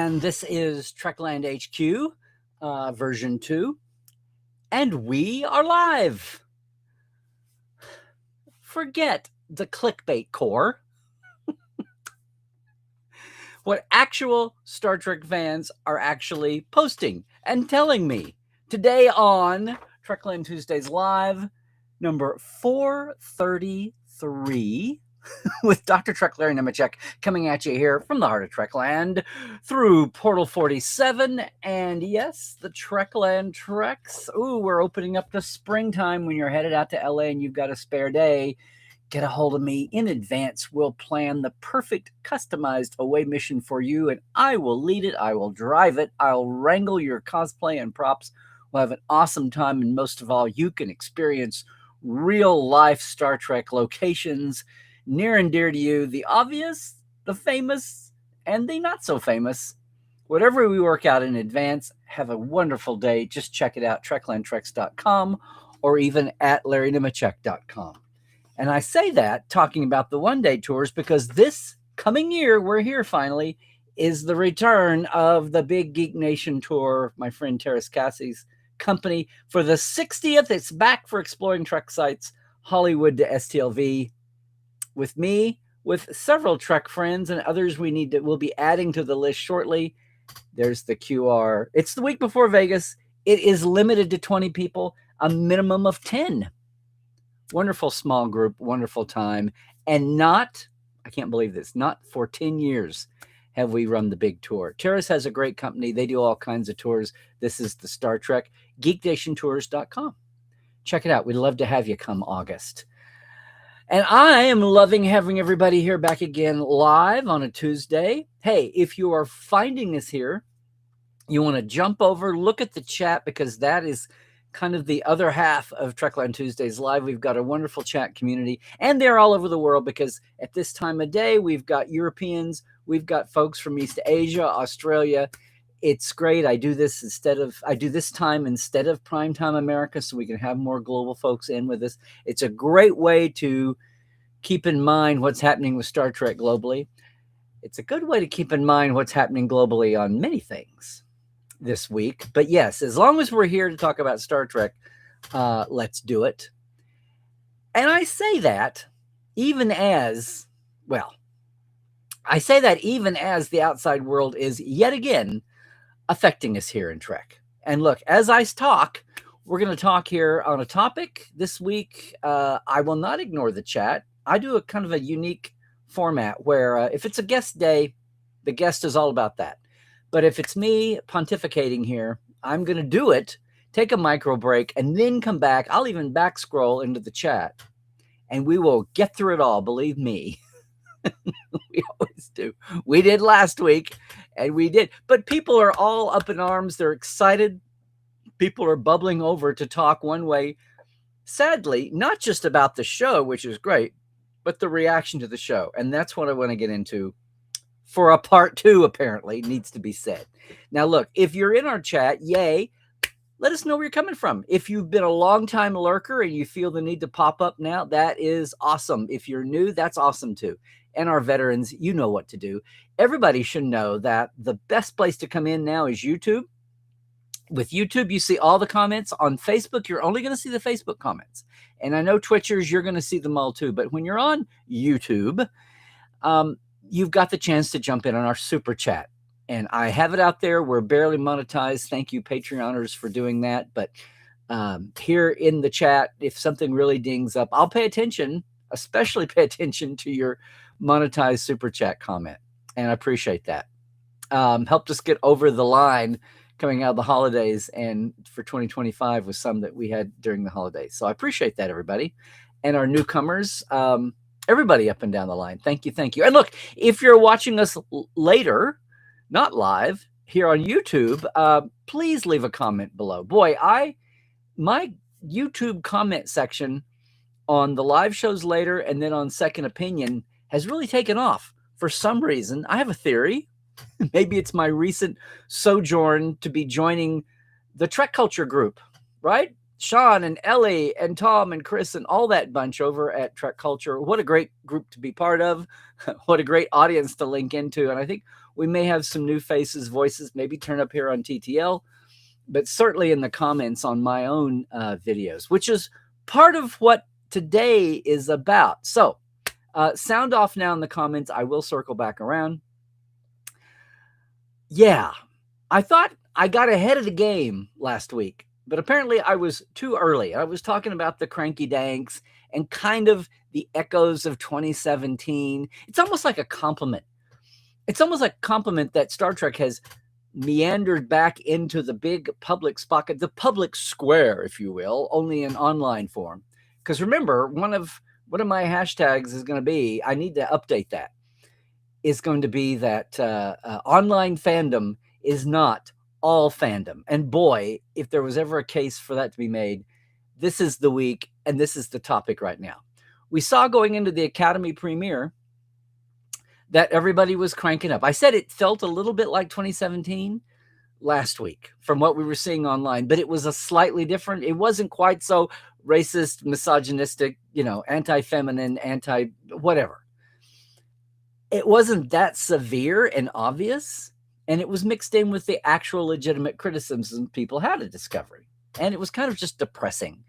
and this is Trekland HQ, version 2, and we are live. Forget the clickbait core. What actual Star Trek fans are actually posting and telling me. Today on Trekland Tuesdays Live, number 433, with Dr. Trek Larry Nemeczek coming at you here from the heart of Trekland through Portal 47. And yes, the Trekland Treks. Ooh, we're opening up to springtime when you're headed out to LA and you've got a spare day. Get a hold of me in advance. We'll plan the perfect customized away mission for you, and I will lead it. I will drive it. I'll wrangle your cosplay and props. We'll have an awesome time, and most of all, you can experience real-life Star Trek locations near and dear to you, the obvious, the famous, and the not-so-famous. Whatever we work out in advance, have a wonderful day. Just check it out, treklandtreks.com, or even at larrynemeczek.com. And I say that talking about the one-day tours because this coming year, we're here finally, is the return of the Big Geek Nation tour, my friend Terrace Cassie's company. For the 60th, it's back for Exploring Trek Sites, Hollywood to STLV. With me, with several Trek friends and others we'll be adding to the list shortly. There's the QR. It's the week before Vegas. It is limited to 20 people, a minimum of 10. Wonderful small group, wonderful time. And I can't believe this, not for 10 years have we run the big tour. Terrace has a great company. They do all kinds of tours. This is the Star Trek, geeknationtours.com. Check it out. We'd love to have you come August. And I am loving having everybody here back again live on a Tuesday. Hey, if you are finding us here, you want to jump over, look at the chat, because that is kind of the other half of Trekland Tuesdays Live. We've got a wonderful chat community, and they're all over the world because at this time of day, we've got Europeans, we've got folks from East Asia, Australia. It's great. I do this time instead of primetime America so we can have more global folks in with us. It's a great way to keep in mind what's happening with Star Trek globally. It's a good way to keep in mind what's happening globally on many things this week. But yes, as long as we're here to talk about Star Trek, let's do it. And I say that even as the outside world is yet again affecting us here in Trek. And look, as I talk, we're going to talk here on a topic this week. I will not ignore the chat. I do a kind of a unique format where if it's a guest day, the guest is all about that. But if it's me pontificating here, I'm going to do it, take a micro break, and then come back. I'll even back scroll into the chat, and we will get through it all. Believe me. We always do. We did last week, and we did. But people are all up in arms. They're excited. People are bubbling over to talk one way. Sadly, not just about the show, which is great, but the reaction to the show. And that's what I want to get into for a part 2, apparently, needs to be said. Now, look, if you're in our chat, yay, let us know where you're coming from. If you've been a long-time lurker and you feel the need to pop up now, that is awesome. If you're new, that's awesome too. And our veterans, you know what to do. Everybody should know that the best place to come in now is YouTube. With YouTube, you see all the comments. On Facebook, you're only going to see the Facebook comments. And I know Twitchers, you're going to see them all too. But when you're on YouTube, you've got the chance to jump in on our super chat. And I have it out there. We're barely monetized. Thank you, Patreoners, for doing that. But here in the chat, if something really dings up, I'll pay attention, especially pay attention to your monetized super chat comment. And I appreciate that. Helped us get over the line coming out of the holidays and for 2025 was some that we had during the holidays. So I appreciate that, everybody. And our newcomers, everybody up and down the line. Thank you. Thank you. And look, if you're watching us later, not live here on YouTube, please leave a comment below. Boy, my YouTube comment section on the live shows later and then on Second Opinion has really taken off for some reason. I have a theory. Maybe it's my recent sojourn to be joining the Trek Culture group, right? Sean and Ellie and Tom and Chris and all that bunch over at Trek Culture. What a great group to be part of. What a great audience to link into. And I think We may have some new faces, voices, maybe turn up here on TTL, but certainly in the comments on my own videos, which is part of what today is about. So sound off now in the comments. I will circle back around. Yeah, I thought I got ahead of the game last week, but apparently I was too early. I was talking about the cranky danks and kind of the echoes of 2017. It's almost like a compliment. It's almost like a compliment that Star Trek has meandered back into the big public spot, the public square, if you will, only in online form. Because remember, one of my hashtags is going to be, I need to update that, is going to be that online fandom is not all fandom. And boy, if there was ever a case for that to be made, this is the week, and this is the topic right now. We saw going into the Academy premiere that everybody was cranking up. I said it felt a little bit like 2017 last week from what we were seeing online, but it was a slightly different. It wasn't quite so racist, misogynistic, anti-feminine, anti-whatever. It wasn't that severe and obvious, and it was mixed in with the actual legitimate criticisms people had of Discovery. And it was kind of just depressing.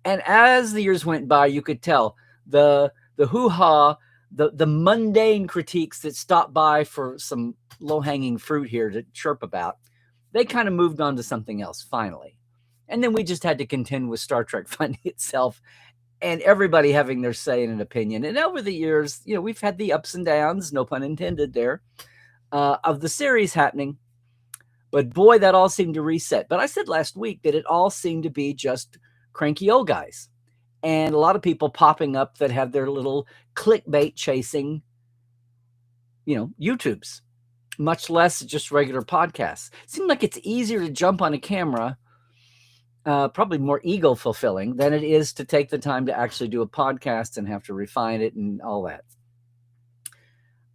And as the years went by, you could tell the hoo-ha, the mundane critiques that stopped by for some low-hanging fruit here to chirp about, they kind of moved on to something else finally. And then we just had to contend with Star Trek finding itself and everybody having their say and an opinion. And over the years, we've had the ups and downs, no pun intended there, of the series happening. But boy, that all seemed to reset. But I said last week that it all seemed to be just cranky old guys. And a lot of people popping up that have their little clickbait chasing, YouTubes, much less just regular podcasts. It seemed like it's easier to jump on a camera, probably more ego fulfilling than it is to take the time to actually do a podcast and have to refine it and all that.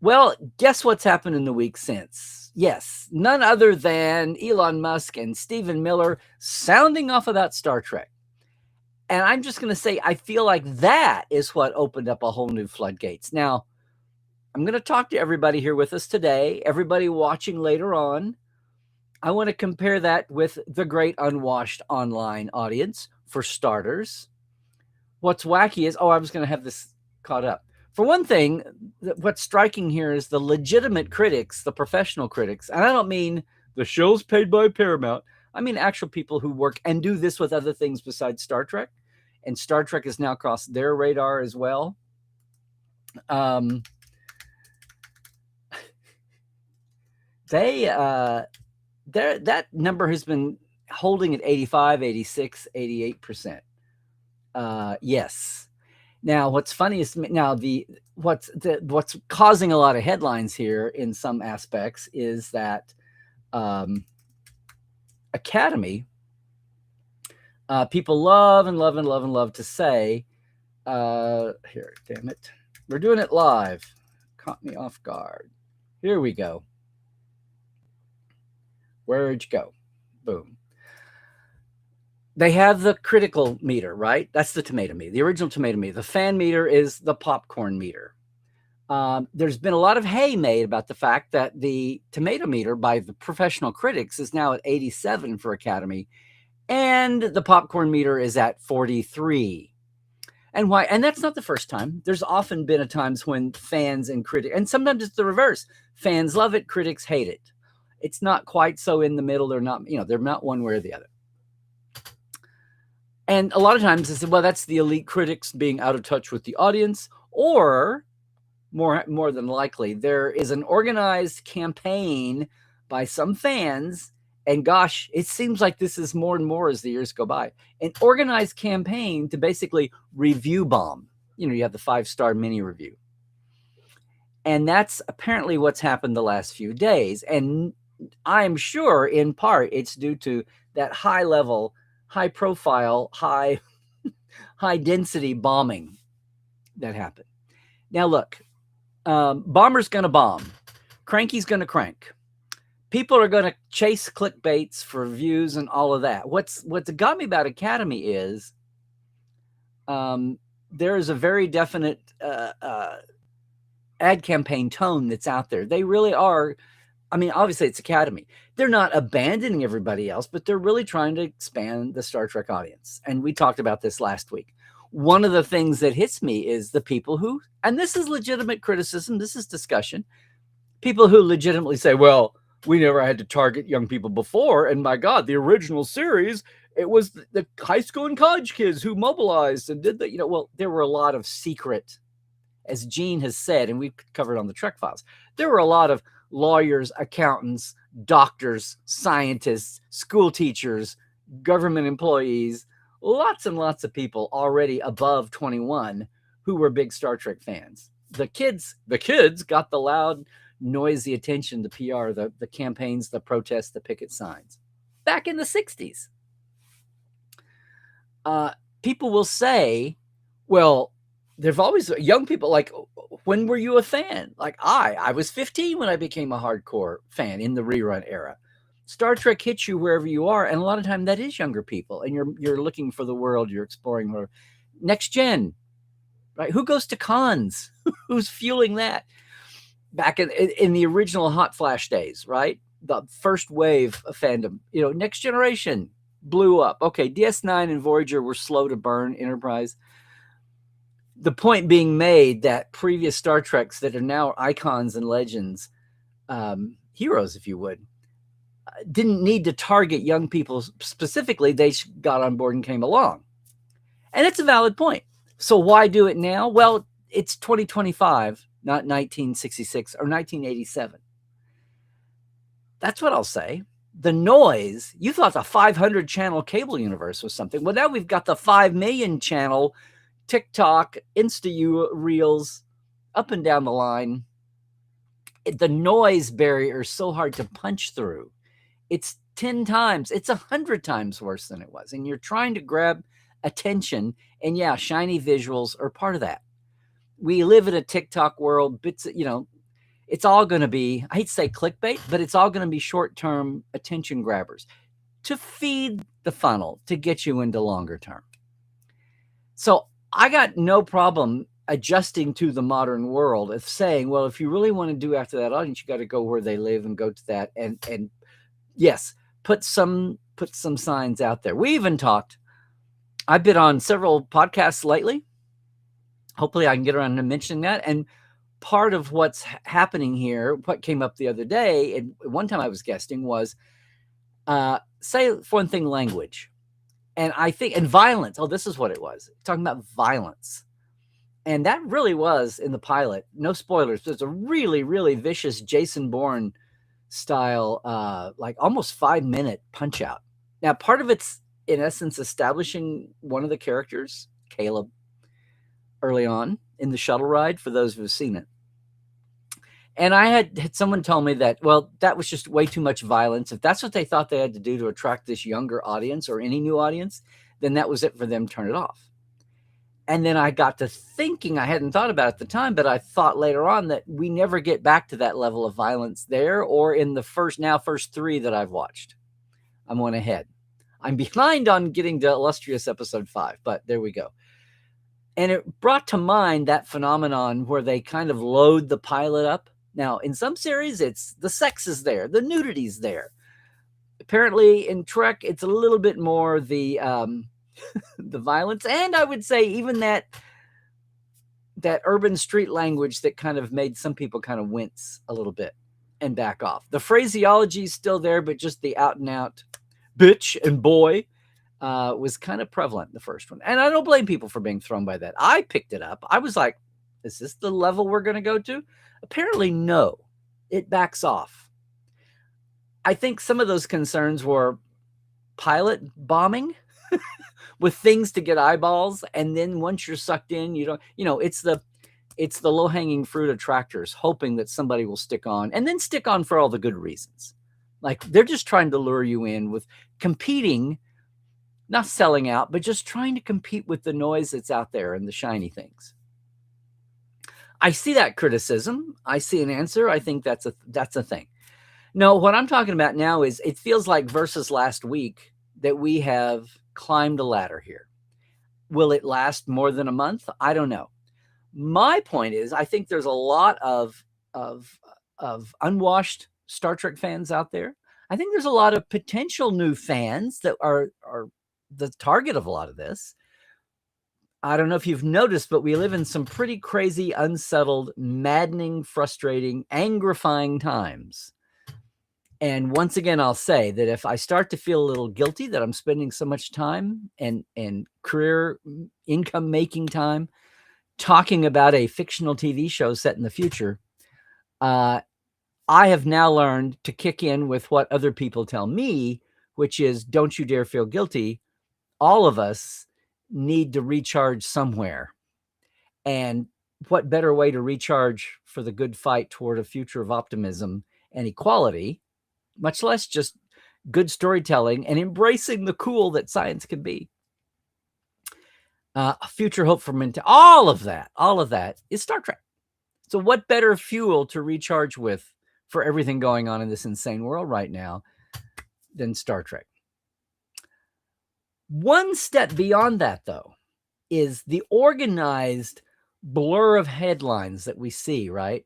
Well, guess what's happened in the week since? Yes, none other than Elon Musk and Stephen Miller sounding off about Star Trek. And I'm just going to say, I feel like that is what opened up a whole new floodgates. Now, I'm going to talk to everybody here with us today, everybody watching later on. I want to compare that with the great unwashed online audience, for starters. What's wacky is, I was going to have this caught up. For one thing, what's striking here is the legitimate critics, the professional critics, and I don't mean the show's paid by Paramount. I mean actual people who work and do this with other things besides Star Trek. And Star Trek has now crossed their radar as well. That number has been holding at 85, 86, 88%. Yes. Now, what's funny is what's causing a lot of headlines here in some aspects is that Academy, people love to say, here, damn it, we're doing it live. Caught me off guard. Here we go. Where'd you go? Boom. They have the critical meter, right? That's the tomato meter, the original tomato meter. The fan meter is the popcorn meter. There's been a lot of hay made about the fact that the tomato meter by the professional critics is now at 87 for Academy, and the popcorn meter is at 43. And why? And that's not the first time. There's often been times when fans and critics, and sometimes it's the reverse. Fans love it, critics hate it. It's not quite so in the middle. They're not one way or the other. And a lot of times they say, well, that's the elite critics being out of touch with the audience, or more than likely, there is an organized campaign by some fans, and gosh, it seems like this is more and more as the years go by, an organized campaign to basically review bomb. You have the 5-star mini review. And that's apparently what's happened the last few days. And I'm sure in part it's due to that high level, high profile, high density bombing that happened. Now look, bomber's going to bomb. Cranky's going to crank. People are going to chase clickbaits for views and all of that. What's got me about Academy is there is a very definite ad campaign tone that's out there. They really are. I mean, obviously it's Academy. They're not abandoning everybody else, but they're really trying to expand the Star Trek audience. And we talked about this last week. One of the things that hits me is the people who, and this is legitimate criticism, this is discussion, people who legitimately say, well, we never had to target young people before. And my God, the original series, it was the high school and college kids who mobilized and did that. Well, there were a lot of secret, as Gene has said, and we've covered on the Trek Files, there were a lot of lawyers, accountants, doctors, scientists, school teachers, government employees, lots and lots of people already above 21 who were big Star Trek fans. The kids got the loud, noisy attention, the PR, the campaigns, the protests, the picket signs. Back in the 60s. People will say, well, there've always young people like, when were you a fan? Like I was 15 when I became a hardcore fan in the rerun era. Star Trek hits you wherever you are, and a lot of time that is younger people, and you're looking for the world, you're exploring more. Next gen, right? Who goes to cons? Who's fueling that? Back in the original Hot Flash days, right? The first wave of fandom, Next Generation blew up. Okay, DS9 and Voyager were slow to burn. Enterprise. The point being made that previous Star Treks that are now icons and legends, heroes, if you would, didn't need to target young people specifically. They got on board and came along. And it's a valid point. So why do it now? Well, it's 2025, not 1966 or 1987. That's what I'll say. The noise, you thought the 500 channel cable universe was something. Well, now we've got the 5 million channel TikTok, Insta Reels, up and down the line. The noise barrier is so hard to punch through. It's 10 times, it's 100 times worse than it was. And you're trying to grab attention. And yeah, shiny visuals are part of that. We live in a TikTok world. Bits, it's all going to be, I hate to say clickbait, but it's all going to be short-term attention grabbers to feed the funnel to get you into longer term. So I got no problem adjusting to the modern world of saying, well, if you really want to do after that audience, you got to go where they live and go to that. And yes, put some signs out there. We even talked, I've been on several podcasts lately. Hopefully I can get around to mentioning that. And part of what's happening here, what came up the other day, and one time I was guesting was, say for one thing, language. And I think, and violence. Oh, this is what it was. Talking about violence. And that really was in the pilot. No spoilers. There's a really, really vicious Jason Bourne style, like almost 5-minute punch out. Now, part of it's, in essence, establishing one of the characters, Caleb, early on in the shuttle ride, for those who've seen it. And I had someone tell me that, well, that was just way too much violence. If that's what they thought they had to do to attract this younger audience or any new audience, then that was it for them. Turn it off. And then I got to thinking, I hadn't thought about it at the time, but I thought later on that we never get back to that level of violence there or in the first 3 that I've watched. I'm one ahead. I'm behind on getting to illustrious episode 5, but there we go. And it brought to mind that phenomenon where they kind of load the pilot up. Now, in some series, it's the sex is there, the nudity's there. Apparently, in Trek, it's a little bit more the the violence, and I would say even that urban street language that kind of made some people kind of wince a little bit and back off. The phraseology is still there, but just the out and out bitch and boy was kind of prevalent in the first one. And I don't blame people for being thrown by that. I picked it up. I was like, is this the level we're going to go to? Apparently, no. It backs off. I think some of those concerns were pilot bombing with things to get eyeballs. And then once you're sucked in, you don't, it's the low-hanging fruit attractors hoping that somebody will stick on and then stick on for all the good reasons. Like they're just trying to lure you in with competing, not selling out, but just trying to compete with the noise that's out there and the shiny things. I see that criticism. I see an answer. I think that's a thing. No, what I'm talking about now is it feels like versus last week that we have climbed a ladder here. Will it last more than a month? I don't know. My point is, I think there's a lot of unwashed Star Trek fans out there. I think there's a lot of potential new fans that are the target of a lot of this. I don't know if you've noticed, but we live in some pretty crazy, unsettled, maddening, frustrating, angrifying times. And once again, I'll say that if I start to feel a little guilty that I'm spending so much time and career income making time talking about a fictional TV show set in the future, I have now learned to kick in with what other people tell me, which is don't you dare feel guilty. All of us need to recharge somewhere. And what better way to recharge for the good fight toward a future of optimism and equality, much less just good storytelling and embracing the cool that science can be. Future hope for all of that is Star Trek. So what better fuel to recharge with for everything going on in this insane world right now than Star Trek? One step beyond that, though, is the organized blur of headlines that we see, right?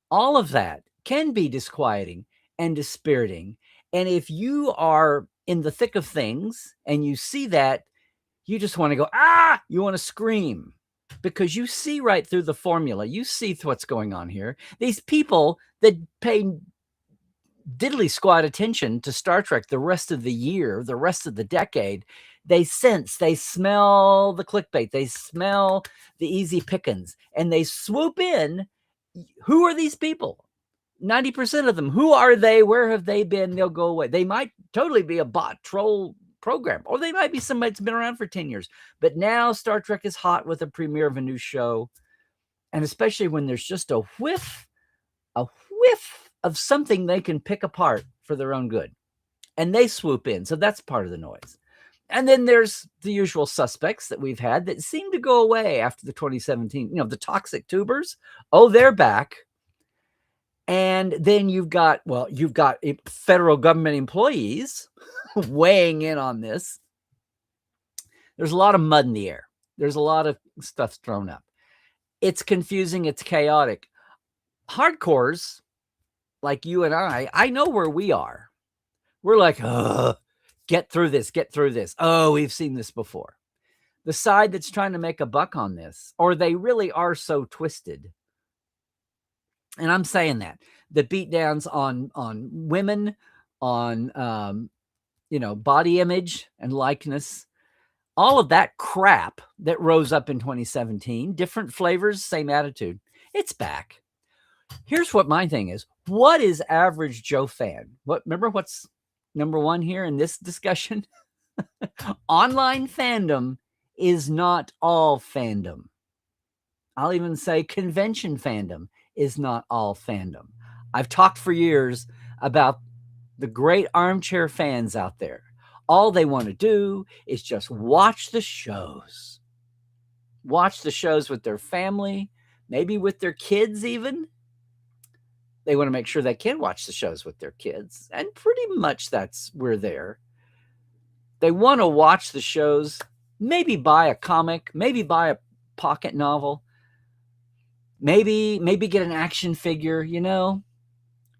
All of that can be disquieting and dispiriting. And if you are in the thick of things and you see that, you just want to go, you want to scream because you see right through the formula. You see what's going on here. These people that pay diddly squat attention to Star Trek the rest of the year, the rest of the decade, they sense, they smell the clickbait, they smell the easy pickings, and they swoop in. Who are these people? 90% of them. Who are they? Where have they been? They'll go away. They might totally be a bot troll program, or they might be somebody that's been around for 10 years. But now Star Trek is hot with a premiere of a new show. And especially when there's just a whiff of something they can pick apart for their own good. And they swoop in. So that's part of the noise. And then there's the usual suspects that we've had that seem to go away after the 2017, the toxic tubers. Oh, they're back. And then you've got federal government employees weighing in on this. There's a lot of mud in the air. There's a lot of stuff thrown up. It's confusing. It's chaotic. Hardcores like you and I know where we are. We're like, get through this. Oh, we've seen this before. The side that's trying to make a buck on this, or they really are so twisted. And I'm saying that the beatdowns on women, on body image and likeness, all of that crap that rose up in 2017, different flavors, same attitude, it's back. Here's what my thing is. What is average Joe fan? Remember what's number one here in this discussion? Online fandom is not all fandom. I'll even say convention fandom is not all fandom. I've talked for years about the great armchair fans out there. All they want to do is just watch the shows. Watch the shows with their family, maybe with their kids even. They want to make sure they can watch the shows with their kids. And pretty much that's where they're. They want to watch the shows, maybe buy a comic, maybe buy a pocket novel, maybe get an action figure,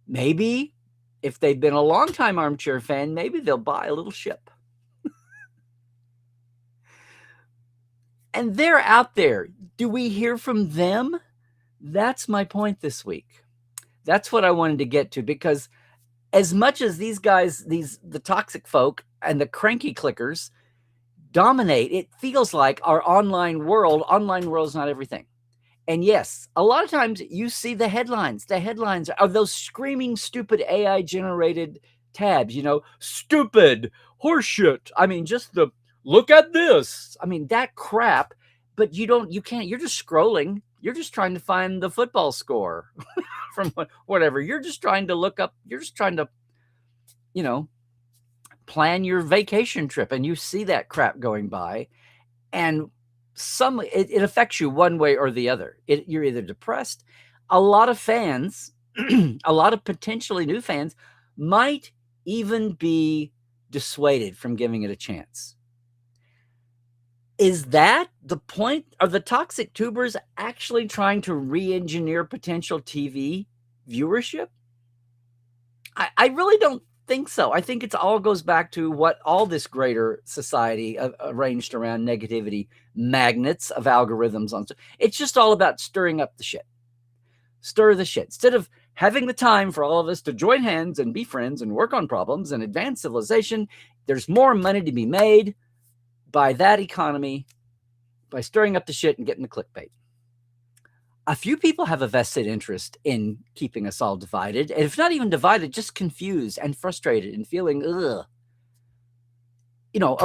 Maybe if they've been a long-time armchair fan, maybe they'll buy a little ship. And they're out there. Do we hear from them? That's my point this week. That's what I wanted to get to, because as much as these guys, the toxic folk and the cranky clickers dominate, it feels like our online world's not everything. And yes, a lot of times you see the headlines. The headlines are those screaming, stupid AI-generated tabs, stupid, horseshit. I mean, just the look at this. I mean, that crap. But you can't. You're just scrolling. You're just trying to find the football score from whatever. You're just trying to look up. You're just trying to, plan your vacation trip, and you see that crap going by, and it affects you one way or the other. You're either depressed. A lot of fans, a lot of potentially new fans, might even be dissuaded from giving it a chance. Is that the point? Are the toxic tubers actually trying to re-engineer potential TV viewership? I really don't think so. I think it all goes back to what all this greater society arranged around negativity magnets of algorithms on. It's just all about stirring up the shit. Stir the shit. Instead of having the time for all of us to join hands and be friends and work on problems and advance civilization, there's more money to be made by that economy, by stirring up the shit and getting the clickbait. A few people have a vested interest in keeping us all divided, and if not even divided, just confused and frustrated and feeling, a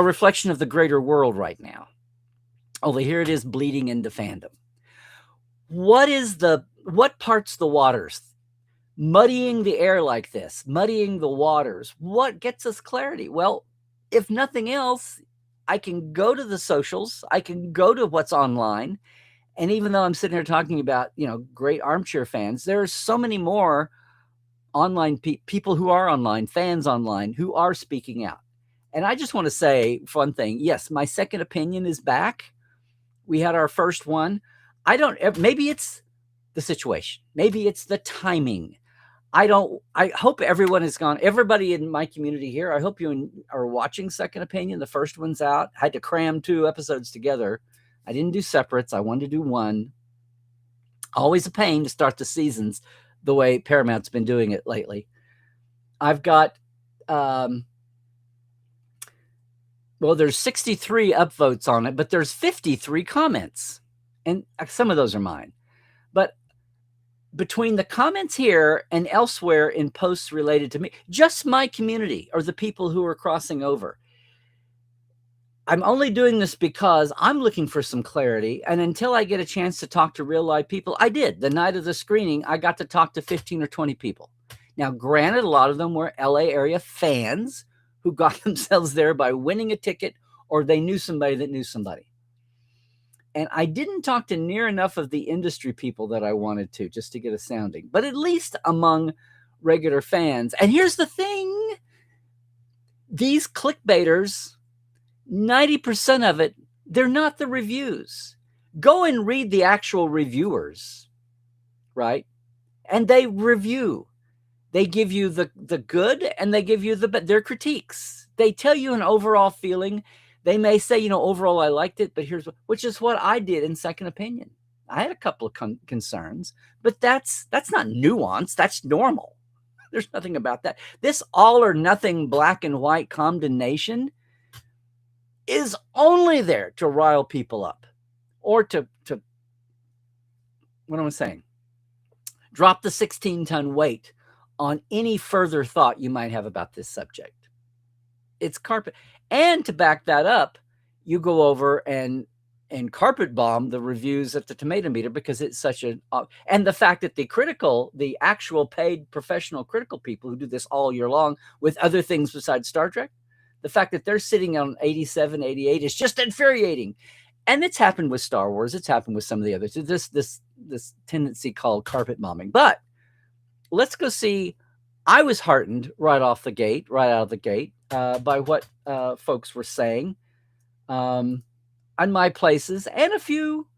reflection of the greater world right now. Only here it is bleeding into fandom. What parts the waters? Muddying the air like this, muddying the waters. What gets us clarity? Well, if nothing else, I can go to the socials. I can go to what's online. And even though I'm sitting here talking about, great armchair fans, there are so many more online people who are online, fans online, who are speaking out. And I just want to say one thing. Yes, my second opinion is back. We had our first one. Maybe it's the situation. Maybe it's the timing. I hope everyone has gone, everybody in my community here, I hope you are watching Second Opinion. The first one's out. I had to cram 2 episodes together. I didn't do separates. I wanted to do one. Always a pain to start the seasons the way Paramount's been doing it lately. I've got, there's 63 upvotes on it, but there's 53 comments. And some of those are mine. But between the comments here and elsewhere in posts related to me, just my community or the people who are crossing over, I'm only doing this because I'm looking for some clarity. And until I get a chance to talk to real live people, I did. The night of the screening, I got to talk to 15 or 20 people. Now, granted, a lot of them were LA area fans who got themselves there by winning a ticket, or they knew somebody that knew somebody. And I didn't talk to near enough of the industry people that I wanted to, just to get a sounding, but at least among regular fans. And here's the thing. These clickbaiters, 90% of it, they're not the reviews. Go and read the actual reviewers, right? And they review. They give you the good and they give you their critiques. They tell you an overall feeling. They may say, overall, I liked it, but which is what I did in Second Opinion. I had a couple of concerns, but that's not nuance. That's normal. There's nothing about that. This all or nothing black and white condemnation is only there to rile people up or to what am I saying? Drop the 16-ton weight on any further thought you might have about this subject. It's carpet. And to back that up, you go over and carpet bomb the reviews at the Tomato Meter because it's such and the fact that the actual paid professional critical people who do this all year long with other things besides Star Trek, the fact that they're sitting on 87, 88 is just infuriating. And it's happened with Star Wars. It's happened with some of the others. This tendency called carpet bombing. But let's go see. I was heartened right out of the gate, by what folks were saying on my places, and a few,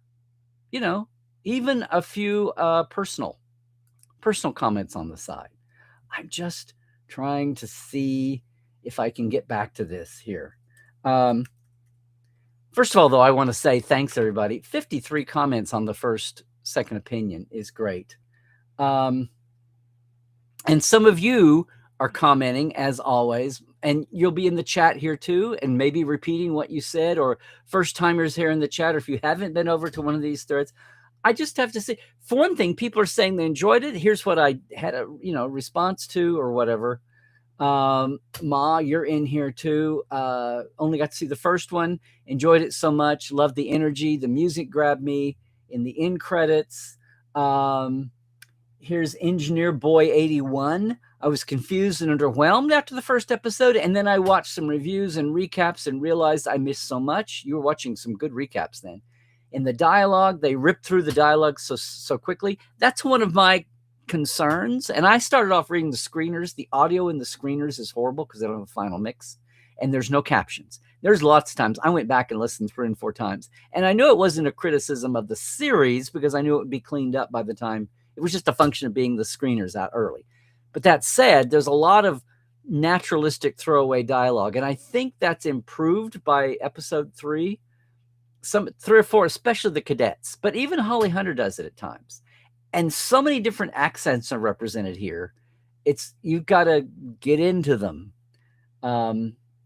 even a few personal comments on the side. I'm just trying to see if I can get back to this here. First of all, though, I want to say thanks, everybody. 53 comments on the first Second Opinion is great. And some of you are commenting, as always, and you'll be in the chat here too, and maybe repeating what you said, or first-timers here in the chat, or if you haven't been over to one of these threads. I just have to say, for one thing, people are saying they enjoyed it. Here's what I had a response to, or whatever. Ma, you're in here too. Only got to see the first one. Enjoyed it so much. Loved the energy. The music grabbed me in the end credits. Here's Engineer Boy 81. I was confused and underwhelmed after the first episode, and then I watched some reviews and recaps and realized I missed so much. You were watching some good recaps then. In the dialogue, they ripped through the dialogue so quickly. That's one of my concerns. And I started off reading the screeners. The audio in the screeners is horrible because they don't have a final mix, and there's no captions. There's lots of times I went back and listened 3 and 4 times, and I knew it wasn't a criticism of the series because I knew it would be cleaned up by the time. It was just a function of being the screeners out early. But that said, there's a lot of naturalistic throwaway dialogue, and I think that's improved by episode 3. Some 3 or 4, especially the cadets, but even Holly Hunter does it at times. And so many different accents are represented here. You've got to get into them,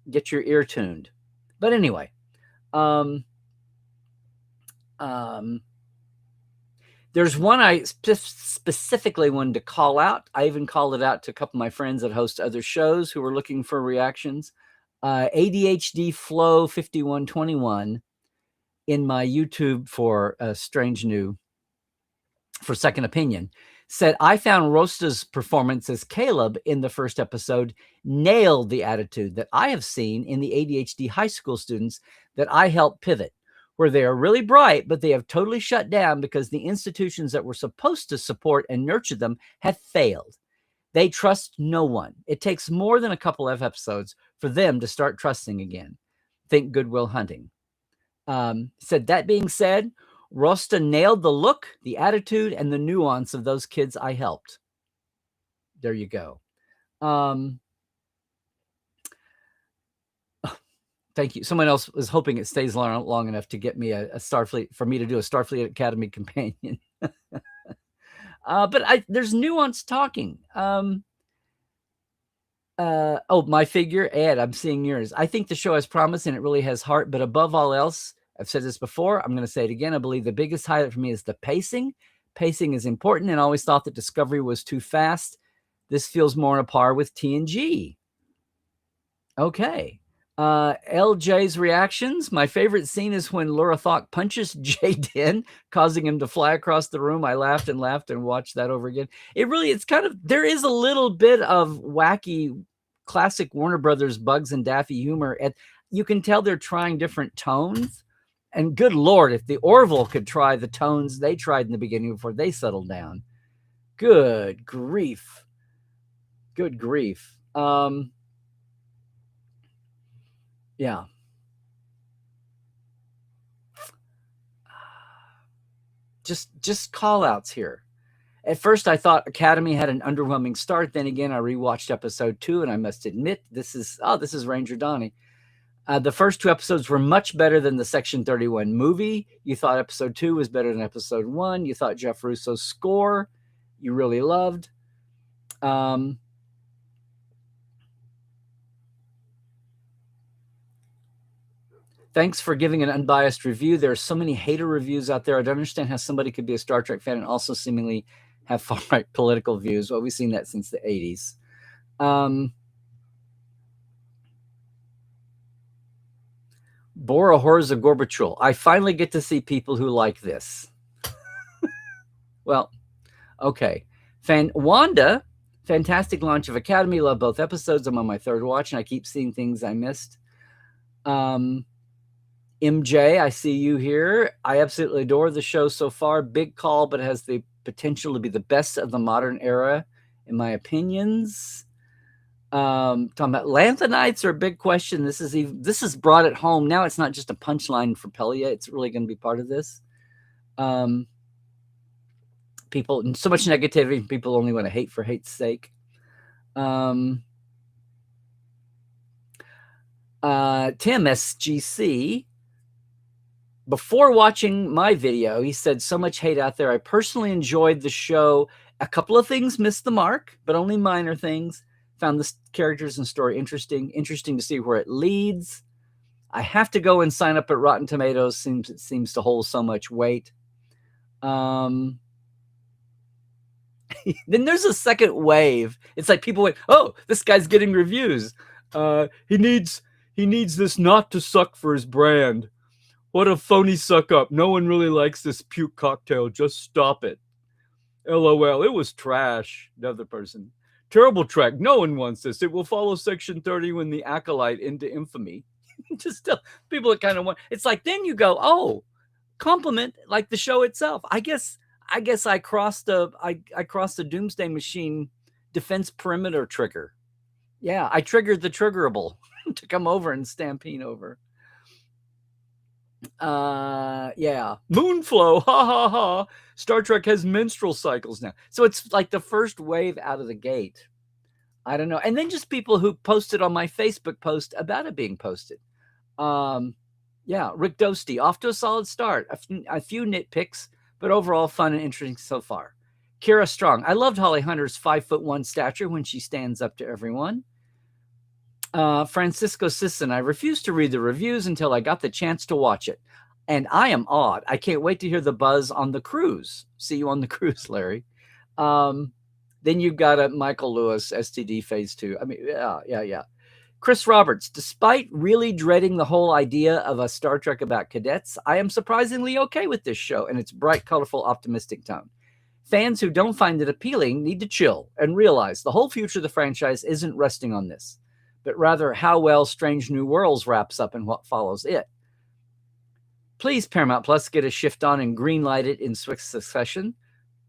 get your ear tuned. But anyway, there's one I specifically wanted to call out. I even called it out to a couple of my friends that host other shows who were looking for reactions. ADHD Flow 5121 in my YouTube for Strange New for Second Opinion said, I found Rosta's performance as Caleb in the first episode nailed the attitude that I have seen in the ADHD high school students that I help pivot, where they are really bright, but they have totally shut down because the institutions that were supposed to support and nurture them have failed. They trust no one. It takes more than a couple of episodes for them to start trusting again. Think Good Will Hunting. Said, that being said, Rosta nailed the look, the attitude, and the nuance of those kids I helped. There you go. Thank you. Someone else was hoping it stays long enough to get me a Starfleet, for me to do a Starfleet Academy companion. But there's nuance talking. My figure, Ed, I'm seeing yours. I think the show has promise and it really has heart, but above all else, I've said this before, I'm going to say it again. I believe the biggest highlight for me is the pacing. Pacing is important, and I always thought that Discovery was too fast. This feels more on a par with TNG. Okay. LJ's reactions. My favorite scene is when Laura Thok punches Jaden, causing him to fly across the room. I laughed and watched that over again. There is a little bit of wacky, classic Warner Brothers Bugs and Daffy humor. You can tell they're trying different tones. And good Lord, if the Orville could try the tones they tried in the beginning before they settled down. Good grief. Good grief. Yeah. Just call outs here. At first, I thought Academy had an underwhelming start. Then again, I rewatched episode 2, and I must admit, this is Ranger Donnie. The first 2 episodes were much better than the Section 31 movie. You thought episode 2 was better than episode 1. You thought Jeff Russo's score you really loved. Thanks for giving an unbiased review. There are so many hater reviews out there. I don't understand how somebody could be a Star Trek fan and also seemingly have far-right political views. Well, we've seen that since the 80s. Bora Horza Gorbachev. I finally get to see people who like this. Well, okay. Wanda, fantastic launch of Academy. Love both episodes. I'm on my 3rd watch, and I keep seeing things I missed. MJ, I see you here. I absolutely adore the show so far. Big call, but it has the potential to be the best of the modern era, in my opinions. Talking about lanthanites are a big question. This is brought it home. Now it's not just a punchline for Pelia. It's really going to be part of this. People, so much negativity. People only want to hate for hate's sake. Tim SGC, before watching my video, he said, so much hate out there. I personally enjoyed the show. A couple of things missed the mark, but only minor things. Found the characters and story interesting to see where it leads. I have to go and sign up at Rotten Tomatoes. It seems to hold so much weight. Then there's a second wave. It's like people went, oh, this guy's getting reviews. He needs this not to suck for his brand. What a phony suck up. No one really likes this puke cocktail. Just stop it. LOL. It was trash. Another person. Terrible Trek. No one wants this. It will follow Section 30 when the acolyte into infamy. Just tell people that kind of want. It's like then you go, oh, compliment like the show itself. I guess I crossed the Doomsday Machine defense perimeter trigger. Yeah, I triggered the triggerable to come over and stampede over. Yeah. Moonflow. Ha ha ha. Star Trek has menstrual cycles now. So it's like the first wave out of the gate. I don't know. And then just people who posted on my Facebook post about it being posted. Yeah, Rick Dostey, off to a solid start. A few nitpicks, but overall fun and interesting so far. Kira Strong, I loved Holly Hunter's 5'1" stature when she stands up to everyone. Francisco Sisson, I refused to read the reviews until I got the chance to watch it. And I am awed. I can't wait to hear the buzz on the cruise. See you on the cruise, Larry. Then you've got a Michael Lewis, STD Phase 2. I mean, yeah. Chris Roberts, despite really dreading the whole idea of a Star Trek about cadets, I am surprisingly okay with this show and its bright, colorful, optimistic tone. Fans who don't find it appealing need to chill and realize the whole future of the franchise isn't resting on this, but rather how well Strange New Worlds wraps up and what follows it. Please, Paramount Plus, get a shift on and greenlight it in swift succession.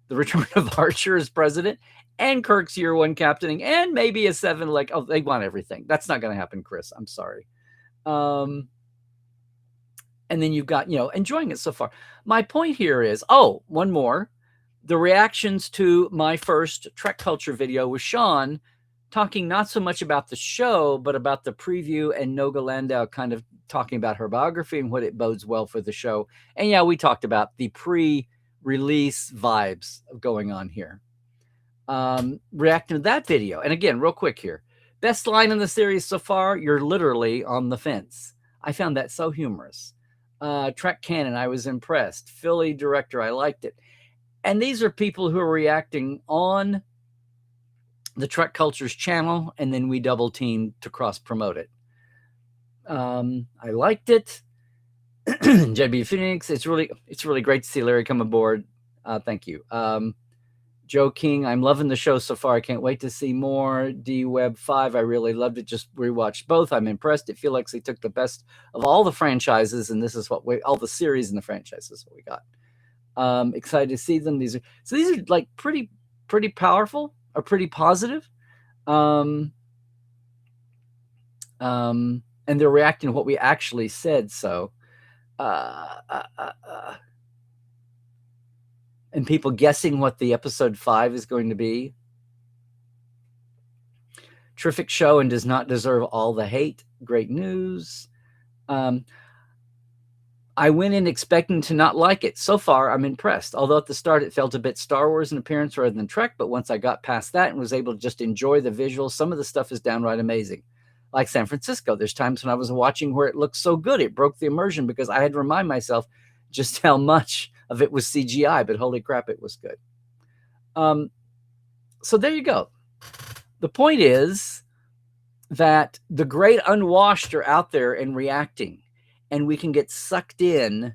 The return of Archer as president and Kirk's year one captaining and maybe a 7, like, oh, they want everything. That's not going to happen, Chris. I'm sorry. And then you've got, enjoying it so far. My point here is, one more. The reactions to my first Trek Culture video with Sean talking not so much about the show, but about the preview and Noga Landau kind of talking about her biography and what it bodes well for the show. And yeah, we talked about the pre-release vibes going on here. Reacting to that video. And again, real quick here. Best line in the series so far, you're literally on the fence. I found that so humorous. Trek Canon, I was impressed. Philly director, I liked it. And these are people who are reacting on the Trek Cultures channel, and then we double team to cross promote it. I liked it. JB Phoenix, it's really great to see Larry come aboard. Thank you. Joe King, I'm loving the show so far. I can't wait to see more. D-Web 5, I really loved it. Just rewatched both. I'm impressed. It feels like they took the best of all the franchises, and this is all the series and the franchises what we got. Excited to see them. These are like pretty powerful or pretty positive. And they're reacting to what we actually said. So, and people guessing what the episode 5 is going to be. Terrific show and does not deserve all the hate. Great news. I went in expecting to not like it. So far, I'm impressed. Although at the start, it felt a bit Star Wars in appearance rather than Trek. But once I got past that and was able to just enjoy the visuals, some of the stuff is downright amazing. Like San Francisco, there's times when I was watching where it looked so good. It broke the immersion because I had to remind myself just how much of it was CGI. But holy crap, it was good. So there you go. The point is that the great unwashed are out there and reacting. And we can get sucked in.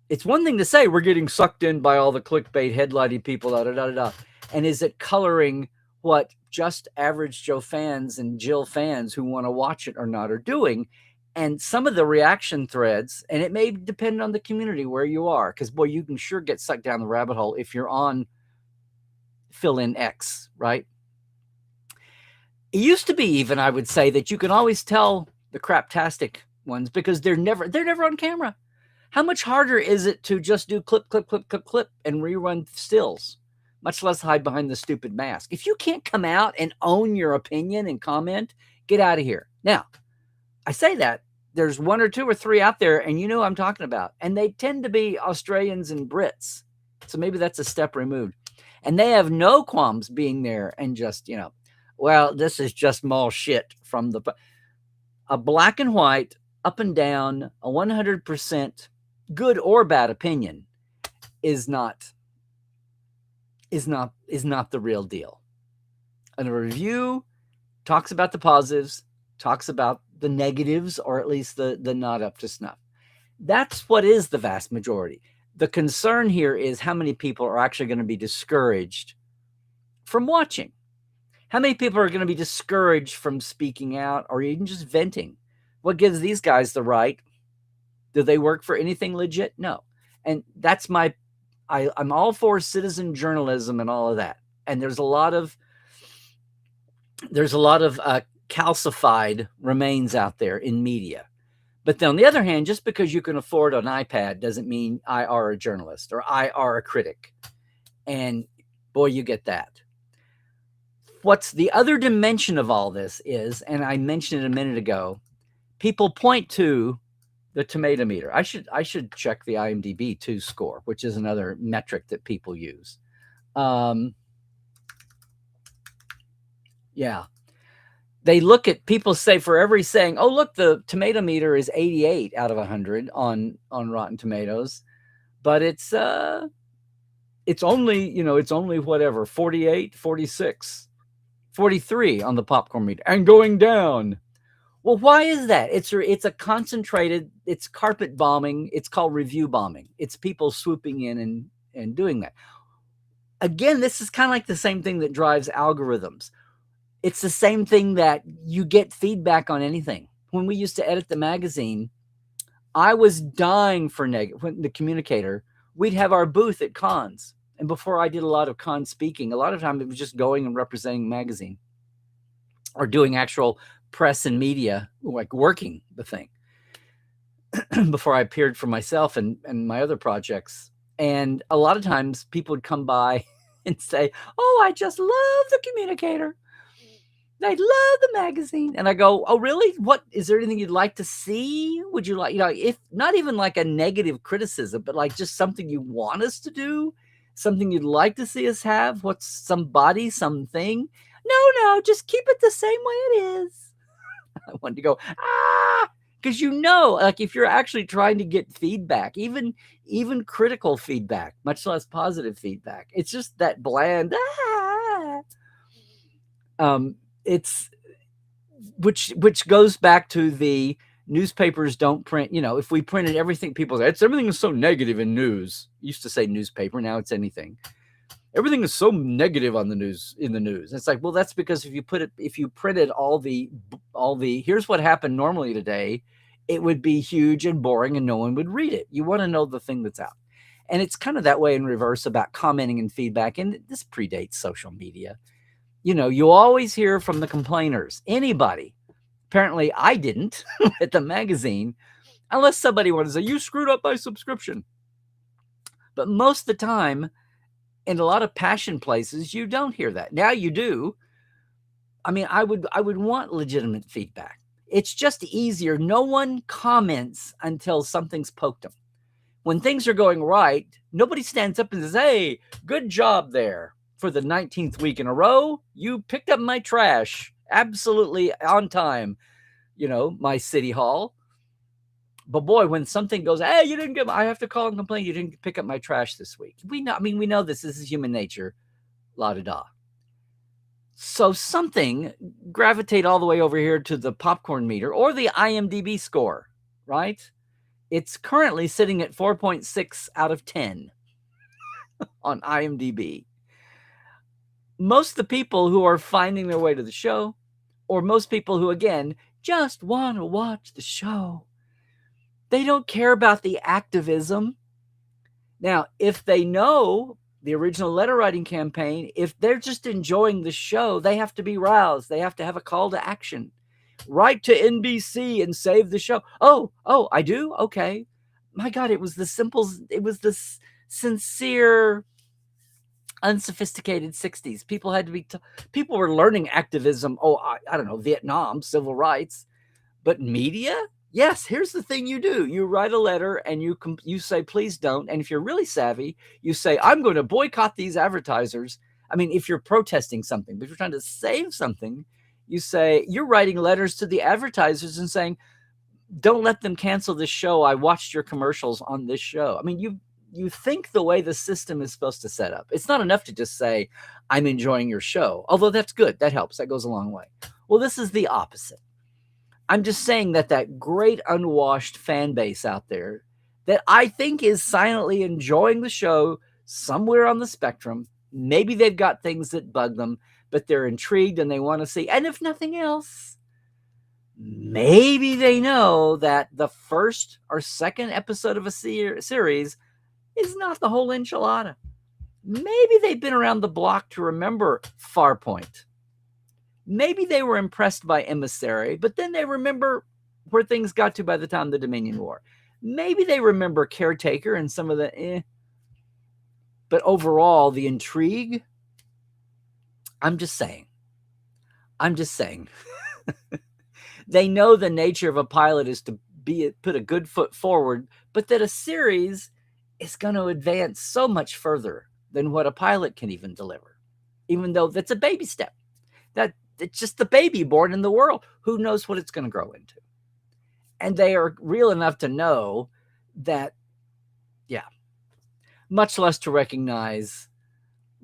It's one thing to say we're getting sucked in by all the clickbait headlighting people, and is it coloring what just average Joe fans and Jill fans who want to watch it or not are doing? And some of the reaction threads, and it may depend on the community where you are, because boy, you can sure get sucked down the rabbit hole if you're on fill in X, right? It used to be even, I would say, that you can always tell the craptastic ones because they're never on camera. How much harder is it to just do clip and rerun stills, much less hide behind the stupid mask? If you can't come out and own your opinion and comment, get out of here. Now, I say that there's 1 or 2 or 3 out there, and you know what I'm talking about, and they tend to be Australians and Brits, so maybe that's a step removed, and they have no qualms being there and just, well, this is just mall shit from a black and white, up and down, a 100% good or bad opinion is not the real deal. And a review talks about the positives, talks about the negatives, or at least the not up to snuff. That's what is the vast majority. The concern here is how many people are actually going to be discouraged from watching. How many people are going to be discouraged from speaking out or even just venting? What gives these guys the right? Do they work for anything legit? No. And that's I'm all for citizen journalism and all of that. And there's a lot of calcified remains out there in media. But then on the other hand, just because you can afford an iPad doesn't mean I are a journalist or I are a critic. And boy, you get that. What's the other dimension of all this is, and I mentioned it a minute ago, people point to the tomato meter. I should check the IMDb 2 score, which is another metric that people use. Yeah. They look at, people say for every saying, oh, look, the tomato meter is 88 out of 100 on Rotten Tomatoes, but it's only, it's only whatever, 48, 46, 43 on the popcorn meter and going down. Well, why is that? It's a concentrated, it's carpet bombing. It's called review bombing. It's people swooping in and doing that. Again, this is kind of like the same thing that drives algorithms. It's the same thing that you get feedback on anything. When we used to edit the magazine, I was dying for when the Communicator, we'd have our booth at cons. And before I did a lot of con speaking, a lot of time it was just going and representing the magazine or doing actual press and media, like working the thing before I appeared for myself and my other projects. And a lot of times people would come by and say, oh, I just love the Communicator. I love the magazine. And I go, oh, really? What, is there anything you'd like to see? Would you like, if not even like a negative criticism, but like just something you want us to do, something you'd like to see us have? What's somebody, something? No, just keep it the same way it is. I wanted to go, because like if you're actually trying to get feedback, even critical feedback, much less positive feedback, it's just that bland, it's which goes back to the newspapers don't print. If we printed everything, people say everything is so negative in news. Used to say newspaper, now it's anything. Everything is so negative on the news, in the news. It's like, well, that's because if you printed all the here's what happened normally today, it would be huge and boring and no one would read it. You want to know the thing that's out. And it's kind of that way in reverse about commenting and feedback. And this predates social media. You always hear from the complainers, anybody. Apparently I didn't at the magazine, unless somebody wanted to say, you screwed up my subscription. But most of the time, in a lot of passion places, you don't hear that. Now you do. I mean, I would want legitimate feedback. It's just easier. No one comments until something's poked them. When things are going right, nobody stands up and says, hey, good job there. For the 19th week in a row, you picked up my trash. Absolutely on time, my city hall. But boy, when something goes, hey, you didn't I have to call and complain, you didn't pick up my trash this week. We know this is human nature, la-da-da. So something gravitate all the way over here to the popcorn meter or the IMDb score, right? It's currently sitting at 4.6 out of 10 on IMDb. Most of the people who are finding their way to the show, or most people who, again, just want to watch the show, they don't care about the activism. Now, if they know the original letter writing campaign, if they're just enjoying the show, they have to be roused. They have to have a call to action. Write to NBC and save the show. Oh, I do? Okay. My God, it was the sincere, unsophisticated 60s. People had to be, people were learning activism. Oh, I don't know, Vietnam, civil rights, but media. Yes. Here's the thing you do. You write a letter and you say, please don't. And if you're really savvy, you say, I'm going to boycott these advertisers. I mean, if you're protesting something, but if you're trying to save something, you say, you're writing letters to the advertisers and saying, don't let them cancel this show. I watched your commercials on this show. I mean, you think the way the system is supposed to set up. It's not enough to just say, I'm enjoying your show. Although that's good. That helps. That goes a long way. Well, this is the opposite. I'm just saying that great unwashed fan base out there that I think is silently enjoying the show somewhere on the spectrum. Maybe they've got things that bug them, but they're intrigued and they want to see. And if nothing else, maybe they know that the first or second episode of a series is not the whole enchilada. Maybe they've been around the block to remember Farpoint. Maybe they were impressed by Emissary, but then they remember where things got to by the time of the Dominion War. Maybe they remember Caretaker and some of the But overall, the intrigue, I'm just saying, I'm just saying. They know the nature of a pilot is to put a good foot forward, but that a series is going to advance so much further than what a pilot can even deliver, even though that's a baby step. That it's just the baby born in the world. Who knows what it's going to grow into? And they are real enough to know that, yeah, much less to recognize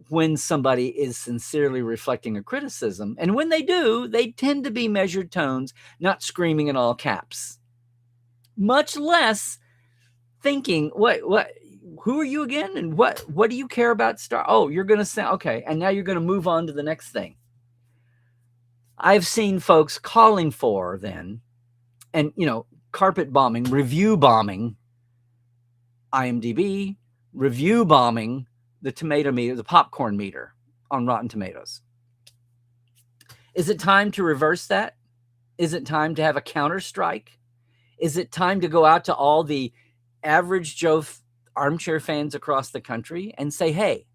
when somebody is sincerely reflecting a criticism. And when they do, they tend to be measured tones, not screaming in all caps. Much less thinking, who are you again? And what do you care about Star? Oh, you're going to say, okay. And now you're going to move on to the next thing. I've seen folks calling for then, and, carpet bombing, review bombing, IMDb, review bombing the tomato meter, the popcorn meter on Rotten Tomatoes. Is it time to reverse that? Is it time to have a counter strike? Is it time to go out to all the average Joe armchair fans across the country and say, hey,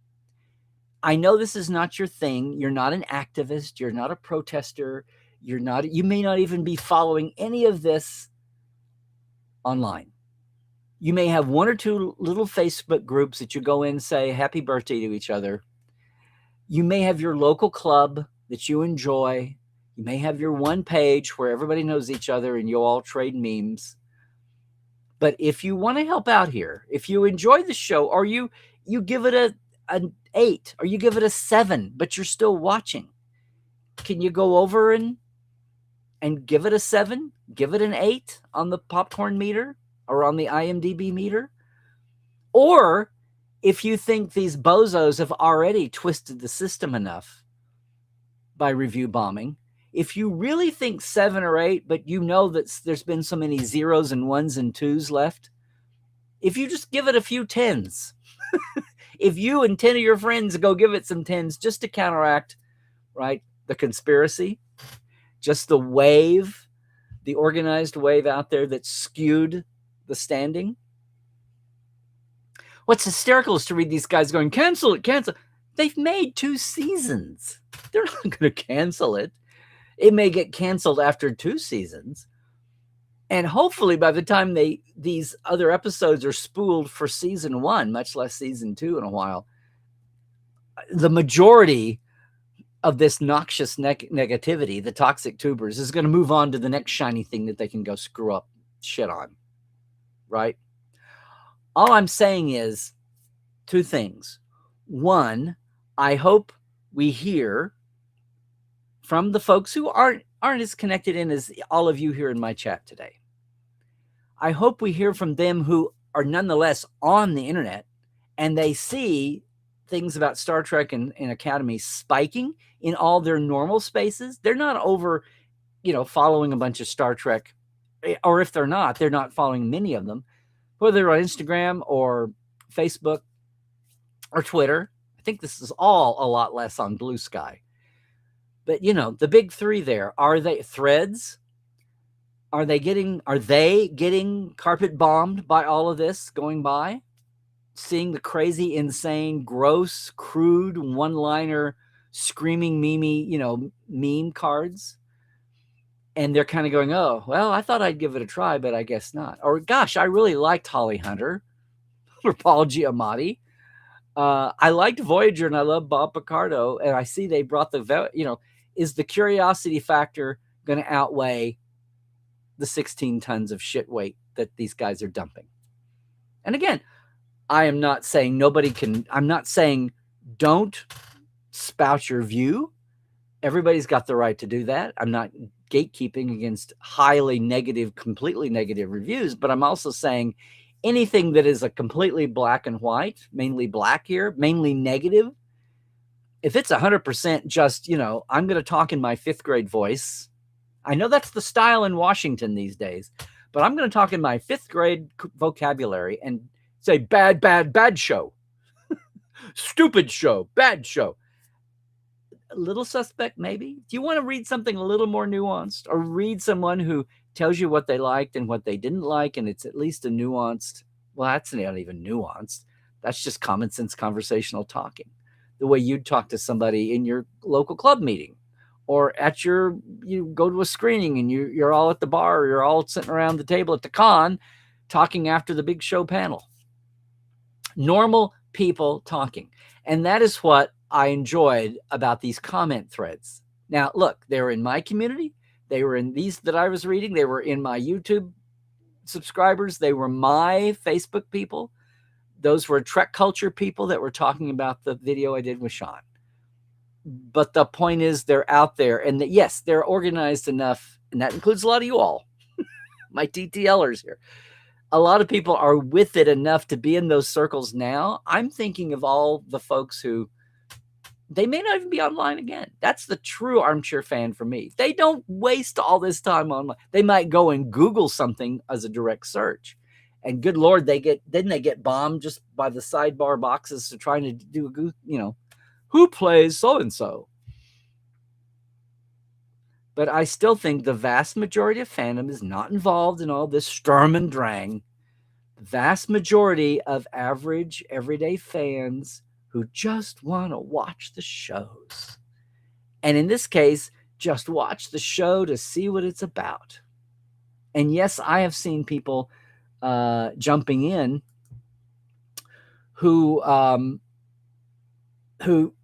I know this is not your thing. You're not an activist. You're not a protester. You may not even be following any of this online. You may have one or two little Facebook groups that you go in and say happy birthday to each other. You may have your local club that you enjoy. You may have your one page where everybody knows each other and you all trade memes. But if you want to help out here, if you enjoy the show, or you give it an 8 or you give it a 7, but you're still watching, can you go over and give it a 7, give it an 8 on the popcorn meter or on the IMDb meter? Or if you think these bozos have already twisted the system enough by review bombing, if you really think 7 or 8, but you know that there's been so many 0s and 1s and 2s left, if you just give it a few 10s, if you and 10 of your friends go give it some 10s just to counteract, right, the conspiracy, just the wave, the organized wave out there that skewed the standing. What's hysterical is to read these guys going, cancel it, cancel it. They've made 2 seasons. They're not going to cancel it. It may get canceled after 2 seasons. And hopefully by the time these other episodes are spooled for season 1, much less season 2 in a while, the majority of this noxious negativity, the toxic tubers, is going to move on to the next shiny thing that they can go screw up shit on. Right? All I'm saying is 2 things. One, I hope we hear from the folks who aren't as connected in as all of you here in my chat today. I hope we hear from them who are nonetheless on the internet and they see things about Star Trek and Academy spiking in all their normal spaces. They're not over, following a bunch of Star Trek, or if they're not following many of them, whether they're on Instagram or Facebook or Twitter. I think this is all a lot less on Blue Sky. But, the big 3 there, are they Threads? Are they getting carpet bombed by all of this going by? Seeing the crazy, insane, gross, crude, one-liner, screaming meme cards? And they're kind of going, oh, well, I thought I'd give it a try, but I guess not. Or, gosh, I really liked Holly Hunter or Paul Giamatti. I liked Voyager and I love Bob Picardo. And I see they brought is the curiosity factor going to outweigh the 16 tons of shit weight that these guys are dumping? And again, I am not saying I'm not saying don't spout your view. Everybody's got the right to do that. I'm not gatekeeping against highly negative, completely negative reviews, but I'm also saying anything that is a completely black and white, mainly black here, mainly negative, if it's 100% just, I'm going to talk in my 5th grade voice. I know that's the style in Washington these days, but I'm going to talk in my 5th grade vocabulary and say bad, bad, bad show. Stupid show, bad show. A little suspect, maybe. Do you want to read something a little more nuanced, or read someone who tells you what they liked and what they didn't like, and it's at least a nuanced, well, that's not even nuanced. That's just common sense conversational talking. The way you'd talk to somebody in your local club meeting or you go to a screening and you're all at the bar, or you're all sitting around the table at the con talking after the big show panel. Normal people talking. And that is what I enjoyed about these comment threads. Now, look, they were in my community. They were in these that I was reading. They were in my YouTube subscribers. They were my Facebook people. Those were Trek culture people that were talking about the video I did with Sean. But the point is, they're out there, and yes, they're organized enough, and that includes a lot of you all, my TTLers here. A lot of people are with it enough to be in those circles now. I'm thinking of all the folks who, they may not even be online again. That's the true armchair fan for me. They don't waste all this time online. They might go and Google something as a direct search. And good Lord, they get bombed just by the sidebar boxes to trying to do, who plays so-and-so. But I still think the vast majority of fandom is not involved in all this Sturm and Drang. The vast majority of average, everyday fans who just want to watch the shows. And in this case, just watch the show to see what it's about. And yes, I have seen people jumping in who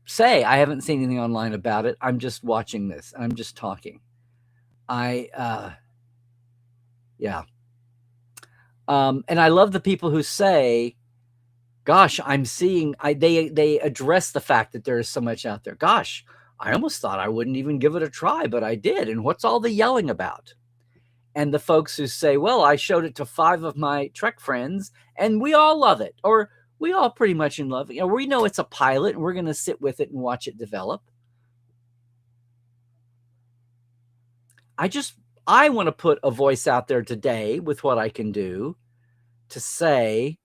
say, I haven't seen anything online about it. I'm just watching this. I'm just talking. Yeah. And I love the people who say, gosh, I'm seeing, they address the fact that there is so much out there. Gosh, I almost thought I wouldn't even give it a try, but I did. And what's all the yelling about? And the folks who say, well, I showed it to 5 of my Trek friends and we all love it. Or we all pretty much in love. We know it's a pilot and we're going to sit with it and watch it develop. I want to put a voice out there today with what I can do to say,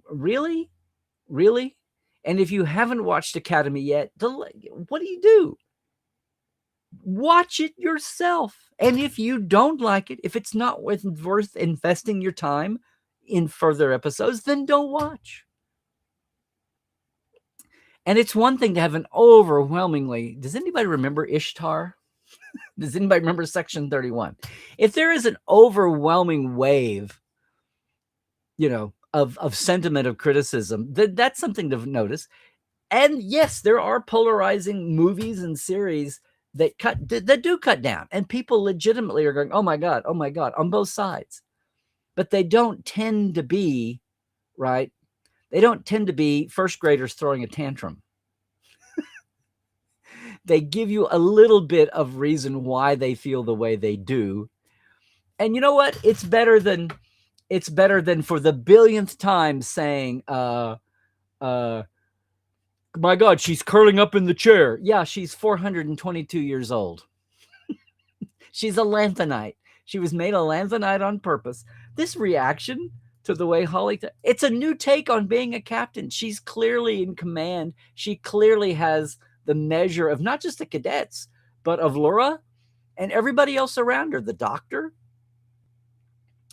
really? Really? And if you haven't watched Academy yet, what do? Watch it yourself. And if you don't like it, if it's not worth investing your time in further episodes, then don't watch. And it's one thing to have an overwhelmingly, does anybody remember Ishtar? Does anybody remember Section 31? If there is an overwhelming wave, of sentiment, of criticism, that's something to notice. And yes, there are polarizing movies and series that do cut down, and people legitimately are going, oh my God, on both sides. But they don't tend to be, right? They don't tend to be first graders throwing a tantrum. They give you a little bit of reason why they feel the way they do. And you know what? It's better than for the billionth time saying, my God, she's curling up in the chair. Yeah, she's 422 years old. She's a lanthanite. She was made a lanthanite on purpose. This reaction to the way Holly, it's a new take on being a captain. She's clearly in command. She clearly has the measure of not just the cadets, but of Laura and everybody else around her, the doctor.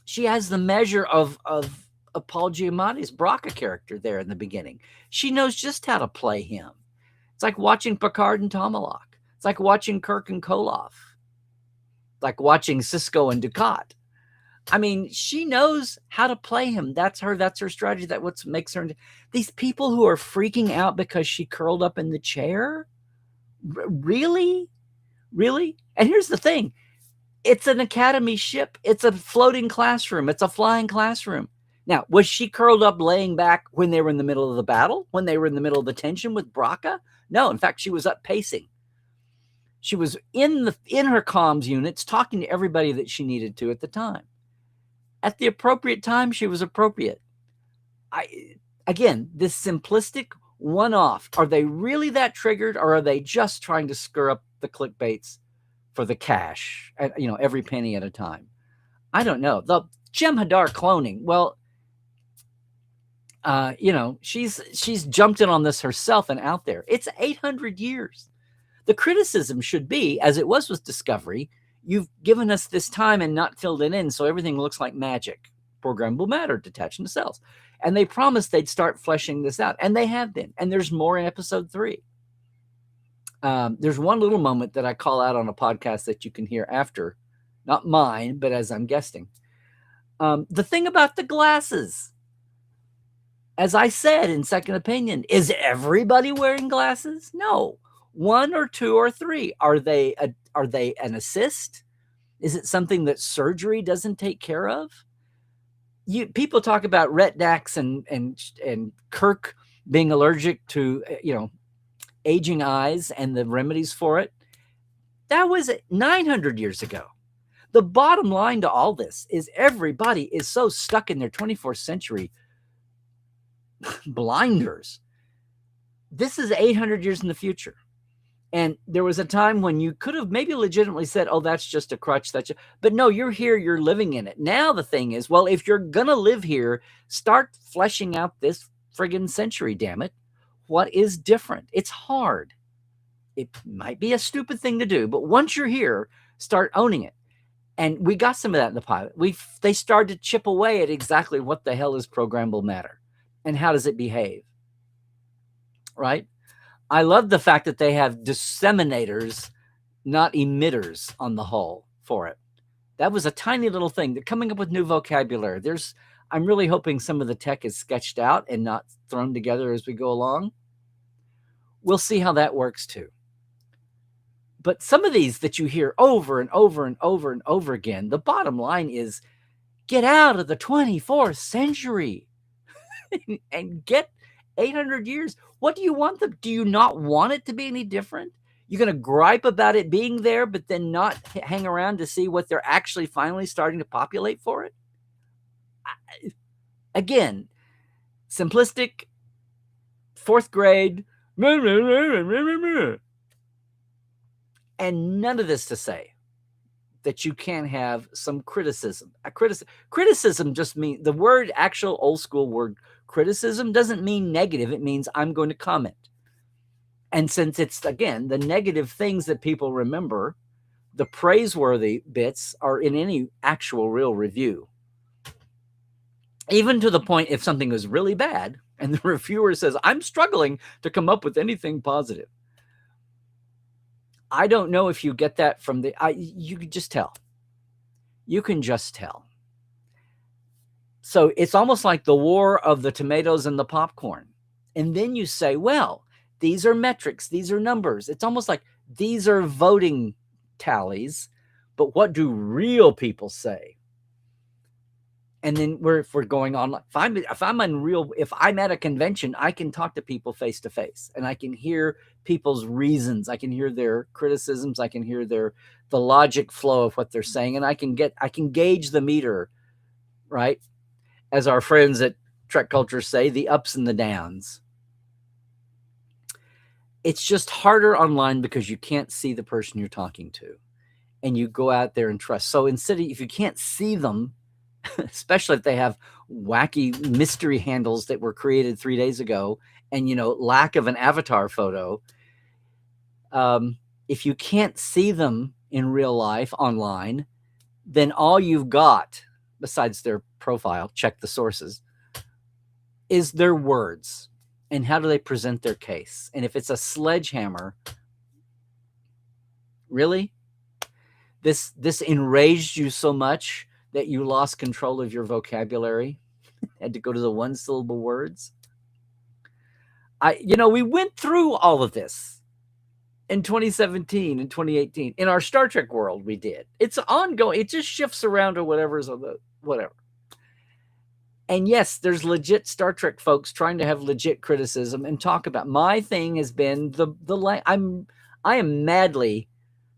She has the measure of Paul Giamatti's Braca character there in the beginning. She knows just how to play him. It's like watching Picard and Tomalak. It's like watching Kirk and Koloff. Like watching Sisko and Dukat. I mean, she knows how to play him. That's her strategy. That's what makes her. These people who are freaking out because she curled up in the chair? Really? Really? And here's the thing. It's an Academy ship. It's a floating classroom. It's a flying classroom. Now, was she curled up laying back when they were in the middle of the battle? When they were in the middle of the tension with Braca? No, in fact, she was up pacing. She was in her comms units talking to everybody that she needed to at the time. At the appropriate time, she was appropriate. Again, this simplistic one-off. Are they really that triggered, or are they just trying to screw up the clickbaits for the cash, every penny at a time? I don't know. The Jem'Hadar cloning, well, she's jumped in on this herself and out there. It's 800 years. The criticism should be, as it was with Discovery, you've given us this time and not filled it in, so everything looks like magic. Programmable matter detached into cells. And they promised they'd start fleshing this out, and they have been. And there's more in episode 3. There's one little moment that I call out on a podcast that you can hear after, not mine, but as I'm guesting. The thing about the glasses, as I said in Second Opinion, is everybody wearing glasses? No. One or two or three. Are they an assist? Is it something that surgery doesn't take care of? People talk about Rhett Dax and Kirk being allergic to aging eyes and the remedies for it. That was 900 years ago. The bottom line to all this is everybody is so stuck in their 24th century blinders. This is 800 years in the future. And there was a time when you could have maybe legitimately said, oh, that's just a crutch. But no, you're here, you're living in it. Now the thing is, well, if you're going to live here, start fleshing out this friggin' century, damn it. What is different? It's hard. It might be a stupid thing to do, but once you're here, start owning it. And we got some of that in the pilot. They started to chip away at exactly what the hell is programmable matter and how does it behave, right? I love the fact that they have disseminators, not emitters on the hull for it. That was a tiny little thing. They're coming up with new vocabulary. I'm really hoping some of the tech is sketched out and not thrown together as we go along. We'll see how that works too. But some of these that you hear over and over and over and over again, the bottom line is get out of the 24th century and get 800 years. What do you want them? Do you not want it to be any different? You're going to gripe about it being there, but then not hang around to see what they're actually finally starting to populate for it? Again, simplistic, fourth grade, and none of this to say that you can't have some criticism. Criticism just means the word, actual old school word criticism, doesn't mean negative. It means I'm going to comment. And since it's, again, the negative things that people remember, the praiseworthy bits are in any actual real review. Even to the point if something was really bad and the reviewer says, I'm struggling to come up with anything positive. I don't know if you get that from you can just tell. You can just tell. So it's almost like the war of the tomatoes and the popcorn. And then you say, well, these are metrics. These are numbers. It's almost like these are voting tallies. But what do real people say? And then if we're going on, if I'm at a convention, I can talk to people face to face and I can hear people's reasons. I can hear their criticisms. I can hear the logic flow of what they're saying. And I can gauge the meter, right? As our friends at Trek Culture say, the ups and the downs. It's just harder online because you can't see the person you're talking to and you go out there and trust. So if you can't see them, especially if they have wacky mystery handles that were created 3 days ago and, lack of an avatar photo. If you can't see them in real life online, then all you've got, besides their profile, check the sources, is their words and how do they present their case. And if it's a sledgehammer, really? This enraged you so much that you lost control of your vocabulary, had to go to the one-syllable words. We went through all of this in 2017 and 2018. In our Star Trek world, we did. It's ongoing. It just shifts around to whatever's on the whatever. And yes, there's legit Star Trek folks trying to have legit criticism and talk about. My thing has been I am madly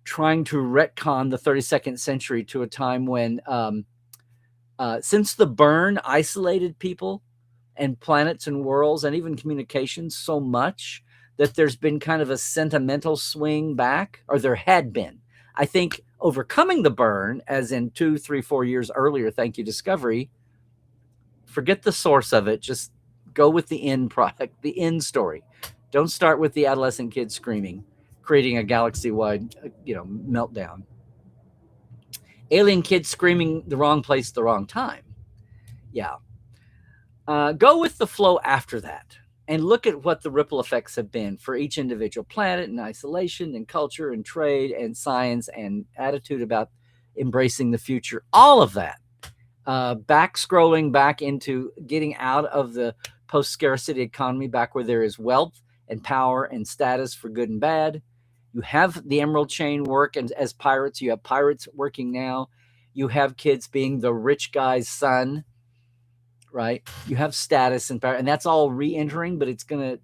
trying to retcon the 32nd century to a time when, since the burn isolated people and planets and worlds and even communications so much that there's been kind of a sentimental swing back, or there had been. I think overcoming the burn, as in 2, 3, 4 years earlier, thank you, Discovery, forget the source of it, just go with the end product, the end story. Don't start with the adolescent kids screaming, creating a galaxy-wide, meltdown. Alien kids screaming the wrong place, the wrong time. Yeah. Go with the flow after that. And look at what the ripple effects have been for each individual planet and isolation and culture and trade and science and attitude about embracing the future. All of that. Back scrolling back into getting out of the post-scarcity economy, back where there is wealth and power and status for good and bad. You have the Emerald Chain work, and as pirates, you have pirates working now. You have kids being the rich guy's son, right? You have status and power, and that's all re-entering, but it's gonna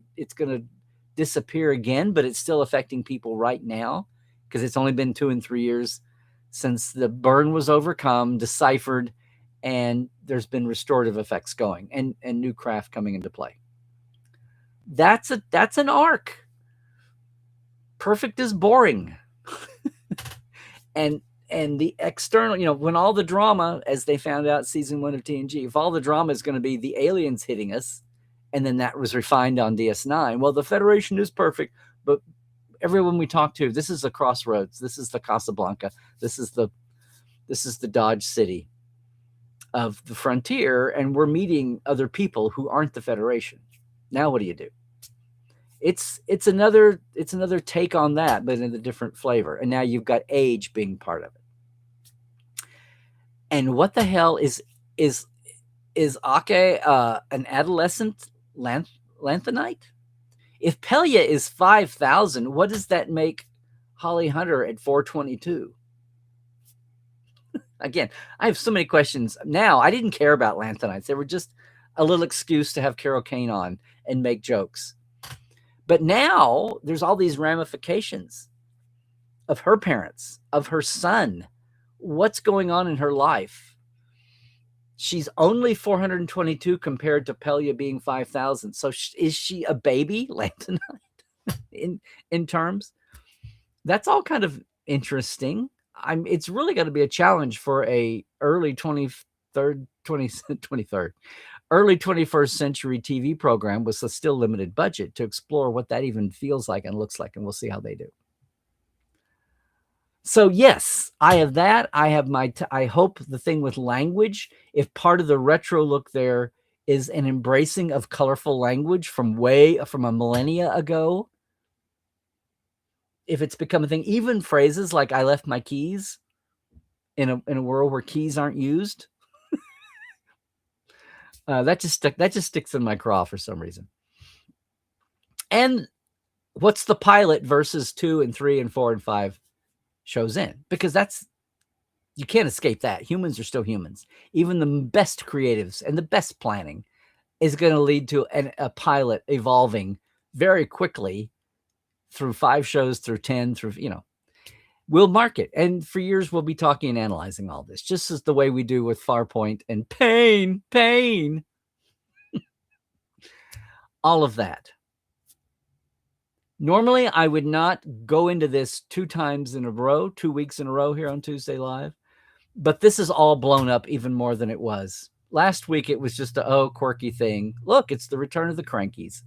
disappear again. But it's still affecting people right now because it's only been 2 and 3 years since the burn was overcome, deciphered, and there's been restorative effects going and new craft coming into play. That's an arc. Perfect is boring. and the external, when all the drama, as they found out season 1 of TNG, if all the drama is going to be the aliens hitting us, and then that was refined on DS9, well, the Federation is perfect, but everyone we talk to, this is the crossroads, this is the Casablanca, this is the Dodge City of the frontier, and we're meeting other people who aren't the Federation. Now what do you do? It's another take on that, but in a different flavor. And now you've got age being part of it. And what the hell is Ake an adolescent lanthanite? If Pelia is 5,000, what does that make Holly Hunter at 422? Again, I have so many questions. Now, I didn't care about lanthanites. They were just a little excuse to have Carol Kane on and make jokes. But now there's all these ramifications of her parents, of her son. What's going on in her life? She's only 422 compared to Pelia being 5,000. So is she a baby lanthanite in terms? That's all kind of interesting. It's really got to be a challenge for a early 21st century TV program with a still limited budget to explore what that even feels like and looks like, and we'll see how they do. So yes, I have that. I have I hope the thing with language, if part of the retro look there is an embracing of colorful language from a millennia ago, if it's become a thing, even phrases like "I left my keys" in a world where keys aren't used, that just sticks in my craw for some reason. And what's the pilot versus 2 and 3 and 4 and 5 shows in? Because you can't escape that. Humans are still humans. Even the best creatives and the best planning is going to lead to a pilot evolving very quickly through 5 shows, through 10, through, we'll mark it. And for years, we'll be talking and analyzing all this, just as the way we do with Farpoint and Pain. All of that. Normally, I would not go into this 2 times in a row, 2 weeks in a row here on Tuesday Live. But this is all blown up even more than it was. Last week, it was just a quirky thing. Look, it's the return of the Crankies.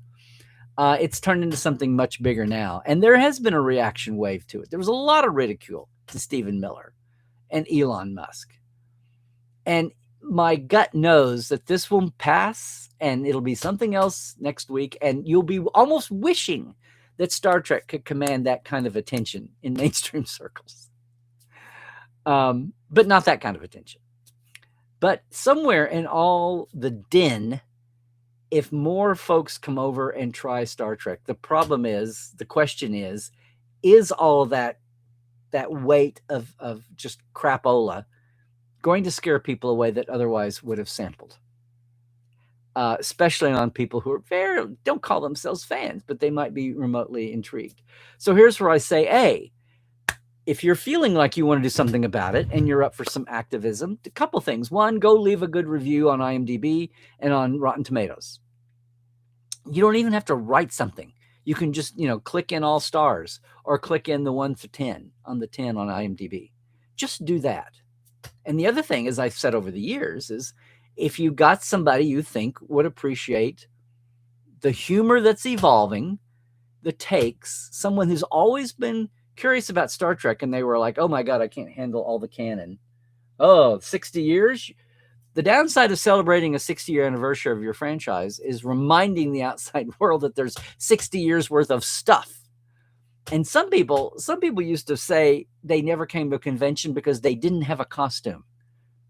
It's turned into something much bigger now. And there has been a reaction wave to it. There was a lot of ridicule to Stephen Miller and Elon Musk. And my gut knows that this will pass and it'll be something else next week. And you'll be almost wishing that Star Trek could command that kind of attention in mainstream circles. But not that kind of attention. But somewhere in all the din, if more folks come over and try Star Trek, the question is all that weight of just crapola going to scare people away that otherwise would have sampled? Especially on people who don't call themselves fans, but they might be remotely intrigued. So here's where I say, A, if you're feeling like you want to do something about it and you're up for some activism, a couple things. One, go leave a good review on IMDb and on Rotten Tomatoes. You don't even have to write something. You can just, click in all stars or click in the 1 to 10 on the 10 on IMDb. Just do that. And the other thing, as I've said over the years, is if you got somebody you think would appreciate the humor that's evolving, the takes, someone who's always been curious about Star Trek and they were like, oh my God, I can't handle all the canon. Oh, 60 years? The downside of celebrating a 60-year anniversary of your franchise is reminding the outside world that there's 60 years worth of stuff. And some people used to say they never came to a convention because they didn't have a costume.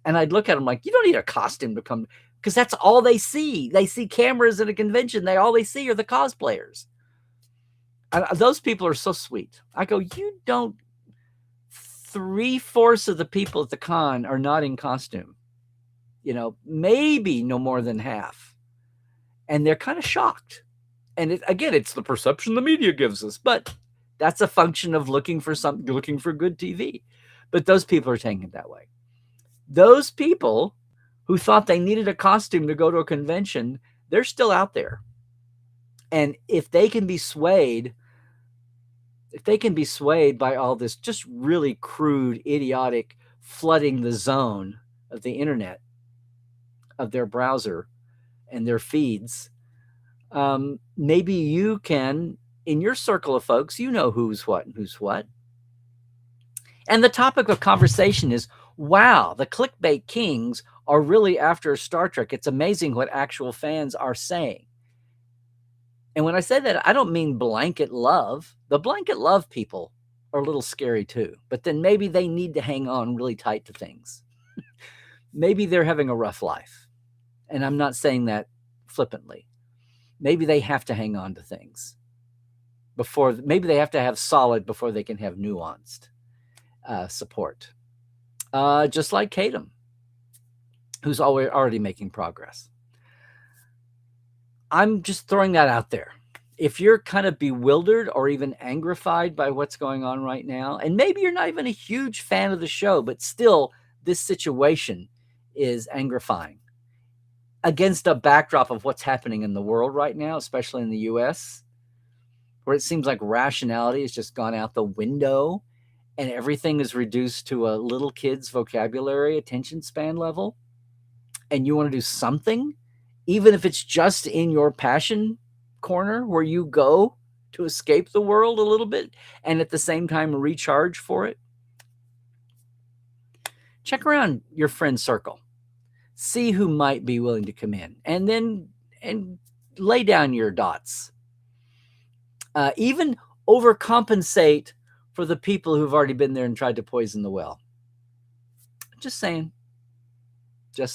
And I'd look at them like, you don't need a costume to come, because that's all they see. They see cameras at a convention. All they see are the cosplayers. And those people are so sweet. I go, you don't, 3/4 of the people at the con are not in costume. Maybe no more than half. And they're kind of shocked. And it's the perception the media gives us. But that's a function of looking for good TV. But those people are taking it that way. Those people who thought they needed a costume to go to a convention, they're still out there. And if they can be swayed by all this just really crude, idiotic flooding the zone of the internet, of their browser and their feeds, maybe you can, in your circle of folks, who's what and who's what. And the topic of conversation is, wow, the clickbait kings are really after Star Trek. It's amazing what actual fans are saying. And when I say that, I don't mean blanket love. The blanket love people are a little scary too. But then maybe they need to hang on really tight to things. Maybe they're having a rough life. And I'm not saying that flippantly. Maybe they have to hang on to things. Maybe they have to have solid before they can have nuanced support. Just like Kadam, who's already making progress. I'm just throwing that out there. If you're kind of bewildered or even angrified by what's going on right now, and maybe you're not even a huge fan of the show, but still this situation is angrifying against a backdrop of what's happening in the world right now, especially in the US, where it seems like rationality has just gone out the window and everything is reduced to a little kid's vocabulary, attention span level, and you want to do something, even if it's just in your passion corner where you go to escape the world a little bit and at the same time recharge for it. Check around your friend circle. See who might be willing to come in, and lay down your dots. Even overcompensate for the people who've already been there and tried to poison the well. Just saying. I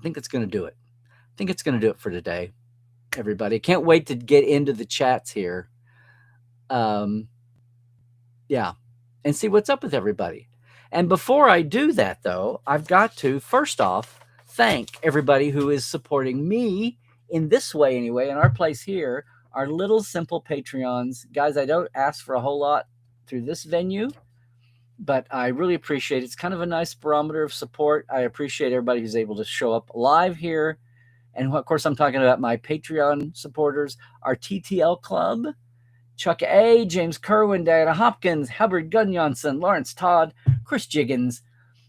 think it's going to do it. I think it's going to do it for today, everybody. Can't wait to get into the chats here. And see what's up with everybody. And before I do that, though, I've got to, first off, thank everybody who is supporting me in this way anyway, in our place here, our little simple Patreons. Guys, I don't ask for a whole lot through this venue, but I really appreciate it. It's kind of a nice barometer of support. I appreciate everybody who's able to show up live here. And of course, I'm talking about my Patreon supporters, our TTL Club, Chuck A., James Kerwin, Diana Hopkins, Hubbard Gunnjonson, Lawrence Todd, Chris Jiggins,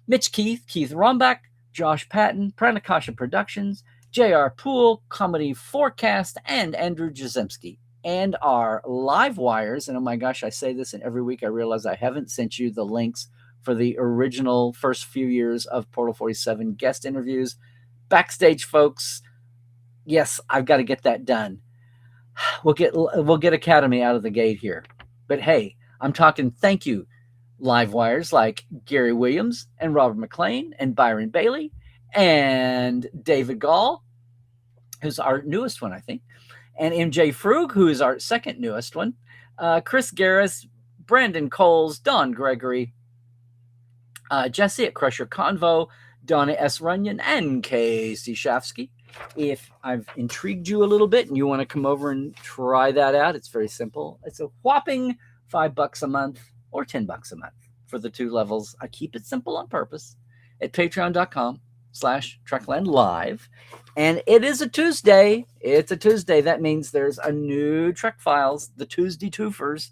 Mitch Keith Rombach, Josh Patton, Pranakasha Productions, J.R. Poole, Comedy Forecast, and Andrew Jazemski. And our live wires, and oh my gosh, I say this, and every week I realize I haven't sent you the links for the original first few years of Portal 47 guest interviews. Backstage folks, yes, I've got to get that done. We'll get Academy out of the gate here. But hey, I'm talking thank you live wires like Gary Williams and Robert McLean and Byron Bailey and David Gall, who's our newest one, I think, and MJ Frug, who is our second newest one, Chris Garris, Brandon Coles, Don Gregory, Jesse at Crusher Convo, Donna S. Runyon, and Casey Shafsky. If I've intrigued you a little bit and you want to come over and try that out, it's very simple. It's a whopping $5 a month or $10 a month for the two levels. I keep it simple on purpose at patreon.com/Trekland Live. And it is a Tuesday. It's a Tuesday. That means there's a new Trek Files, the Tuesday Twofers.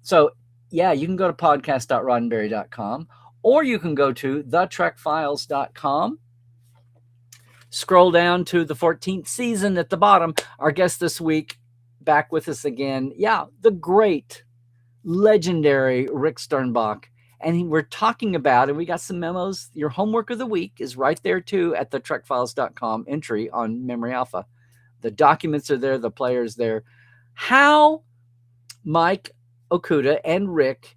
So yeah, you can go to podcast.roddenberry.com or you can go to thetrekfiles.com. Scroll down to the 14th season at the bottom. Our guest this week, back with us again. Yeah, the great, legendary Rick Sternbach. And we're talking about, and we got some memos. Your homework of the week is right there too at the trekfiles.com entry on Memory Alpha. The documents are there, the players there. How Mike Okuda and Rick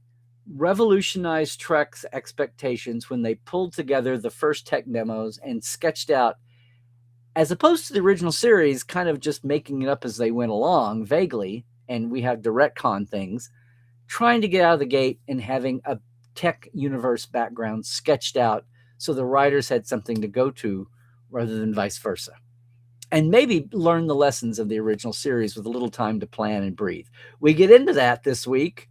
revolutionized Trek's expectations when they pulled together the first tech demos and sketched out, as opposed to the original series, kind of just making it up as they went along vaguely, and we have direct con things, trying to get out of the gate and having a tech universe background sketched out so the writers had something to go to rather than vice versa. And maybe learn the lessons of the original series with a little time to plan and breathe. We get into that this week.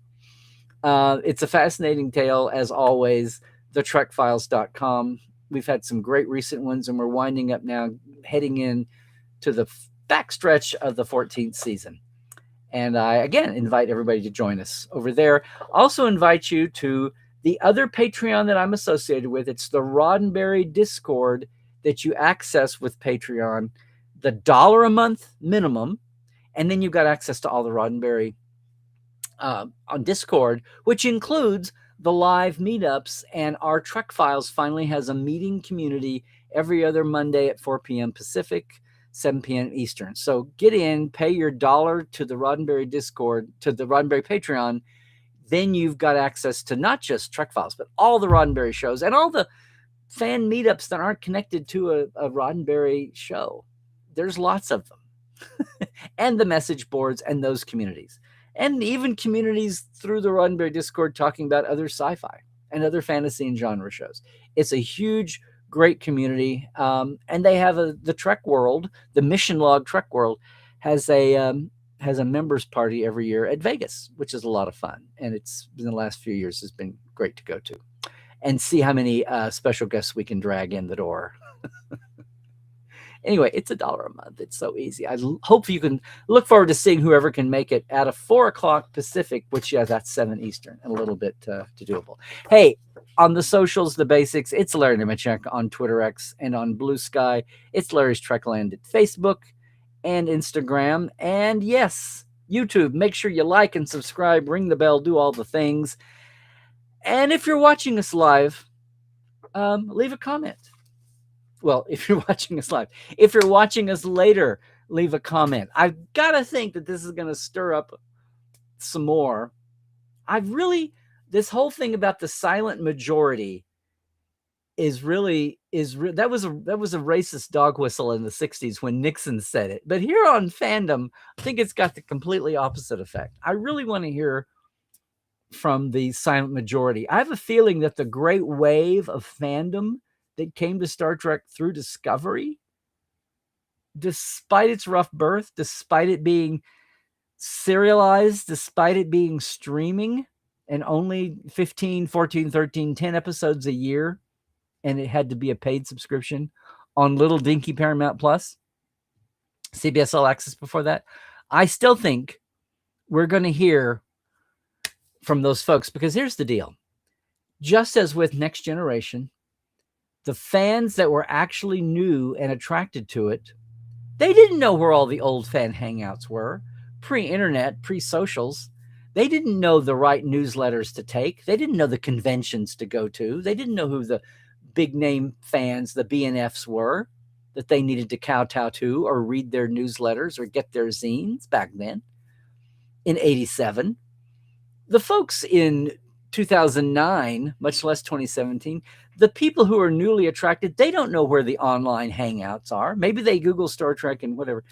It's a fascinating tale, as always. thetrekfiles.com. We've had some great recent ones, and we're winding up now, heading in to the backstretch of the 14th season. And I, again, invite everybody to join us over there. Also invite you to the other Patreon that I'm associated with. It's the Roddenberry Discord that you access with Patreon. The $1 a month minimum, and then you've got access to all the Roddenberry on Discord, which includes the live meetups, and our Trek Files finally has a meeting community every other Monday at 4 p.m. Pacific, 7 p.m. Eastern. So get in, pay your $1 to the Roddenberry Discord, to the Roddenberry Patreon. Then you've got access to not just Trek Files, but all the Roddenberry shows and all the fan meetups that aren't connected to a Roddenberry show. There's lots of them. And the message boards and those communities. And even communities through the Roddenberry Discord talking about other sci-fi and other fantasy and genre shows. It's a huge, great community. And they have the Trek World, the Mission Log Trek World, has a members party every year at Vegas, which is a lot of fun. And it's in the last few years has been great to go to and see how many special guests we can drag in the door. Anyway, it's $1 a month. It's so easy. I hope you can look forward to seeing whoever can make it at a 4 o'clock Pacific, which, yeah, that's 7 Eastern, and a little bit to doable. Hey, on the socials, the basics, it's Larry Nemechek on Twitter X and on Blue Sky. It's Larry's Trekland at Facebook and Instagram. And yes, YouTube. Make sure you like and subscribe, ring the bell, do all the things. And if you're watching us live, leave a comment. Well, if you're watching us live, if you're watching us later, leave a comment. I've got to think that this is going to stir up some more. This whole thing about the silent majority that was a racist dog whistle in the 60s when Nixon said it. But here on Fandom, I think it's got the completely opposite effect. I really want to hear from the silent majority. I have a feeling that the great wave of fandom that came to Star Trek through Discovery, despite its rough birth, despite it being serialized, despite it being streaming and only 15, 14, 13, 10 episodes a year, and it had to be a paid subscription on little dinky Paramount Plus, CBS All Access before that, I still think we're going to hear from those folks, because here's the deal. Just as with Next Generation, the fans that were actually new and attracted to it, they didn't know where all the old fan hangouts were, pre-internet, pre-socials. They didn't know the right newsletters to take. They didn't know the conventions to go to. They didn't know who the big name fans, the BNFs were, that they needed to kowtow to or read their newsletters or get their zines back then in 87. The folks in 2009, much less 2017, the people who are newly attracted, they don't know where the online hangouts are. Maybe they Google Star Trek and whatever.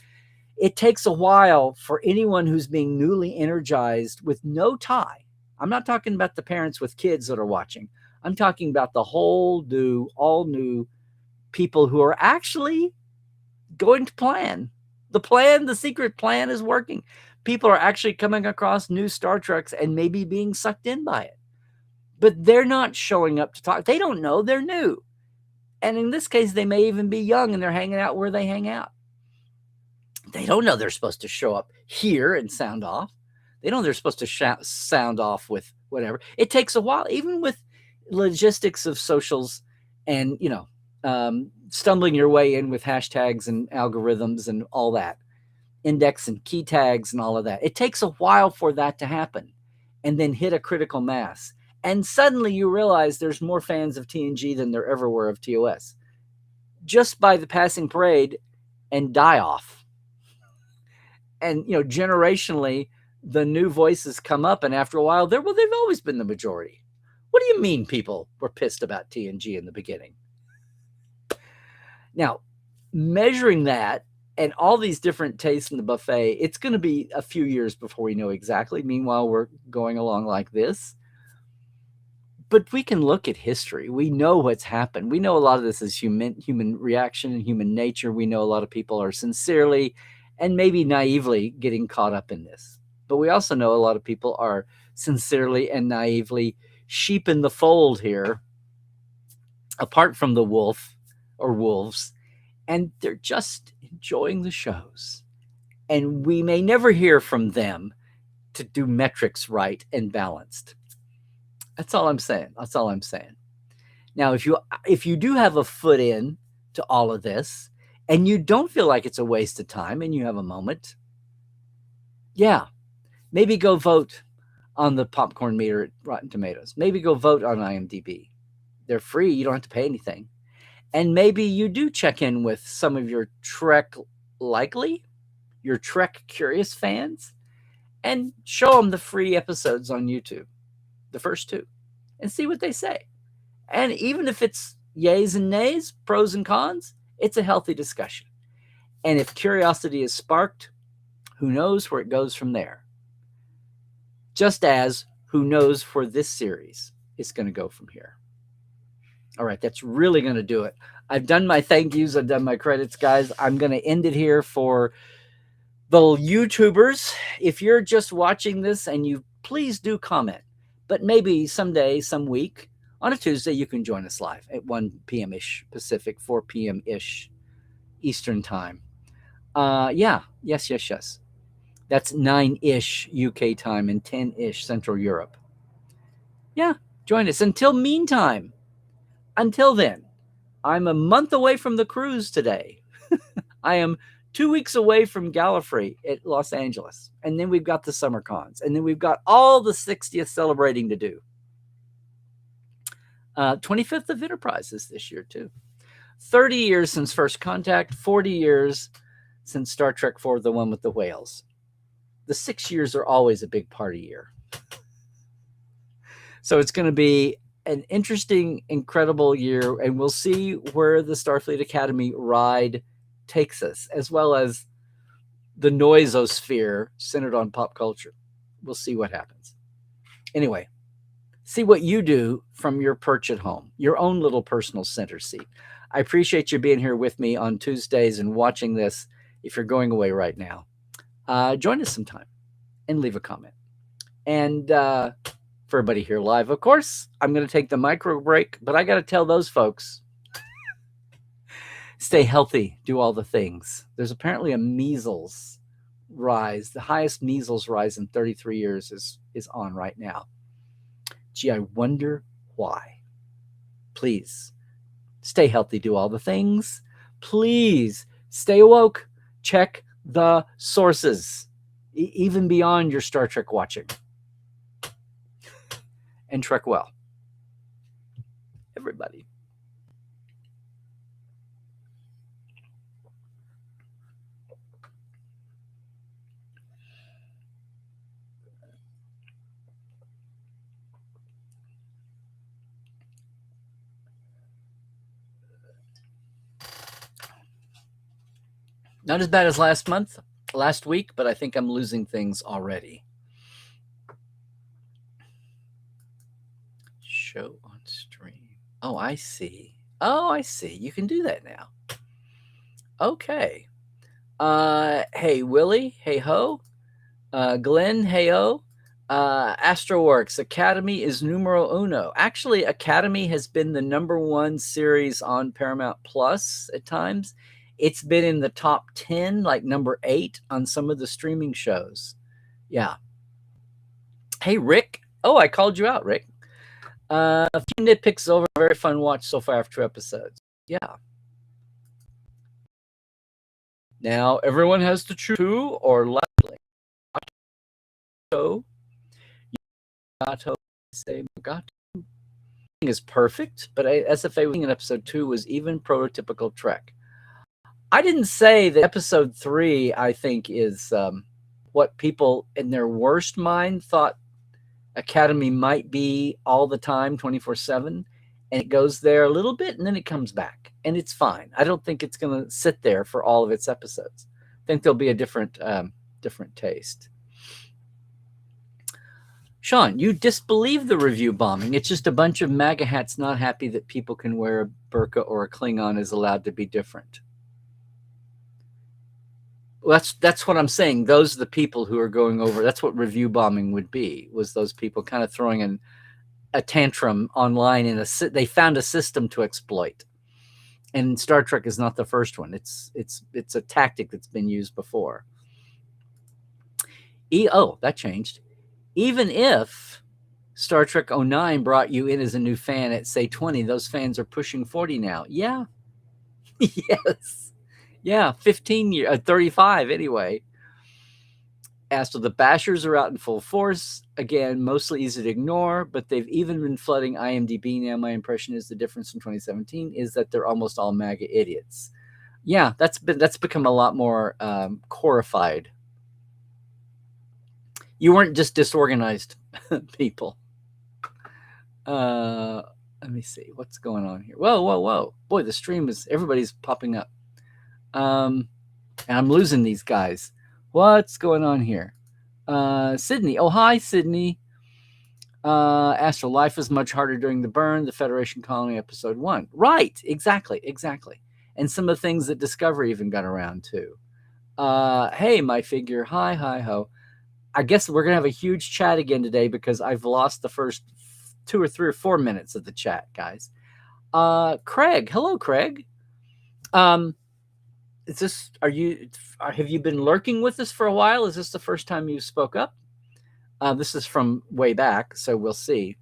It takes a while for anyone who's being newly energized with no tie. I'm not talking about the parents with kids that are watching. I'm talking about the whole new, all new people who are actually going to plan. The secret plan is working. People are actually coming across new Star Treks and maybe being sucked in by it. But they're not showing up to talk. They don't know. They're new. And in this case, they may even be young and they're hanging out where they hang out. They don't know they're supposed to show up here and sound off. They know they're supposed to sound off with whatever. It takes a while, even with logistics of socials and, stumbling your way in with hashtags and algorithms and all that, index and key tags and all of that. It takes a while for that to happen and then hit a critical mass. And suddenly you realize there's more fans of TNG than there ever were of TOS. Just by the passing parade and die off. And, generationally, the new voices come up, and after a while, they've always been the majority. What do you mean people were pissed about TNG in the beginning? Now, measuring that and all these different tastes in the buffet, it's going to be a few years before we know exactly. Meanwhile, we're going along like this. But we can look at history. We know what's happened. We know a lot of this is human reaction and human nature. We know a lot of people are sincerely and maybe naively getting caught up in this. But we also know a lot of people are sincerely and naively sheep in the fold here, apart from the wolf or wolves, and they're just enjoying the shows. And we may never hear from them to do metrics right and balanced. That's all I'm saying. That's all I'm saying. Now, if you do have a foot in to all of this and you don't feel like it's a waste of time and you have a moment, yeah, maybe go vote on the popcorn meter at Rotten Tomatoes. Maybe go vote on IMDb. They're free. You don't have to pay anything. And maybe you do check in with some of your Trek your Trek curious fans, and show them the free episodes on YouTube, the first two, and see what they say. And even if it's yays and nays, pros and cons, it's a healthy discussion. And if curiosity is sparked, who knows where it goes from there? Just as who knows where this series is going to go from here. All right, that's really going to do it. I've done my thank yous. I've done my credits, guys. I'm going to end it here for the YouTubers. If you're just watching this, and you please do comment, but maybe someday, some week, on a Tuesday, you can join us live at 1 p.m.-ish Pacific, 4 p.m.-ish Eastern time. Yes. That's 9-ish UK time and 10-ish Central Europe. Yeah, join us. Until then, I'm a month away from the cruise today. I am 2 weeks away from Gallifrey at Los Angeles. And then we've got the summer cons. And then we've got all the 60th celebrating to do. 25th of Enterprises this year, too. 30 years since First Contact, 40 years since Star Trek IV, the one with the whales. The 6 years are always a big party year. So it's going to be an interesting, incredible year, and we'll see where the Starfleet Academy ride takes us, as well as the noisosphere centered on pop culture. We'll see what happens. Anyway, see what you do from your perch at home, your own little personal center seat. I appreciate you being here with me on Tuesdays and watching this. If you're going away right now, join us sometime and leave a comment. And for everybody here live, of course, I'm going to take the micro break, but I got to tell those folks, stay healthy, do all the things. There's apparently a measles rise. The highest measles rise in 33 years is on right now. Gee, I wonder why. Please stay healthy, do all the things. Please stay awoke. Check the sources, even beyond your Star Trek watching. And Trek well. Everybody. Not as bad as last week, but I think I'm losing things already. Show on stream. Oh, I see. You can do that now. Okay. Hey, Willie. Hey, ho. Glenn. Hey, oh. Astroworks. Academy is numero uno. Actually, Academy has been the #1 series on Paramount Plus at times. It's been in the top 10, like number 8 on some of the streaming shows. Yeah. Hey, Rick. Oh, I called you out, Rick. A few nitpicks over. Very fun watch so far after 2 episodes. Yeah. Now, everyone has to choose 2 or less. say Mogatu is perfect, but SFA in episode 2 was even prototypical Trek. I didn't say that episode 3, I think, is what people in their worst mind thought Academy might be all the time, 24/7. And it goes there a little bit, and then it comes back. And it's fine. I don't think it's going to sit there for all of its episodes. I think there'll be a different taste. Sean, you disbelieve the review bombing. It's just a bunch of MAGA hats not happy that people can wear a burqa or a Klingon is allowed to be different. Well, that's what I'm saying. Those are the people who are going over. That's what review bombing would be, was those people kind of throwing in a tantrum online. They found a system to exploit. And Star Trek is not the first one. It's a tactic that's been used before. That changed. Even if Star Trek 09 brought you in as a new fan at, say, 20, those fans are pushing 40 now. Yeah. Yes. Yeah, 15 years, 35 anyway. Astro, the bashers are out in full force. Again, mostly easy to ignore, but they've even been flooding IMDb now. My impression is the difference in 2017 is that they're almost all MAGA idiots. Yeah, that's become a lot more corified. You weren't just disorganized people. Let me see what's going on here. Whoa. Boy, the stream everybody's popping up. And I'm losing these guys. What's going on here? Sydney. Oh, hi, Sydney. Astro, life is much harder during the burn. The Federation Colony, episode 1. Right. Exactly. And some of the things that Discovery even got around to. Hey, my figure. Hi, ho. I guess we're going to have a huge chat again today because I've lost the first 2 or 3 or 4 minutes of the chat, guys. Craig. Hello, Craig. Have you been lurking with us for a while? Is this the first time you spoke up? This is from way back, so we'll see.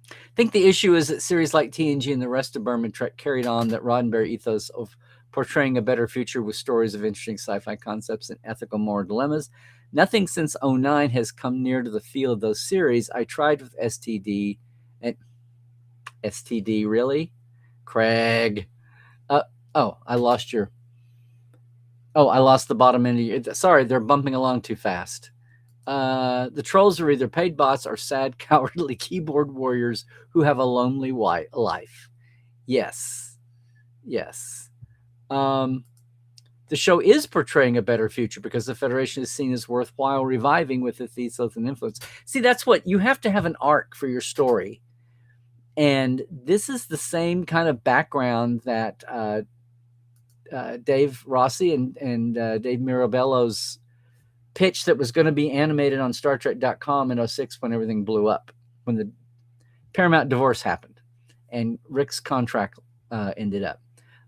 I think the issue is that series like TNG and the rest of Berman Trek carried on that Roddenberry ethos of portraying a better future with stories of interesting sci-fi concepts and ethical moral dilemmas. Nothing since 09 has come near to the feel of those series. I tried with STD. And STD, really? Craig. I lost I lost the bottom end of you. Sorry, they're bumping along too fast. The trolls are either paid bots or sad, cowardly keyboard warriors who have a lonely life. Yes. The show is portraying a better future because the Federation is seen as worthwhile reviving with its ethos and influence. See, that's what you have to have, an arc for your story. And this is the same kind of background that Dave Rossi and Dave Mirabello's pitch that was going to be animated on StarTrek.com in 2006 when everything blew up, when the Paramount divorce happened and Rick's contract ended up.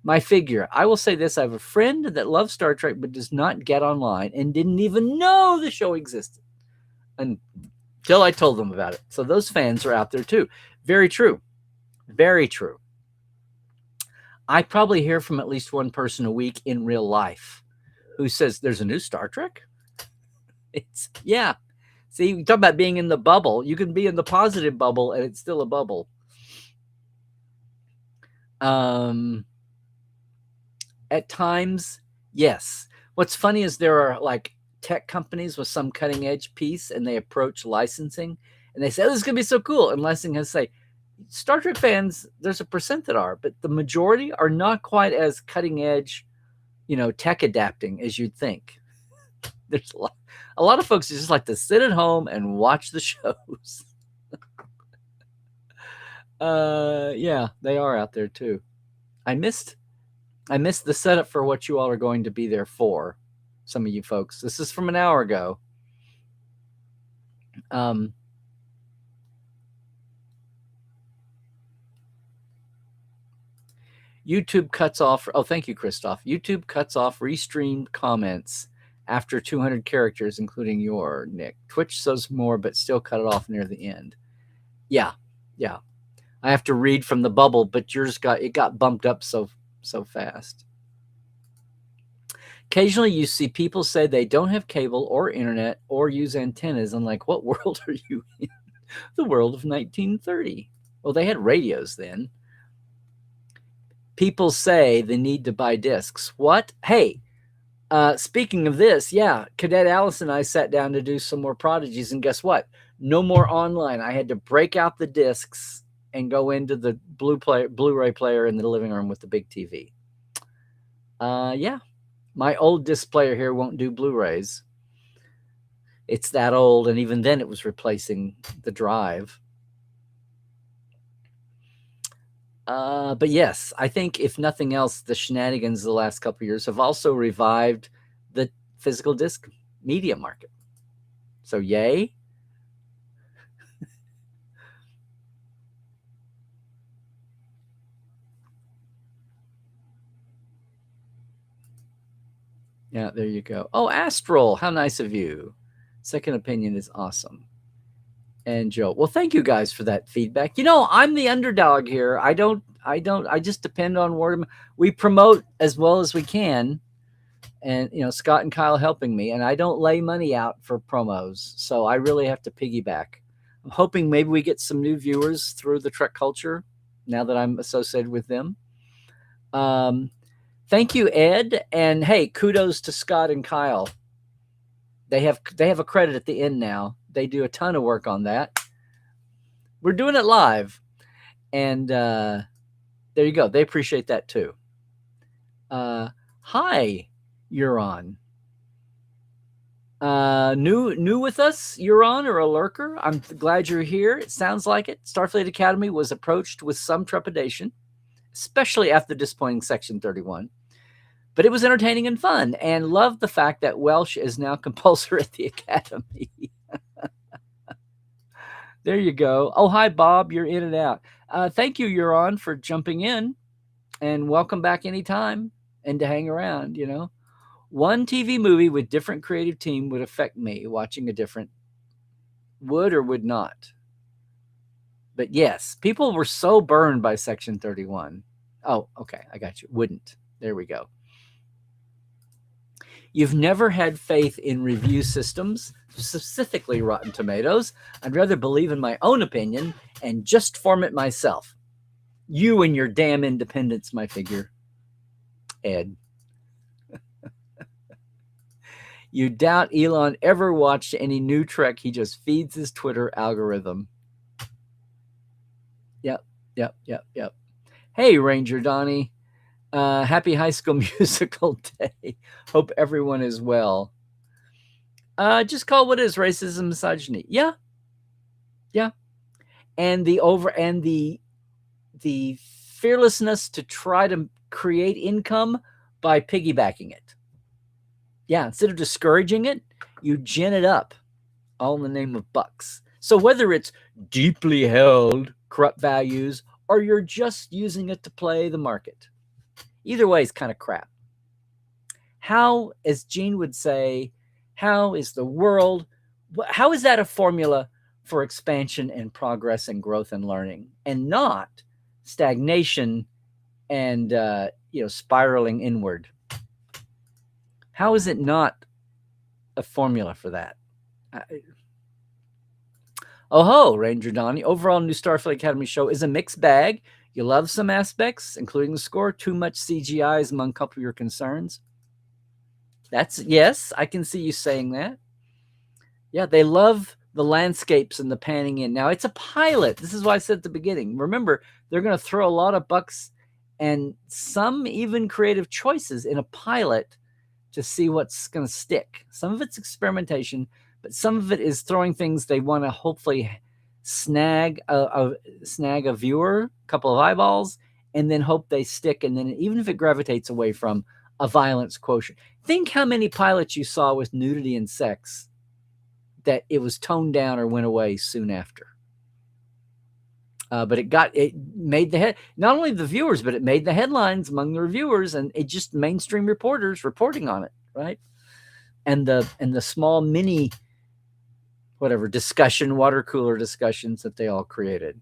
My figure, I will say this, I have a friend that loves Star Trek but does not get online and didn't even know the show existed until I told them about it. So those fans are out there too. Very true. I probably hear from at least one person a week in real life who says there's a new Star Trek. See, we talk about being in the bubble. You can be in the positive bubble and it's still a bubble. At times, yes. What's funny is there are like tech companies with some cutting edge piece and they approach licensing and they say, this is going to be so cool. And licensing has to say, Star Trek fans, there's a percent that are, but the majority are not quite as cutting edge, tech adapting as you'd think. There's a lot of folks who just like to sit at home and watch the shows. Yeah, they are out there too. I missed the setup for what you all are going to be there for. Some of you folks. This is from an hour ago. YouTube cuts off. Oh, thank you, Christoph. YouTube cuts off restreamed comments after 200 characters, including your Nick. Twitch says more, but still cut it off near the end. Yeah. I have to read from the bubble, but yours got bumped up so fast. Occasionally, you see people say they don't have cable or internet or use antennas. I'm like, what world are you in? The world of 1930. Well, they had radios then. People say they need to buy discs. What? Hey, speaking of this, yeah, Cadet Alice and I sat down to do some more Prodigies, and guess what? No more online. I had to break out the discs and go into the Blu-ray player in the living room with the big TV. Yeah, my old disc player here won't do Blu-rays. It's that old, and even then it was replacing the drive. But yes, I think if nothing else, the shenanigans of the last couple of years have also revived the physical disc media market. So yay. Yeah, there you go. Oh, Astral, how nice of you. Second opinion is awesome. And Joe, well, thank you guys for that feedback. You know, I'm the underdog here. I just depend on word. We promote as well as we can. And, you know, Scott and Kyle helping me, and I don't lay money out for promos. So I really have to piggyback. I'm hoping maybe we get some new viewers through the Trek Culture now that I'm associated with them. Thank you, Ed. And hey, kudos to Scott and Kyle. They have a credit at the end now. They do a ton of work on that. We're doing it live. And there you go. They appreciate that too. Hi, Euron. New with us, Euron, or a lurker? I'm glad you're here. It sounds like it. Starfleet Academy was approached with some trepidation, especially after disappointing Section 31. But it was entertaining and fun, and loved the fact that Welsh is now compulsory at the Academy. There you go. Oh, hi, Bob. You're in and out. Thank you, Euron, for jumping in, and welcome back anytime and to hang around, you know. One TV movie with different creative team would affect me. Watching a different would or would not. But yes, people were so burned by Section 31. Oh, okay. I got you. Wouldn't. There we go. You've never had faith in review systems, specifically Rotten Tomatoes. I'd rather believe in my own opinion and just form it myself. You and your damn independence, my figure. Ed. You doubt Elon ever watched any new Trek. He just feeds his Twitter algorithm. Yep. Hey, Ranger Donnie. Happy High School Musical Day. Hope everyone is well. Just call what is racism, misogyny. Yeah. And the fearlessness to try to create income by piggybacking it. Yeah, instead of discouraging it, you gin it up, all in the name of bucks. So whether it's deeply held corrupt values or you're just using it to play the market, either way is kind of crap. How, as Gene would say, how is the world, how is that a formula for expansion and progress and growth and learning, and not stagnation and spiraling inward? How is it not a formula for that? Oh ho, Ranger Donnie. Overall, new Starfleet Academy show is a mixed bag. You love some aspects, including the score. Too much CGI is among a couple of your concerns. Yes, I can see you saying that. Yeah, they love the landscapes and the panning in. Now, it's a pilot. This is why I said at the beginning. Remember, they're going to throw a lot of bucks and some even creative choices in a pilot to see what's going to stick. Some of it's experimentation, but some of it is throwing things they want to hopefully snag a viewer, a couple of eyeballs, and then hope they stick. And then even if it gravitates away from a violence quotient, think how many pilots you saw with nudity and sex that it was toned down or went away soon after. But it made the head, not only the viewers, but it made the headlines among the reviewers, and it just mainstream reporters reporting on it, right? And the small mini discussion, water cooler discussions that they all created.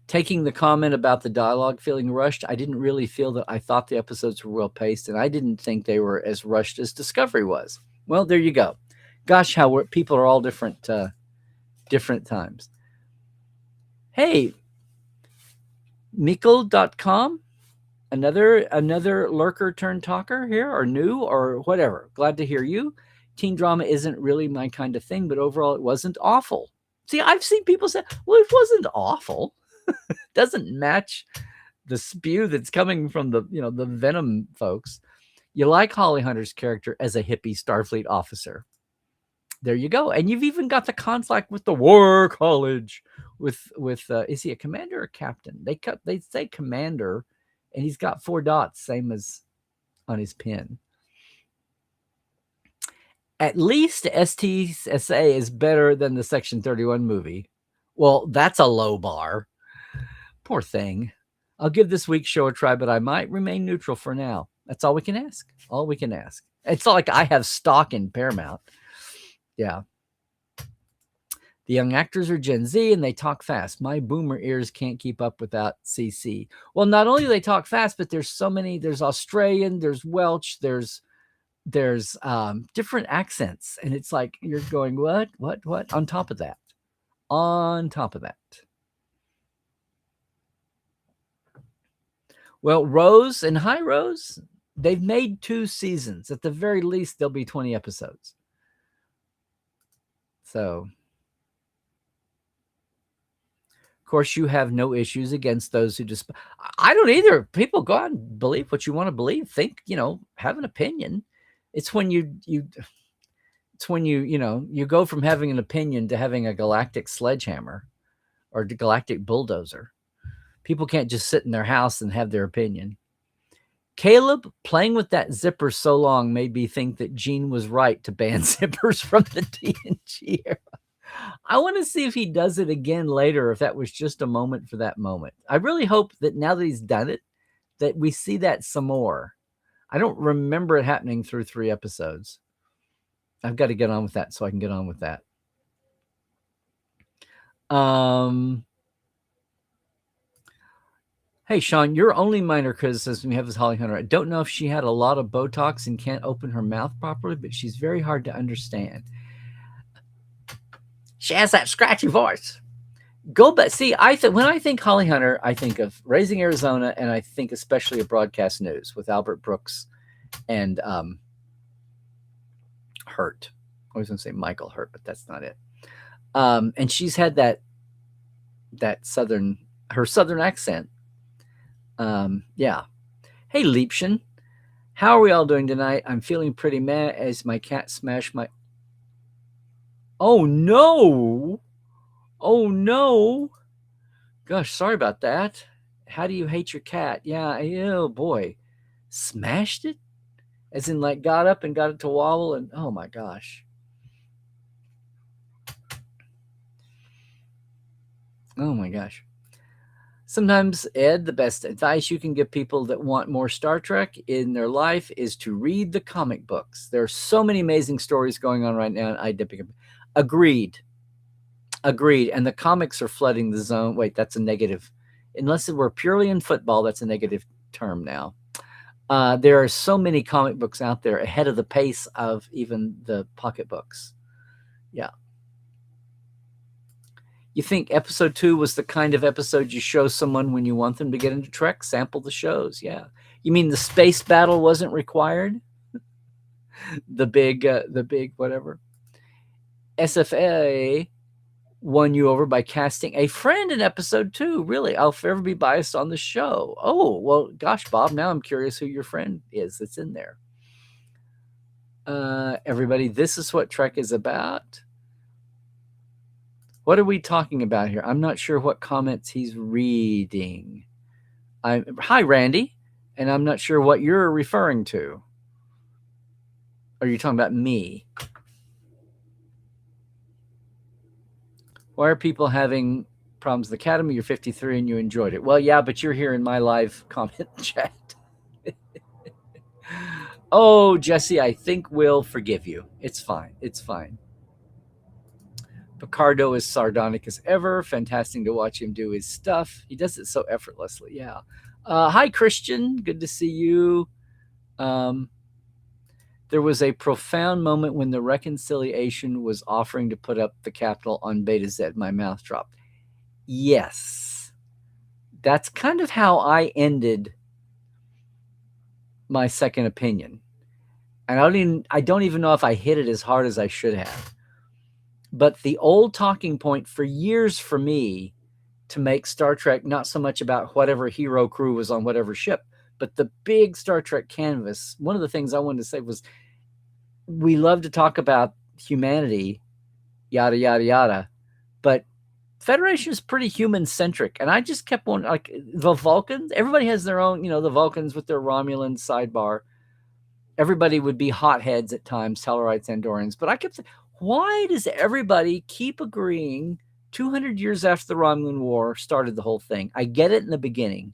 Taking the comment about the dialogue feeling rushed, I didn't really feel that. I thought the episodes were well paced, and I didn't think they were as rushed as Discovery was. Well, there you go. Gosh, how people are all different, different times. Hey, Mikkel.com, another lurker turned talker here, or new, or whatever. Glad to hear you. Teen drama isn't really my kind of thing, but overall it wasn't awful. See, I've seen people say, well, it wasn't awful. Doesn't match the spew that's coming from the the Venom folks. You like Holly Hunter's character as a hippie Starfleet officer. There you go. And you've even got the conflict with the War College with is he a commander or captain? They say commander, and he's got 4 dots, same as on his pin. At least STSA is better than the Section 31 movie. Well, that's a low bar. Poor thing. I'll give this week's show a try, but I might remain neutral for now. That's all we can ask. All we can ask. It's not like I have stock in Paramount. Yeah. The young actors are Gen Z and they talk fast. My boomer ears can't keep up without CC. Well, not only do they talk fast, but there's so many. There's Australian, there's Welsh, there's different accents. And it's like you're going, what? On top of that. Well, Rose and Hi Rose, they've made 2 seasons. At the very least, there'll be 20 episodes. So, of course, you have no issues against those who just. I don't either. People go out and believe what you want to believe. Think, have an opinion. It's when you go from having an opinion to having a galactic sledgehammer or a galactic bulldozer. People can't just sit in their house and have their opinion. Caleb, playing with that zipper so long made me think that Gene was right to ban zippers from the TNG era. I want to see if he does it again later, if that was just a moment for that moment. I really hope that now that he's done it, that we see that some more. I don't remember it happening through 3 episodes. I've got to get on with that so I can get on with that. Hey, Sean, your only minor criticism you have is Holly Hunter. I don't know if she had a lot of Botox and can't open her mouth properly, but she's very hard to understand. She has that scratchy voice. Go back. See, when I think Holly Hunter, I think of Raising Arizona, and I think especially of Broadcast News with Albert Brooks and Hurt. I was going to say Michael Hurt, but that's not it. And she's had that southern accent. Yeah. Hey, Liebchen. How are we all doing tonight? I'm feeling pretty mad as my cat smashed my... Oh, no. Oh, no. Gosh, sorry about that. How do you hate your cat? Yeah, oh, boy. Smashed it? As in, like, got up and got it to wobble and... Oh, my gosh. Oh, my gosh. Sometimes, Ed, the best advice you can give people that want more Star Trek in their life is to read the comic books. There are so many amazing stories going on right now in IDW. Agreed. And the comics are flooding the zone. Wait, that's a negative. Unless we're purely in football, that's a negative term now. There are so many comic books out there ahead of the pace of even the pocketbooks. Yeah. You think episode 2 was the kind of episode you show someone when you want them to get into Trek? Sample the shows, yeah. You mean the space battle wasn't required? the big whatever. SFA won you over by casting a friend in episode 2. Really? I'll forever be biased on the show. Oh, well, gosh, Bob, now I'm curious who your friend is that's in there. Everybody, this is what Trek is about. What are we talking about here? I'm not sure what comments he's reading. Hi, Randy. And I'm not sure what you're referring to. Are you talking about me? Why are people having problems with Academy? You're 53 and you enjoyed it. Well, yeah, but you're here in my live comment chat. Oh, Jesse, I think we'll forgive you. It's fine. Picardo is sardonic as ever. Fantastic to watch him do his stuff. He does it so effortlessly. Yeah. Hi, Christian. Good to see you. There was a profound moment when the reconciliation was offering to put up the capital on Beta Z. My mouth dropped. Yes. That's kind of how I ended my second opinion. And I don't even know if I hit it as hard as I should have. But the old talking point for years for me to make Star Trek not so much about whatever hero crew was on whatever ship, but the big Star Trek canvas. One of the things I wanted to say was we love to talk about humanity, yada, yada, yada, but Federation is pretty human-centric. And I just kept on, like, the Vulcans, everybody has their own, the Vulcans with their Romulan sidebar. Everybody would be hotheads at times, Tellarites, Andorians. But I kept saying, why does everybody keep agreeing 200 years after the Romulan War started the whole thing? I get it in the beginning.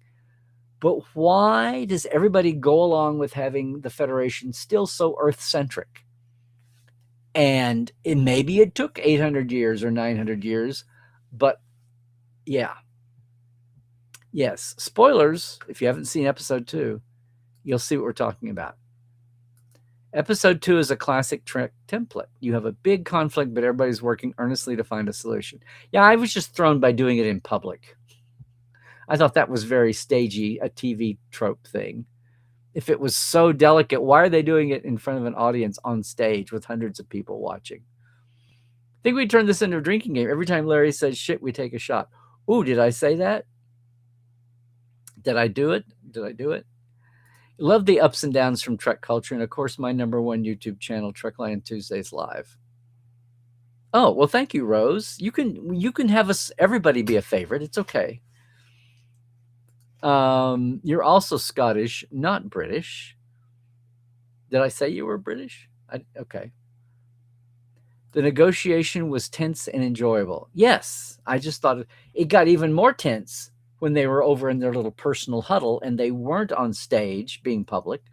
But why does everybody go along with having the Federation still so Earth-centric? And maybe it took 800 years or 900 years, but yeah. Yes, spoilers, if you haven't seen episode 2, you'll see what we're talking about. Episode 2 is a classic Trek template. You have a big conflict, but everybody's working earnestly to find a solution. Yeah, I was just thrown by doing it in public. I thought that was very stagey, a TV trope thing. If it was so delicate, why are they doing it in front of an audience on stage with hundreds of people watching? I think we turned this into a drinking game. Every time Larry says shit, we take a shot. Ooh, did I say that? Did I do it? Love the ups and downs from Trek culture. And of course, my #1 YouTube channel, Trekland Tuesdays Live. Oh, well, thank you, Rose. You can have us, everybody be a favorite. It's okay. You're also Scottish, not British. Did I say you were British? Okay. The negotiation was tense and enjoyable. Yes, I just thought it got even more tense when they were over in their little personal huddle and they weren't on stage being public,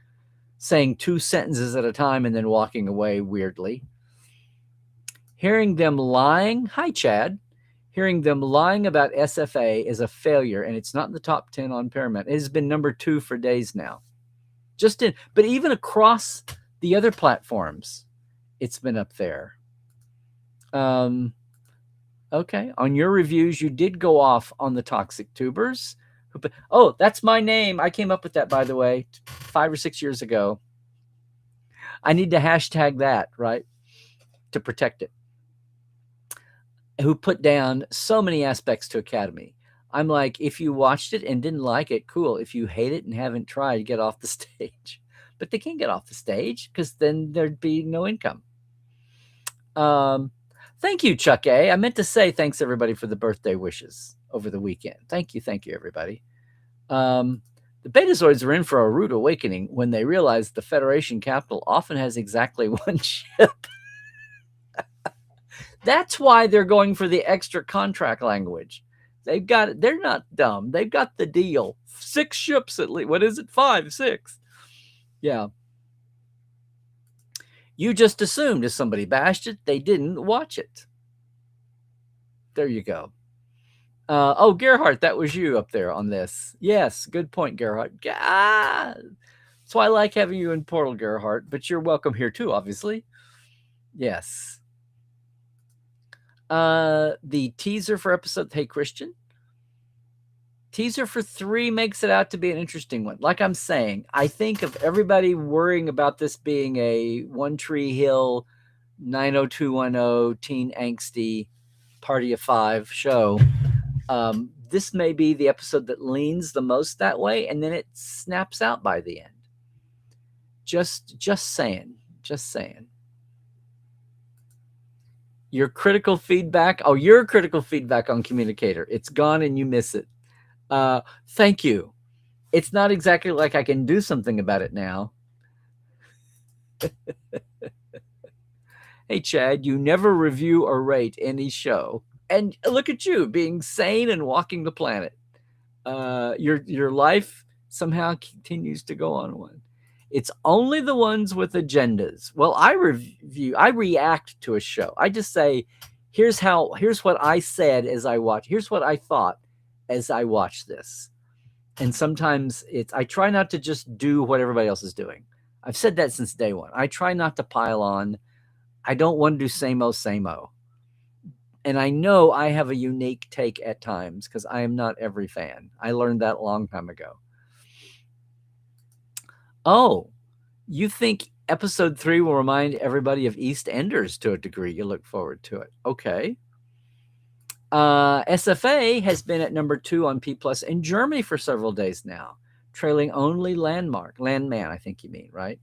saying 2 sentences at a time and then walking away weirdly. Hearing them lying, hi, Chad. Hearing them lying about SFA is a failure, and it's not in the top 10 on Paramount. It has been #2 for days now. But even across the other platforms, it's been up there. Okay. On your reviews, you did go off on the toxic tubers. Oh, that's my name. I came up with that, by the way, 5 or 6 years ago. I need to hashtag that, right, to protect it. Who put down so many aspects to Academy. I'm like, if you watched it and didn't like it, cool. If you hate it and haven't tried, get off the stage. But they can't get off the stage because then there'd be no income. Thank you, Chuck A. I meant to say thanks, everybody, for the birthday wishes over the weekend. Thank you, everybody. The Betazoids are in for a rude awakening when they realize the Federation capital often has exactly 1 ship. That's why they're going for the extra contract language. They've got it. They're not dumb. They've got the deal. 6 ships at least. What is it? 5, 6. Yeah. You just assumed if somebody bashed it, they didn't watch it. There you go. Oh, Gerhardt, that was you up there on this. Yes, good point, Gerhardt. That's why I like having you in Portal, Gerhardt, but you're welcome here too, obviously. Yes. The teaser for episode, hey, Christian. Teaser for 3 makes it out to be an interesting one. Like I'm saying, I think of everybody worrying about this being a One Tree Hill 90210 teen angsty party of 5 show. This may be the episode that leans the most that way, and then it snaps out by the end. Just saying. Your critical feedback. Oh, your critical feedback on Communicator. It's gone and you miss it. Thank you. It's not exactly like I can do something about it now. Hey, Chad, you never review or rate any show. And look at you being sane and walking the planet. Your life somehow continues to go on one. It's only the ones with agendas. Well, I react to a show. I just say, here's what I said as I watch. Here's what I thought as I watch this. And sometimes I try not to just do what everybody else is doing. I've said that since day one. I try not to pile on. I don't want to do same-o. And I know I have a unique take at times because I am not every fan. I learned that a long time ago. Oh, you think episode 3 will remind everybody of EastEnders to a degree? You look forward to it. Okay. SFA has been at number 2 on P Plus in Germany for several days now, trailing only Landman, I think you mean, right?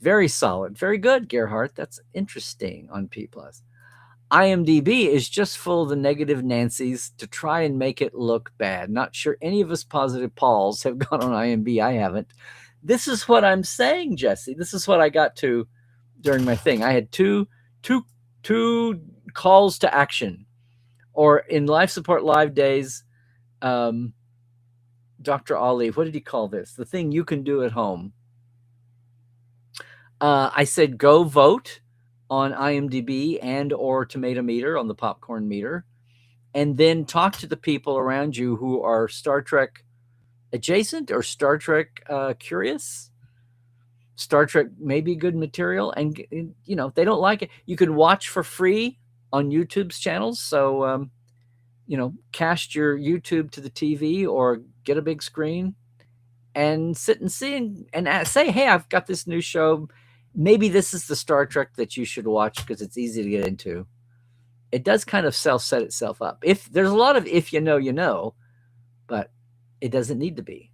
Very solid. Very good, Gerhardt. That's interesting on P Plus. IMDb is just full of the negative Nancys to try and make it look bad. Not sure any of us positive Pauls have gone on IMDb. I haven't. This is what I'm saying, Jesse. This is what I got to during my thing. I had two calls to action. Or in Life Support Live days, Dr. Ali, what did he call this? The thing you can do at home. I said go vote on IMDb and or Tomato Meter on the popcorn meter, and then talk to the people around you who are Star Trek adjacent or Star Trek curious. Star Trek may be good material, and if they don't like it, you can watch for free on YouTube's channels. So cast your YouTube to the TV or get a big screen and sit and see and say, hey, I've got this new show. Maybe this is the Star Trek that you should watch because it's easy to get into. It does kind of set itself up. If there's a lot of if you know, but it doesn't need to be.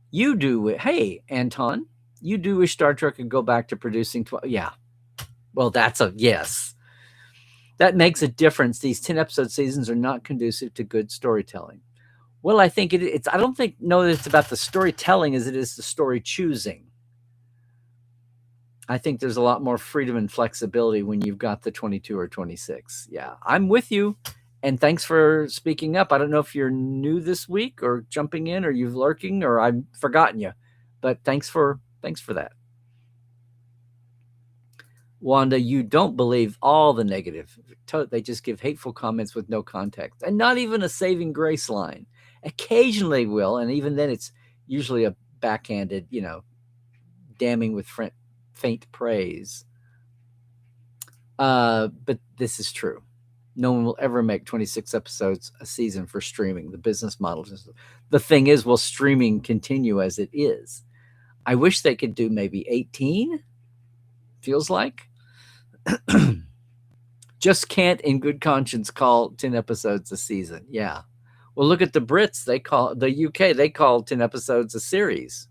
You do it. Hey, Anton, you do wish Star Trek could go back to producing 12. Yeah. Well, that's a yes. That makes a difference. These 10-episode seasons are not conducive to good storytelling. Well, I think it's. I don't know that it's about the storytelling as it is the story choosing. I think there's a lot more freedom and flexibility when you've got the 22 or 26. Yeah, I'm with you. And thanks for speaking up. I don't know if you're new this week or jumping in or you've lurking or I've forgotten you. But thanks for that. Wanda, you don't believe all the negative. They just give hateful comments with no context and not even a saving grace line. Occasionally will, and even then it's usually a backhanded, damning with faint praise. But this is true. No one will ever make 26 episodes a season for streaming. The business model the thing is, will streaming continue as it is? I wish they could do maybe 18. Feels like. Just can't in good conscience call 10 episodes a season. Yeah. Well, look at the Brits. They call the UK. They call 10 episodes a series.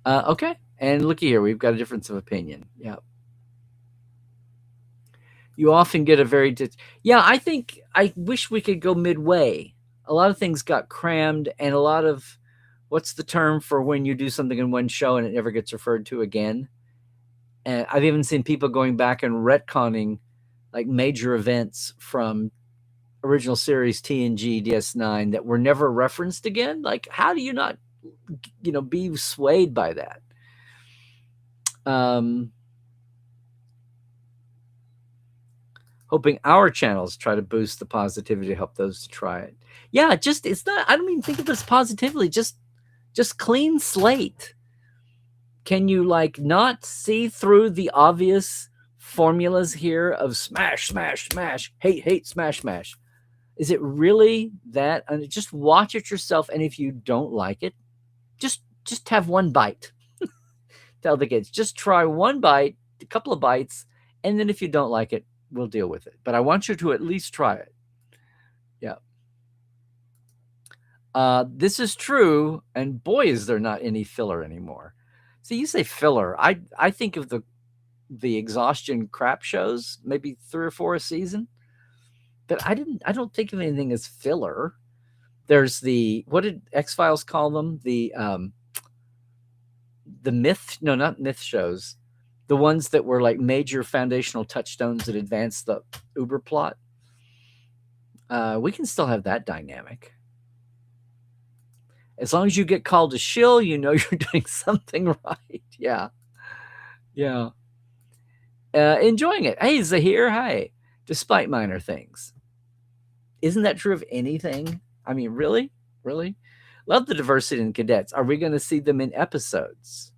Okay. And looky here. We've got a difference of opinion. Yeah. You often get a very... I wish we could go midway. A lot of things got crammed and a lot of... What's the term for when you do something in one show and it never gets referred to again? And I've even seen people going back and retconning like major events from original series TNG, DS9 that were never referenced again. Like, how do you not, be swayed by that? Hoping our channels try to boost the positivity to help those to try it. Yeah, it's not, I don't even think of it as positively, just clean slate. Can you not see through the obvious formulas here of smash, smash, smash, hate, hate, smash, smash? Is it really that? And just watch it yourself. And if you don't like it, just have one bite. Tell the kids, just try one bite, a couple of bites. And then if you don't like it, we'll deal with it. But I want you to at least try it. Yeah. This is true. And boy, is there not any filler anymore. See, you say filler. I think of the exhaustion crap shows, maybe 3 or 4 a season. But I don't think of anything as filler. There's what did X-Files call them? The not myth shows. The ones that were like major foundational touchstones that advanced the Uber plot. We can still have that dynamic. As long as you get called a shill, you're doing something right. Yeah. Yeah. Enjoying it. Hey, Zahir. Hi. Despite minor things. Isn't that true of anything? I mean, really? Really? Love the diversity in cadets. Are we going to see them in episodes?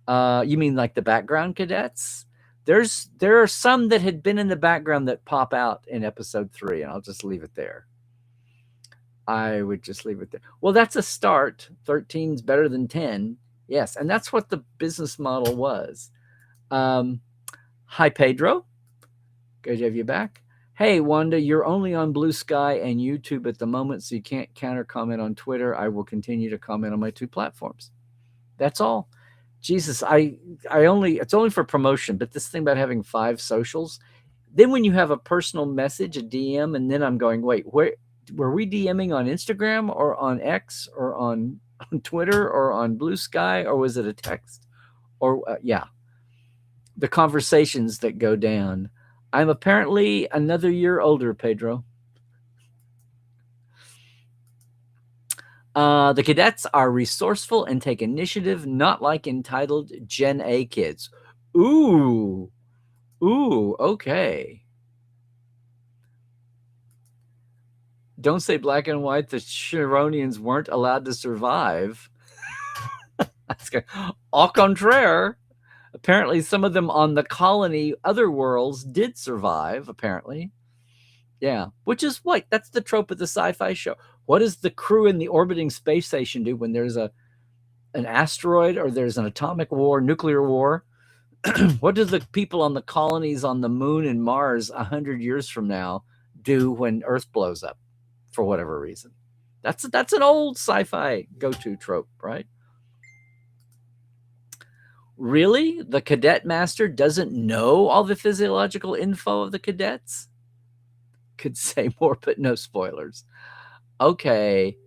You mean like the background cadets? There are some that had been in the background that pop out in episode 3, and I'll just leave it there. I would just leave it there. Well, that's a start. 13's better than 10. Yes, and that's what the business model was. Hi, Pedro. Good to have you back. Hey, Wanda, you're only on Blue Sky and YouTube at the moment, so you can't counter comment on Twitter. I will continue to comment on my 2 platforms. That's all. Jesus, it's only for promotion, but this thing about having 5 socials, then when you have a personal message, a DM, and then I'm going, wait, where were we DMing on Instagram or on X or on Twitter or on Blue Sky, or was it a text? Or yeah, the conversations that go down. I'm apparently another year older, Pedro. The cadets are resourceful and take initiative, not like entitled Gen A kids. Ooh, okay. Don't say black and white. The Chironians weren't allowed to survive. Au contraire. Apparently, some of them on the colony, other worlds, did survive, apparently. Yeah, which is what? That's the trope of the sci-fi show. What does the crew in the orbiting space station do when there's an asteroid or there's an atomic war, nuclear war? What do the people on the colonies on the moon and Mars 100 years from now do when Earth blows up for whatever reason? That's an old sci-fi go-to trope, right? Really? The cadet master doesn't know all the physiological info of the cadets? Could say more, but no spoilers. Okay.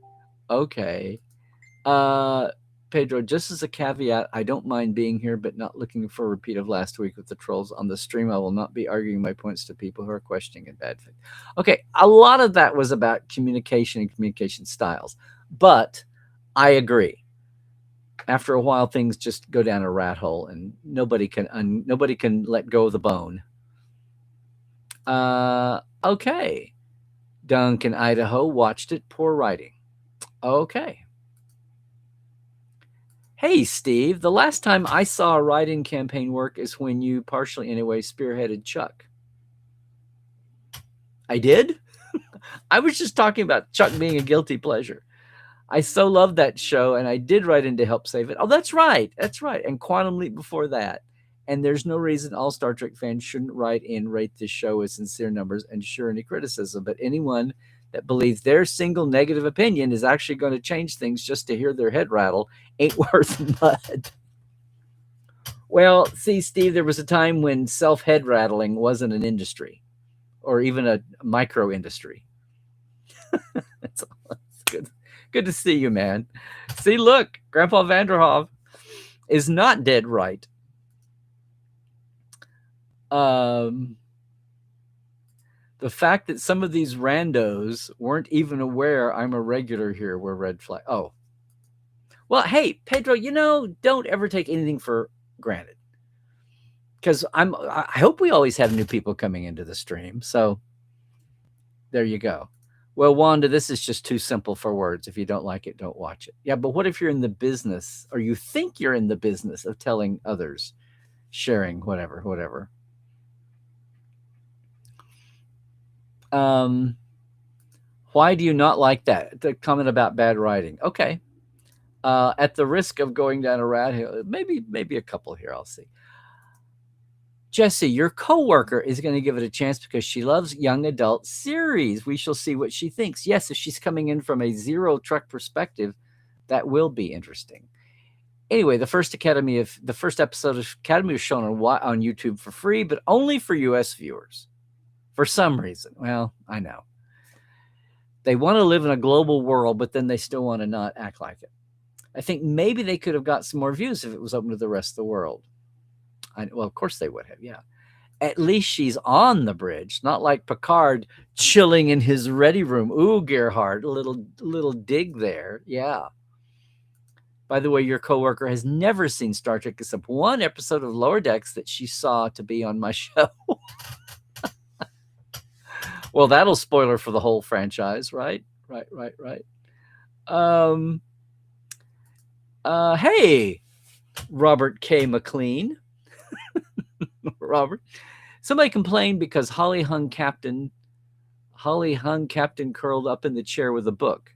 Pedro, just as a caveat, I don't mind being here, but not looking for a repeat of last week with the trolls on the stream. I will not be arguing my points to people who are questioning in bad faith. Okay, a lot of that was about communication and communication styles, but I agree. After a while, things just go down a rat hole, and nobody can let go of the bone. Okay. Duncan, Idaho, watched it. Poor writing. Okay. Hey, Steve, the last time I saw a write-in campaign work is when you, partially anyway, spearheaded Chuck. I did? I was just talking about Chuck being a guilty pleasure. I so loved that show, and I did write in to help save it. Oh, that's right. And Quantum Leap before that. And there's no reason all Star Trek fans shouldn't write in, rate this show with sincere numbers, and share any criticism. But anyone that believes their single negative opinion is actually going to change things just to hear their head rattle ain't worth mud. Well, see, Steve, there was a time when self-head rattling wasn't an industry or even a micro industry. That's good. Good to see you, man. See, look, Grandpa Vanderhoff is not dead right. The fact that some of these randos weren't even aware I'm a regular here were red flag. Oh. Well, hey, Pedro, don't ever take anything for granted. Because I hope we always have new people coming into the stream. So there you go. Well, Wanda, this is just too simple for words. If you don't like it, don't watch it. Yeah, but what if you're in the business, or you think you're in the business of telling others, sharing, whatever. Why do you not like that? The comment about bad writing. Okay. At the risk of going down a rat hole, maybe a couple here, I'll see. Jesse, your coworker is going to give it a chance because she loves young adult series. We shall see what she thinks. Yes, if she's coming in from a Zero Trek perspective, that will be interesting. Anyway, the first episode of Academy was shown on YouTube for free, but only for US viewers. For some reason. Well, I know. They want to live in a global world, but then they still want to not act like it. I think maybe they could have got some more views if it was open to the rest of the world. Well, of course they would have, yeah. At least she's on the bridge, not like Picard chilling in his ready room. Ooh, Gerhard, a little dig there. Yeah. By the way, your coworker has never seen Star Trek except one episode of Lower Decks that she saw to be on my show. Well, that'll spoiler for the whole franchise, right? Right. Hey, Robert K. McLean. Robert. Somebody complained because Holly hung Captain curled up in the chair with a book.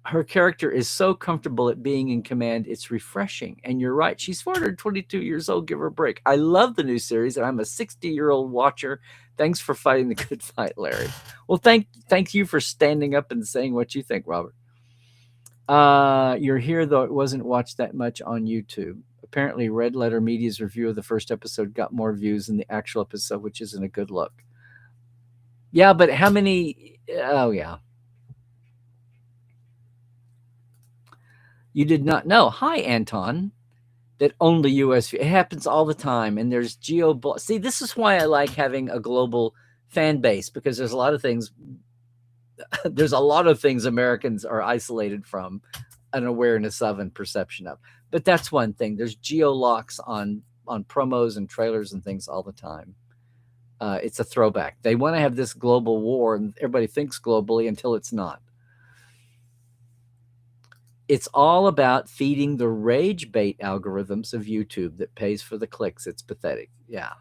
Her character is so comfortable at being in command, it's refreshing. And you're right, she's 422 years old, give her a break. I love the new series, and I'm a 60-year-old watcher. Thanks for fighting the good fight, Larry. Well, thank you for standing up and saying what you think, Robert. You're here, though it wasn't watched that much on YouTube. Apparently, Red Letter Media's review of the first episode got more views than the actual episode, which isn't a good look. Yeah, but how many? Oh, yeah. You did not know. Hi, Anton. That only US. It happens all the time, and there's See, this is why I like having a global fan base, because there's a lot of things. There's a lot of things Americans are isolated from, an awareness of, and perception of. But that's one thing. There's geo locks on promos and trailers and things all the time. It's a throwback. They want to have this global war, and everybody thinks globally until it's not. It's all about feeding the rage bait algorithms of YouTube that pays for the clicks. It's pathetic. Yeah.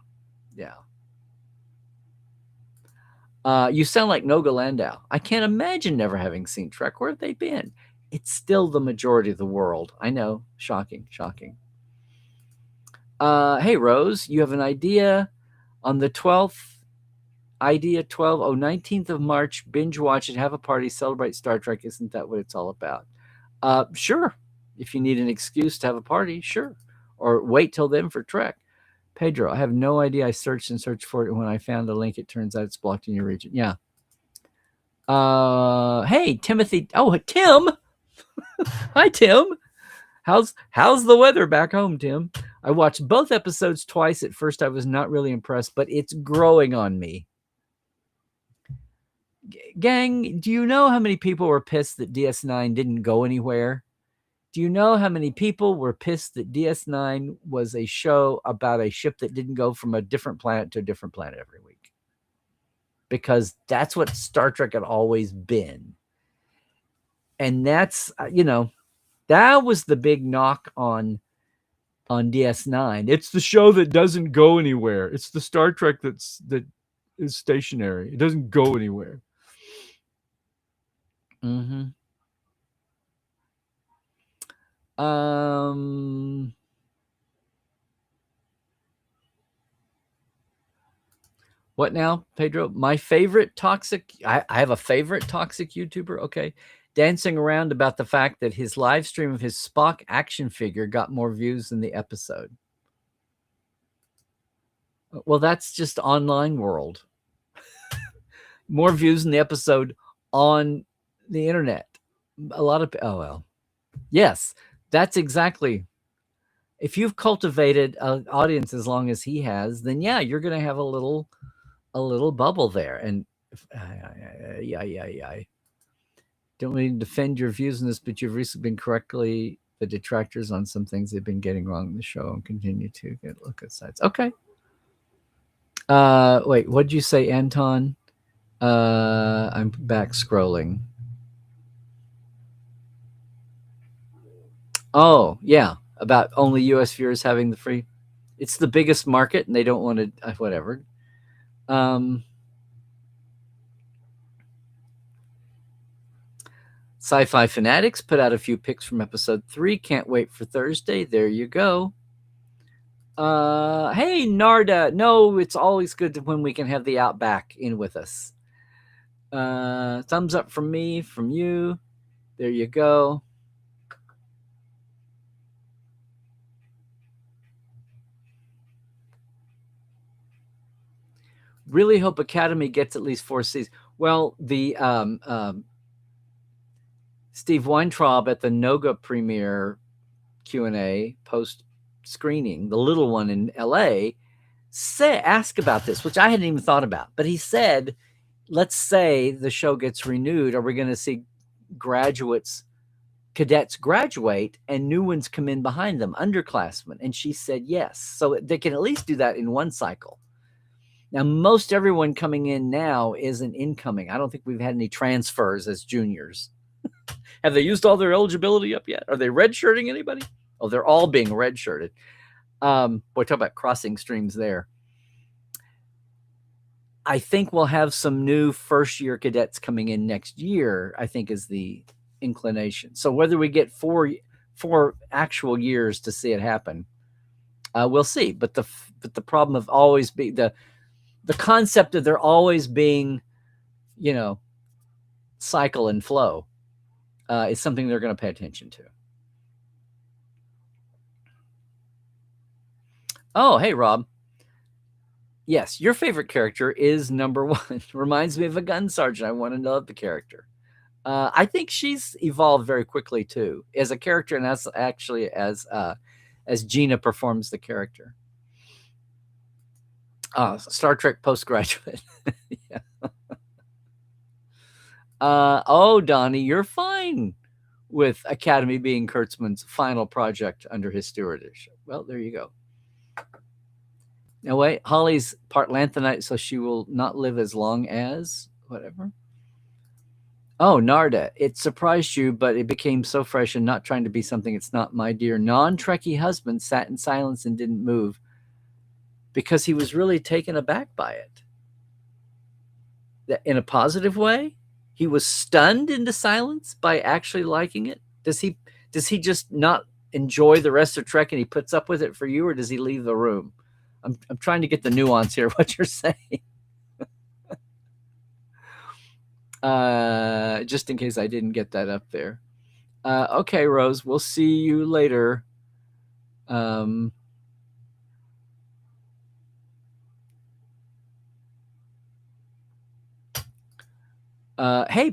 You sound like Noga Landau. I can't imagine never having seen Trek. Where have they been? It's still the majority of the world. I know. Shocking. Hey, Rose, you have an idea on the 12th? Idea 12. 19th of March. Binge watch it. Have a party. Celebrate Star Trek. Isn't that what it's all about? Sure. If you need an excuse to have a party, sure. Or wait till then for Trek. Pedro, I have no idea. I searched for it, and when I found the link, it turns out it's blocked in your region. Yeah. Hey, Timothy. Oh, Tim. Hi, Tim. How's the weather back home, Tim? I watched both episodes twice. At first, I was not really impressed, but it's growing on me. Gang, do you know how many people were pissed that DS9 didn't go anywhere? Do you know how many people were pissed that DS9 was a show about a ship that didn't go from a different planet to a different planet every week? Because that's what Star Trek had always been. And that's, that was the big knock on DS9. It's the show that doesn't go anywhere. It's the Star Trek that is stationary. It doesn't go anywhere. Mm-hmm. What now, Pedro? My favorite toxic. I have a favorite toxic YouTuber. Okay. Dancing around about the fact that his live stream of his Spock action figure got more views than the episode. Well, that's just online world. More views than the episode on the internet. A lot of, oh, well. Yes, that's exactly. If you've cultivated an audience as long as he has, then yeah, you're going to have a little bubble there. And yeah. Don't mean to defend your views on this, but you've recently been correctly the detractors on some things they've been getting wrong in the show, and continue to get look at sites. Okay. Wait, what'd you say, Anton? I'm back scrolling. Oh, yeah. About only US viewers having the free. It's the biggest market, and they don't want to, whatever. Sci-Fi Fanatics put out a few picks from episode 3. Can't wait for Thursday. There you go. Hey, Narda. No, it's always good when we can have the Outback in with us. Thumbs up from me, from you. There you go. Really hope Academy gets at least 4 seasons. Well, the Steve Weintraub at the Noga premiere Q&A post screening, the little one in LA, asked about this, which I hadn't even thought about. But he said, let's say the show gets renewed. Are we going to see cadets graduate and new ones come in behind them, underclassmen? And she said yes. So they can at least do that in one cycle. Now, most everyone coming in now isn't incoming. I don't think we've had any transfers as juniors. Have they used all their eligibility up yet? Are they redshirting anybody? Oh, they're all being redshirted. Boy, talk about crossing streams there. I think we'll have some new first-year cadets coming in next year, I think is the inclination. So whether we get four actual years to see it happen, we'll see. But the problem of always be the concept of there always being, cycle and flow is something they're going to pay attention to. Oh, hey, Rob. Yes, your favorite character is number 1. Reminds me of a gun sergeant. I want to know the character. I think she's evolved very quickly too, as a character, and as actually as Gina performs the character. Star Trek postgraduate. Yeah. Oh, Donnie, you're fine with Academy being Kurtzman's final project under his stewardship. Well, there you go. Now wait, Holly's part lanthanite, so she will not live as long as whatever. Oh, Narda, it surprised you, but it became so fresh and not trying to be something it's not. My dear non-Trekkie husband sat in silence and didn't move because he was really taken aback by it. In a positive way? He was stunned into silence by actually liking it? Does he just not enjoy the rest of Trek and he puts up with it for you, or does he leave the room? I'm trying to get the nuance here, what you're saying. Just in case I didn't get that up there. Okay, Rose, we'll see you later. Hey,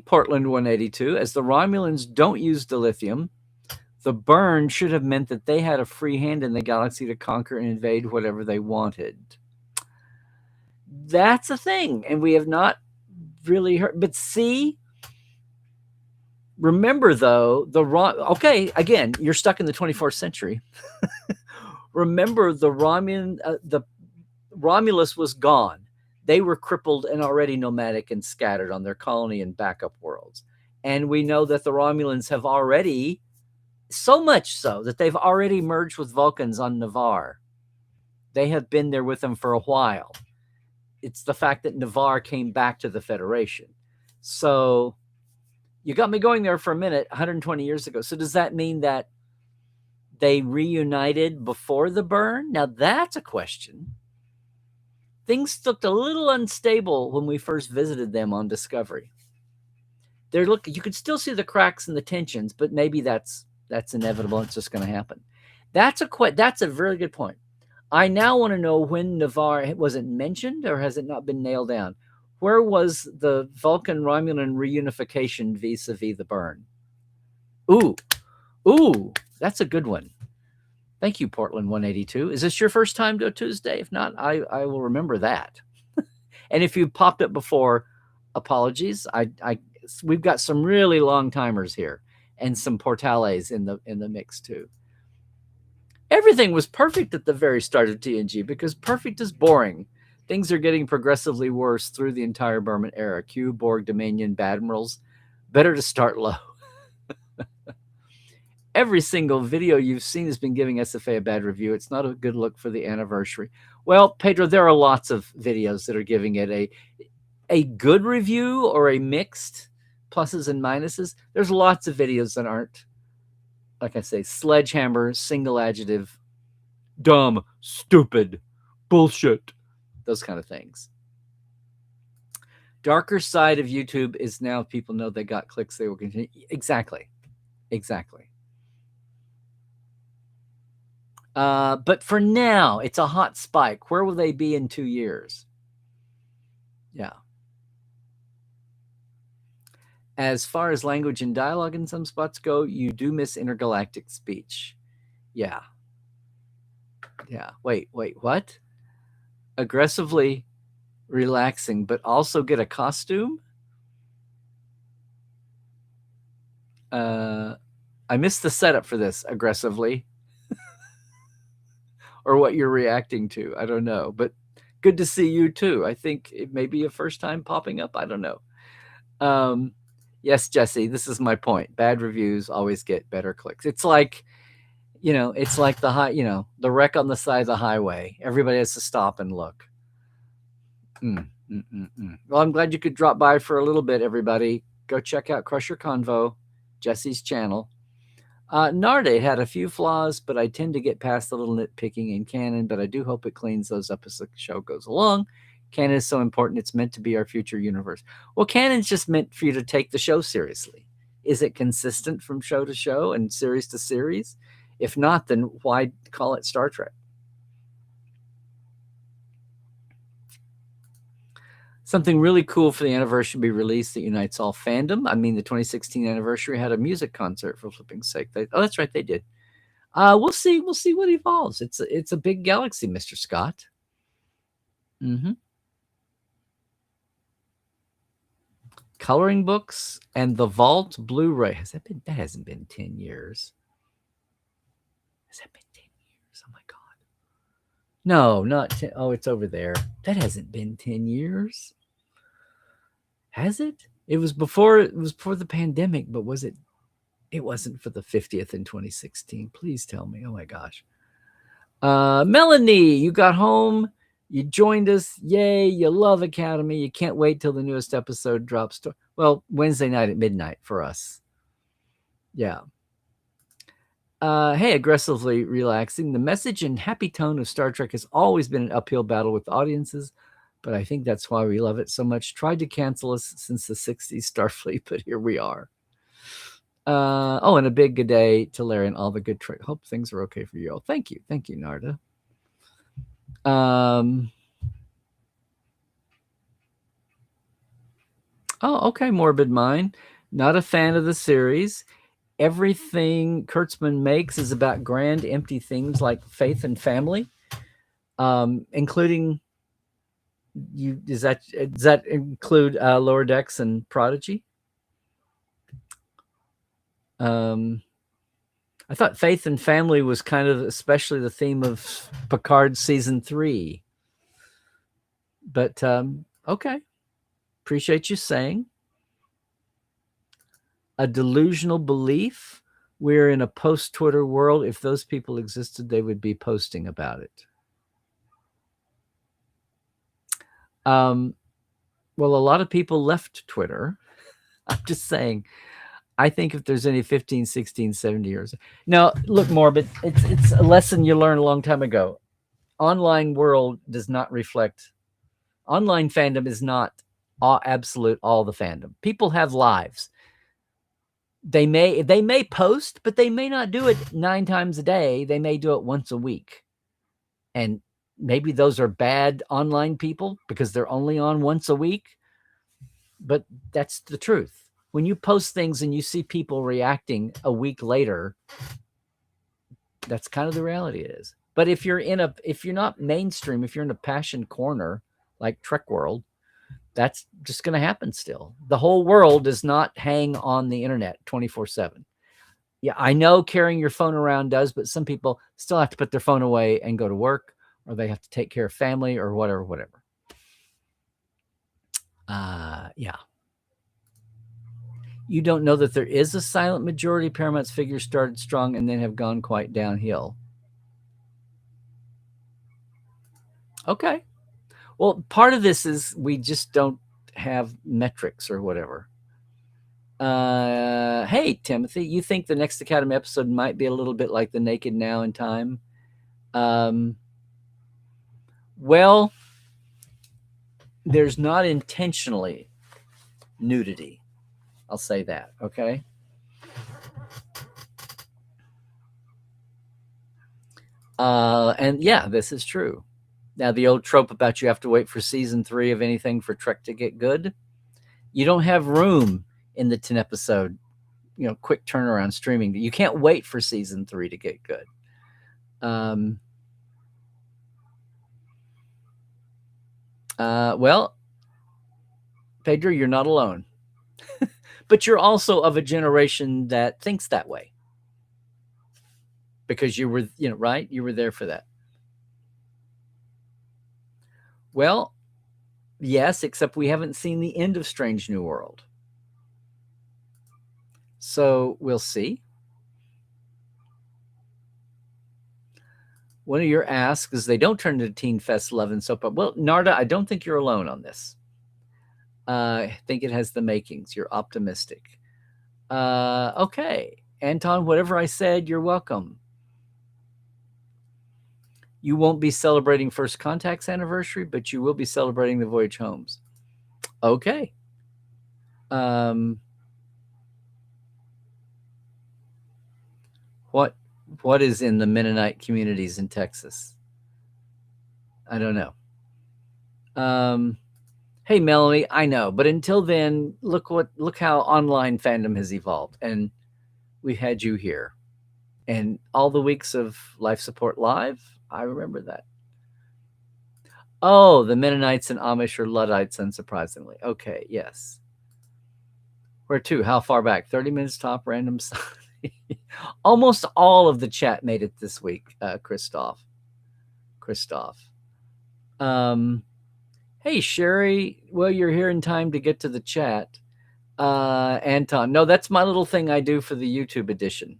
Portland 182, as the Romulans don't use dilithium, the burn should have meant that they had a free hand in the galaxy to conquer and invade whatever they wanted. That's a thing, and we have not really heard. But see, remember though, okay, again, you're stuck in the 24th century. Remember, the Romulus was gone. They were crippled and already nomadic and scattered on their colony and backup worlds. And we know that the Romulans have already, so much so that they've already merged with Vulcans on Navarre. They have been there with them for a while. It's the fact that Navarre came back to the Federation. So you got me going there for a minute, 120 years ago. So does that mean that they reunited before the burn? Now that's a question. Things looked a little unstable when we first visited them on Discovery. You could still see the cracks and the tensions, but maybe that's inevitable. It's just going to happen. That's a very good point. I now want to know when Navarre, was it mentioned or has it not been nailed down? Where was the Vulcan-Romulan reunification vis-a-vis the burn? Ooh, that's a good one. Thank you, Portland 182. Is this your first time to a Tuesday? If not, I will remember that. And if you popped up before, apologies. We've got some really long timers here and some Portales in the mix too. Everything was perfect at the very start of TNG because perfect is boring. Things are getting progressively worse through the entire Berman era. Q, Borg, Dominion, Badmirals. Better to start low. Every single video you've seen has been giving SFA a bad review. It's not a good look for the anniversary. Well, Pedro, there are lots of videos that are giving it a good review or a mixed pluses and minuses. There's lots of videos that aren't, like I say, sledgehammer, single adjective, dumb, stupid, bullshit, those kind of things. Darker side of YouTube is now people know they got clicks, they will continue. Exactly. But for now, it's a hot spike. Where will they be in 2 years? Yeah. As far as language and dialogue in some spots go, you do miss intergalactic speech. Yeah. Wait, what? Aggressively relaxing, but also get a costume? I missed the setup for this. Aggressively. Or what you're reacting to. I don't know. But Good to see you too. I think it may be a first time popping up. I don't know. Yes, Jesse, this is my point. Bad reviews always get better clicks. It's like, it's like the wreck on the side of the highway. Everybody has to stop and look. Well, I'm glad you could drop by for a little bit, everybody. Go check out Crusher Convo, Jesse's channel. Narde had a few flaws, but I tend to get past the little nitpicking in canon, but I do hope it cleans those up as the show goes along. Canon is so important. It's meant to be our future universe. Well, canon's just meant for you to take the show seriously. Is it consistent from show to show and series to series? If not, then why call it Star Trek? Something really cool for the anniversary to be released that unites all fandom. I mean, the 2016 anniversary had a music concert, for flipping sake. That's right, they did. We'll see what evolves. It's a big galaxy, Mr. Scott. Coloring books and the Vault Blu-ray. That hasn't been 10 years. Has that been 10 years? Oh my God. No, not 10. Oh, it's over there. That hasn't been 10 years. Has it? It was before the pandemic, but was it? It wasn't for the 50th in 2016. Please tell me. Oh my gosh. Melanie, you got home. You joined us. Yay. You love Academy. You can't wait till the newest episode drops. Well, Wednesday night at midnight for us. Yeah. Hey, aggressively relaxing. The message and happy tone of Star Trek has always been an uphill battle with audiences, but I think that's why we love it so much. Tried to cancel us since the 60s Starfleet, but here we are. And a big good day to Larry and all the good Trek. Hope things are okay for you all. Thank you, Narda. Okay, Morbid Mind. Not a fan of the series. Everything Kurtzman makes is about grand, empty things like faith and family, including you. Does that include Lower Decks and Prodigy? I thought faith and family was kind of especially the theme of Picard season 3. But okay, appreciate you saying. A delusional belief. We're in a post-Twitter world. If those people existed, they would be posting about it. Well, a lot of people left Twitter. I'm just saying. I think if there's any 15, 16, 70 years. Now, look, Morbid, it's a lesson you learned a long time ago. Online world does not reflect. Online fandom is not absolute all the fandom. People have lives. They may post, but they may not do it 9 times a day. They may do it once a week. And maybe those are bad online people because they're only on once a week. But that's the truth. When you post things and you see people reacting a week later, that's kind of the reality it is. But if you're not mainstream, if you're in a passion corner like Trek World, that's just going to happen still. The whole world does not hang on the internet 24/7. Yeah, I know carrying your phone around does, but some people still have to put their phone away and go to work, or they have to take care of family or whatever. Yeah. You don't know that there is a silent majority. Paramount's figures started strong and then have gone quite downhill. Okay. Well, part of this is we just don't have metrics or whatever. Hey, Timothy, you think the next Academy episode might be a little bit like The Naked Now in Time? Well, there's not intentionally nudity. I'll say that, okay? And yeah, this is true. Now, the old trope about you have to wait for season 3 of anything for Trek to get good, you don't have room in the 10 episode, quick turnaround streaming. You can't wait for season 3 to get good. Well, Pedro, you're not alone. But you're also of a generation that thinks that way. Because you were, right? You were there for that. Well, yes, except we haven't seen the end of Strange New World. So we'll see. One of your asks is they don't turn into Teen Fest 11 soap opera. Well, Narda, I don't think you're alone on this. I think it has the makings. You're optimistic. Okay. Anton, whatever I said, you're welcome. You won't be celebrating First Contact's anniversary, but you will be celebrating the Voyage Homes. Okay. What is in the Mennonite communities in Texas? I don't know. Hey Melanie, I know, but until then, look how online fandom has evolved, and we had you here, and all the weeks of Life Support Live. I remember that. Oh, the Mennonites and Amish are Luddites, unsurprisingly. Okay, yes. Where to? How far back? 30 minutes top, random. Almost all of the chat made it this week, Christoph. Hey, Sherry. Well, you're here in time to get to the chat. Anton. No, that's my little thing I do for the YouTube edition.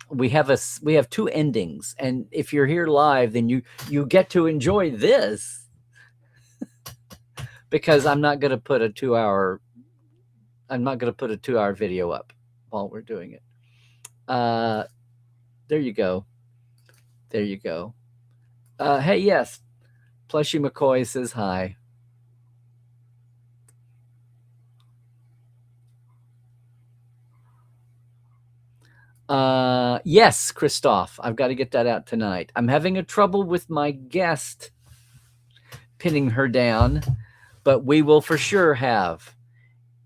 We have two endings, and if you're here live, then you get to enjoy this because I'm not going to put a 2-hour video up while we're doing it. There you go. Hey, yes, Plushy McCoy says hi. Yes, Christoph, I've got to get that out tonight. I'm having a trouble with my guest pinning her down, but we will for sure have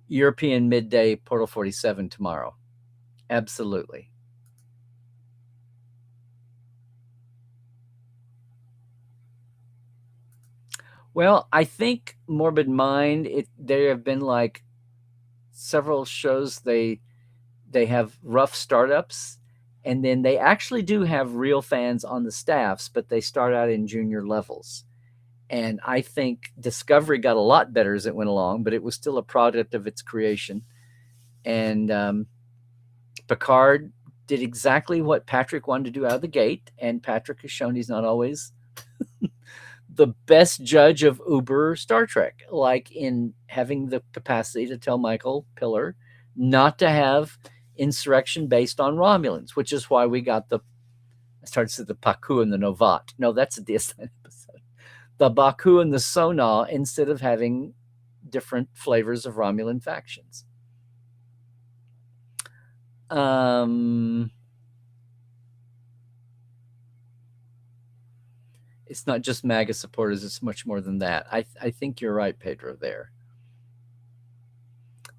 European Midday Portal 47 tomorrow. Absolutely. Well, I think Morbid Mind, there have been like several shows they have rough startups, and then they actually do have real fans on the staffs, but they start out in junior levels. And I think Discovery got a lot better as it went along, but it was still a product of its creation. And Picard did exactly what Patrick wanted to do out of the gate, and Patrick has shown he's not always the best judge of Uber Star Trek, like in having the capacity to tell Michael Piller not to have insurrection based on Romulans, which is why we got I started to say the Paku and the Novat. No, that's a DS9 episode. The Baku and the Sonal, instead of having different flavors of Romulan factions. It's not just MAGA supporters, it's much more than that. I think you're right, Pedro, there.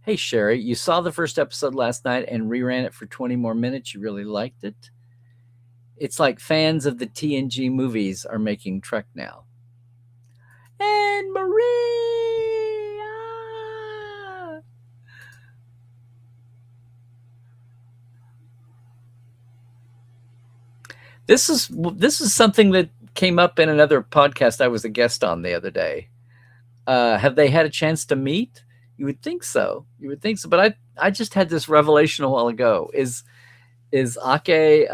Hey, Sherry, you saw the first episode last night and reran it for 20 more minutes. You really liked it? It's like fans of the TNG movies are making Trek now. And Maria! This is something that came up in another podcast I was a guest on the other day. Have they had a chance to meet? You would think so. But I just had this revelation a while ago. Is Ake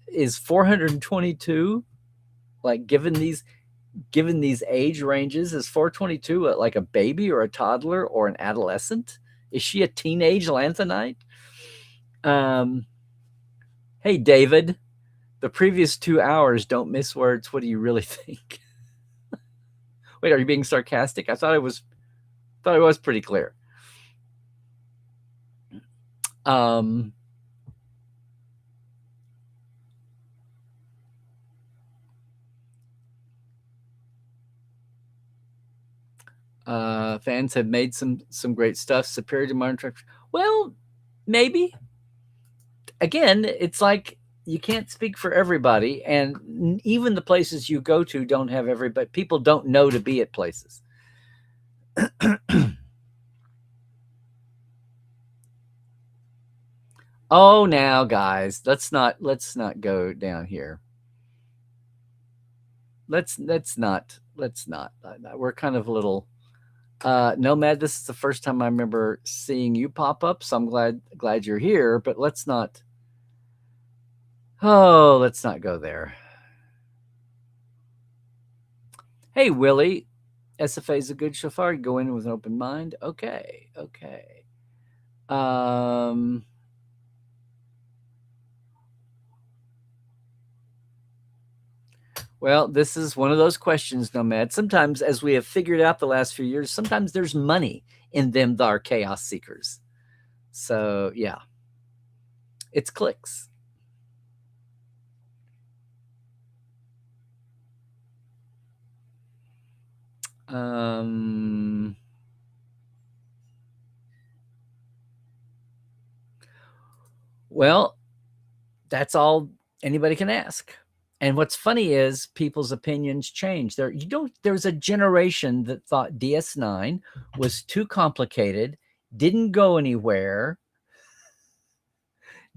is 422, like given these age ranges, is 422 like a baby or a toddler or an adolescent? Is she a teenage Lanthanite? Hey, David, the previous 2 hours don't miss words. What do you really think? Wait, are you being sarcastic? I thought it was pretty clear. Fans have made some great stuff superior to modern Trek. Well, maybe. Again, it's like you can't speak for everybody, and even the places you go to don't have everybody. People don't know to be at places. Oh, now guys, let's not go down here. let's not. We're kind of a little. Nomad, this is the first time I remember seeing you pop up, so I'm glad you're here. But let's not. Oh, let's not go there. Hey, Willie, SFA is a good shofar. Go in with an open mind. Okay. Well, this is one of those questions, Nomad. Sometimes, as we have figured out the last few years, sometimes there's money in them, our chaos seekers. So, yeah, it's clicks. Well, that's all anybody can ask. And what's funny is people's opinions change. There's a generation that thought DS9 was too complicated, didn't go anywhere,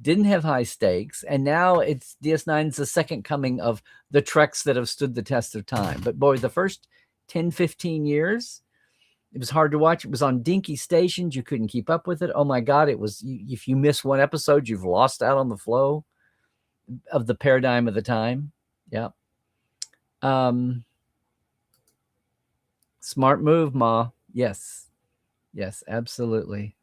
didn't have high stakes, and now it's DS9 is the second coming of the treks that have stood the test of time. But boy, the first 10, 15 years, it was hard to watch. It was on dinky stations. You couldn't keep up with it. Oh my God, it was, if you miss one episode, you've lost out on the flow of the paradigm of the time. Yeah. Smart move, Ma. Yes, absolutely.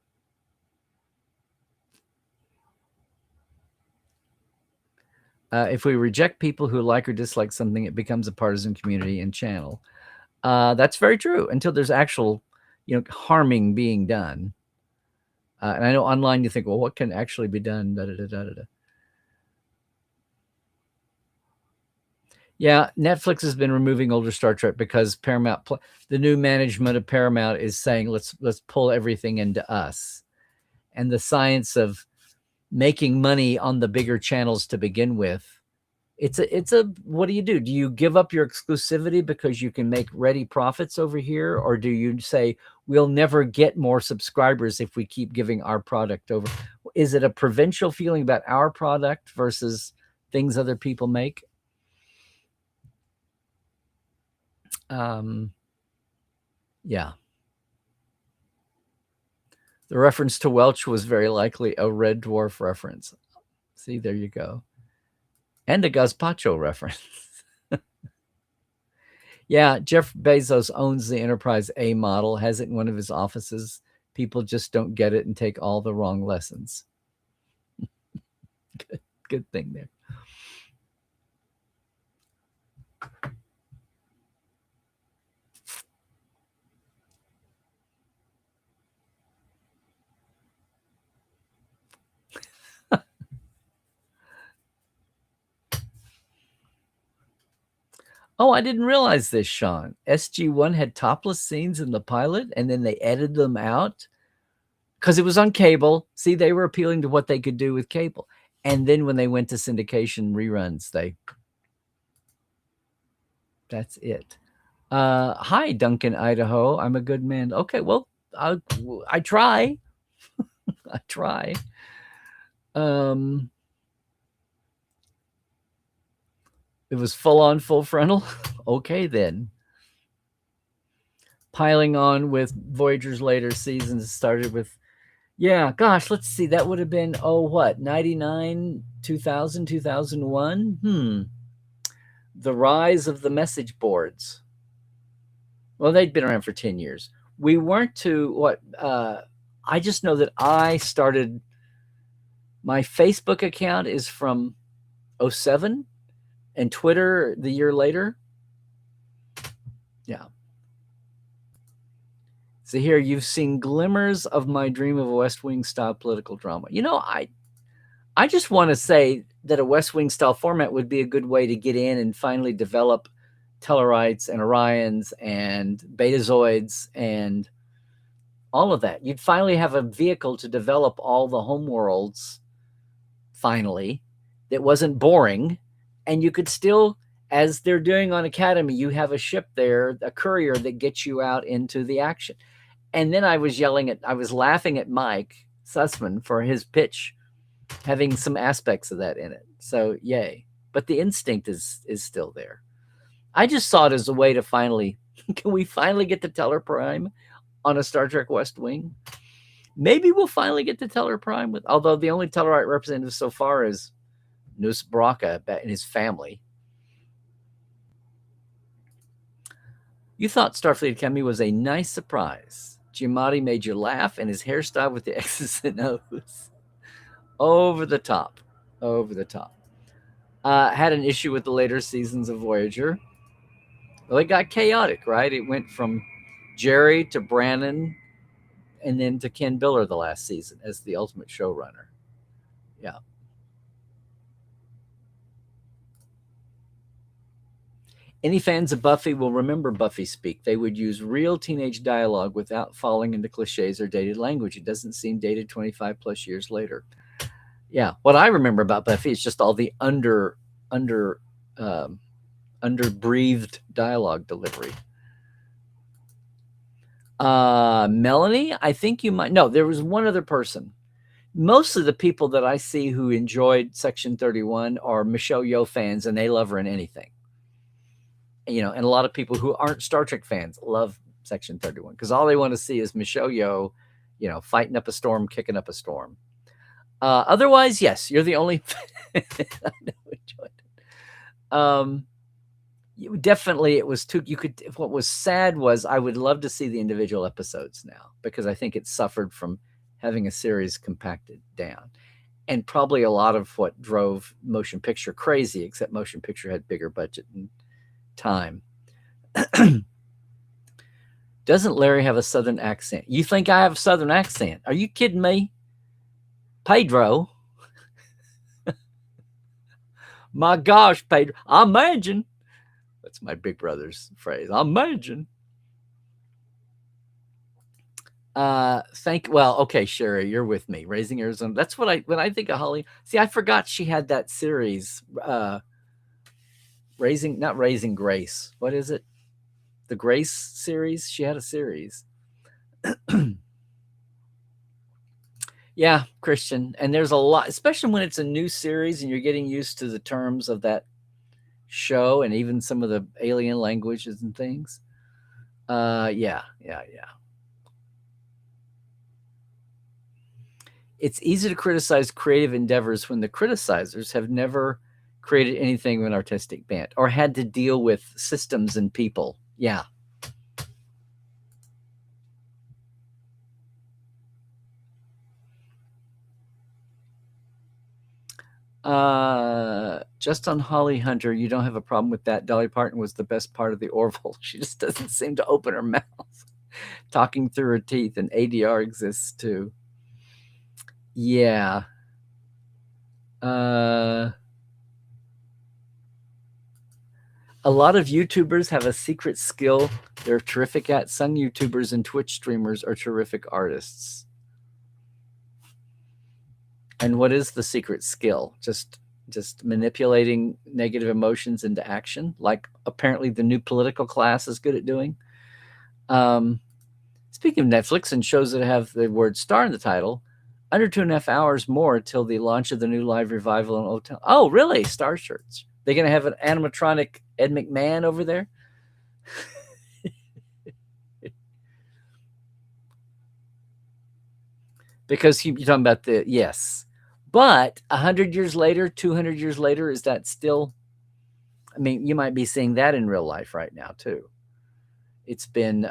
If we reject people who like or dislike something, it becomes a partisan community and channel. That's very true until there's actual, harming being done. And I know online you think, well, what can actually be done? Da, da, da, da, da. Yeah, Netflix has been removing older Star Trek because Paramount, the new management of Paramount is saying, let's pull everything into us. And the science of making money on the bigger channels to begin with, it's a what do? Do you give up your exclusivity because you can make ready profits over here? Or do you say, we'll never get more subscribers if we keep giving our product over? Is it a provincial feeling about our product versus things other people make? Yeah. The reference to Welch was very likely a Red Dwarf reference. See, there you go. And a gazpacho reference. Yeah, Jeff Bezos owns the Enterprise A model, has it in one of his offices. People just don't get it and take all the wrong lessons. Good thing there. Oh, I didn't realize this, Sean. SG1 had topless scenes in the pilot, and then they edited them out because it was on cable. See, they were appealing to what they could do with cable. And then when they went to syndication reruns, that's it. Hi, Duncan, Idaho. I'm a good man. Okay, well, I try. I try. It was full on, full frontal. Okay, then. Piling on with Voyager's later seasons started with, yeah, gosh, let's see. That would have been, 99, 2000, 2001? The rise of the message boards. Well, they'd been around for 10 years. We weren't to I just know that I started, my Facebook account is from 07 and Twitter the year later. Yeah. So here you've seen glimmers of my dream of a West Wing style political drama. I just want to say that a West Wing style format would be a good way to get in and finally develop Tellarites and Orions and Betazoids and all of that. You'd finally have a vehicle to develop all the homeworlds finally that wasn't boring. And you could still, as they're doing on Academy, you have a ship there, a courier that gets you out into the action. And then I was laughing at Mike Sussman for his pitch, having some aspects of that in it. So yay. But the instinct is still there. I just saw it as a way to finally, can we finally get to Teller Prime on a Star Trek West Wing? Maybe we'll finally get to Teller Prime, although the only Tellarite representative so far is Nus Braka and his family. You thought Starfleet Academy was a nice surprise. Giamatti made you laugh, and his hairstyle with the X's and O's. Over the top. Over the top. Had an issue with the later seasons of Voyager. Well, it got chaotic, right? It went from Jerry to Brannon and then to Ken Biller the last season as the ultimate showrunner. Yeah. Any fans of Buffy will remember Buffy speak. They would use real teenage dialogue without falling into cliches or dated language. It doesn't seem dated 25 plus years later. Yeah, what I remember about Buffy is just all the under-breathed dialogue delivery. Melanie, I think you might. No, there was one other person. Most of the people that I see who enjoyed Section 31 are Michelle Yeoh fans, and they love her in anything. And a lot of people who aren't Star Trek fans love Section 31 because all they want to see is Michelle Yeoh, fighting up a storm, kicking up a storm. Otherwise, yes, you're the only fan I know enjoyed it. Definitely, it was too. What was sad was I would love to see the individual episodes now because I think it suffered from having a series compacted down, and probably a lot of what drove motion picture crazy. Except motion picture had bigger budget and time. Doesn't Larry have a Southern accent? You think I have a Southern accent? Are you kidding me? Pedro. My gosh, Pedro. I imagine. That's my big brother's phrase. I imagine. Okay, Sherry, you're with me. Raising Arizona. That's when I think of Holly. See, I forgot she had that series. Not Raising Grace. What is it? The Grace series? She had a series. Yeah, Christian. And there's a lot, especially when it's a new series and you're getting used to the terms of that show and even some of the alien languages and things. Yeah. It's easy to criticize creative endeavors when the criticizers have never created anything of an artistic bent or had to deal with systems and people. Yeah. Just on Holly Hunter, you don't have a problem with that. Dolly Parton was the best part of the Orville. She just doesn't seem to open her mouth, talking through her teeth, and ADR exists too. Yeah. A lot of YouTubers have a secret skill they're terrific at. Some YouTubers and Twitch streamers are terrific artists. And what is the secret skill? Just manipulating negative emotions into action, like apparently the new political class is good at doing. Speaking of Netflix and shows that have the word star in the title, under 2.5 hours more till the launch of the new live revival in Old Town. Oh, really? Star Shirts. They're going to have an animatronic Ed McMahon over there? Because you're talking about yes. But 100 years later, 200 years later, is that still? I mean, you might be seeing that in real life right now, too. It's been,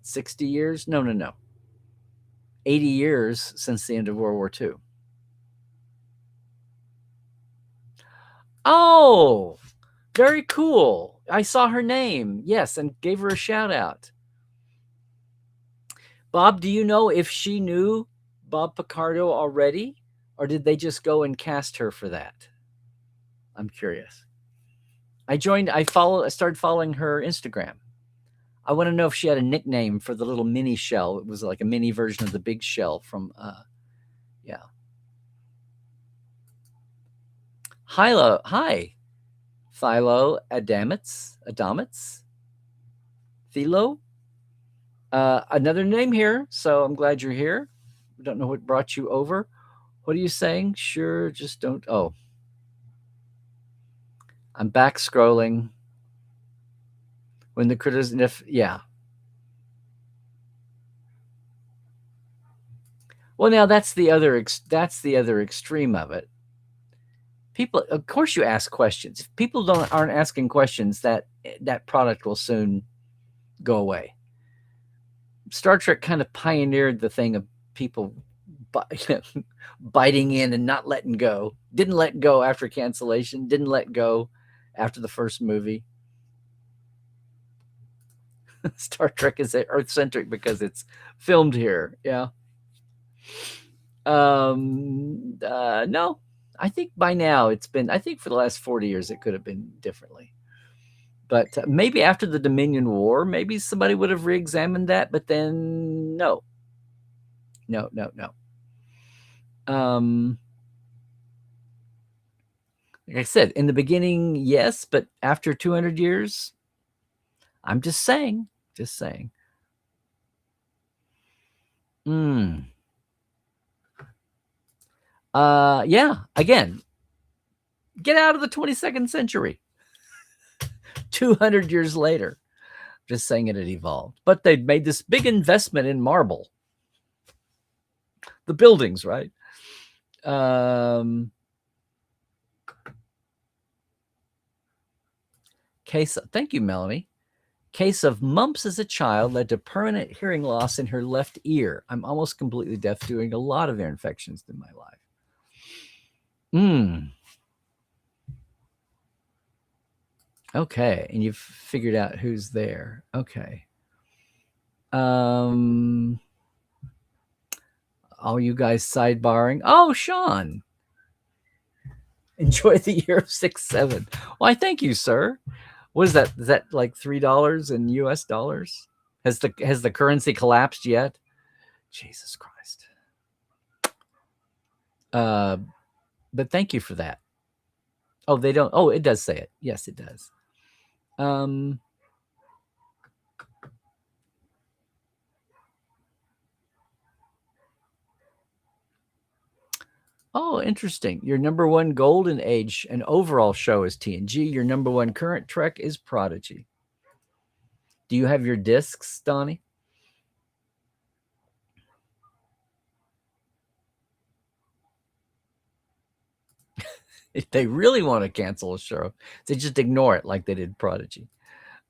60 years? No. 80 years since the end of World War II. Oh, very cool. I saw her name. Yes, and gave her a shout out. Bob, do you know if she knew Bob Picardo already, or did they just go and cast her for that? I'm curious. I started following her Instagram. I want to know if she had a nickname for the little mini shell. It was like a mini version of the big shell from, yeah. Hi. Philo Adamits. Philo. Another name here, so I'm glad you're here. I don't know what brought you over. What are you saying? Sure, just don't. Oh. I'm back scrolling. When the critters, yeah. Well, now that's the other extreme of it. People, of course, you ask questions. If people aren't asking questions, that product will soon go away. Star Trek kind of pioneered the thing of people biting in and not letting go. Didn't let go after cancellation. Didn't let go after the first movie. Star Trek is Earth-centric because it's filmed here. Yeah. No, I think by now it's been, I think for the last 40 years it could have been differently. But maybe after the Dominion War, maybe somebody would have re-examined that, but then no. No. Like I said, in the beginning, yes, but after 200 years, I'm just saying. Yeah, again, get out of the 22nd century. 200 years later. Just saying it had evolved. But they'd made this big investment in marble. The buildings, right? Thank you, Melanie. Case of mumps as a child led to permanent hearing loss in her left ear. I'm almost completely deaf, doing a lot of ear infections in my life. Okay, and you've figured out who's there. Okay. All you guys sidebarring. Oh, Sean. Enjoy the year of 6-7. Why, thank you, sir. What is that? Is that like $3 in US dollars? Has the currency collapsed yet? Jesus Christ. But thank you for that. Oh, they don't. Oh, it does say it. Yes, it does. Oh, interesting. Your number one golden age and overall show is TNG. Your number one current Trek is Prodigy. Do you have your discs, Donnie? If they really want to cancel a show, they just ignore it like they did Prodigy.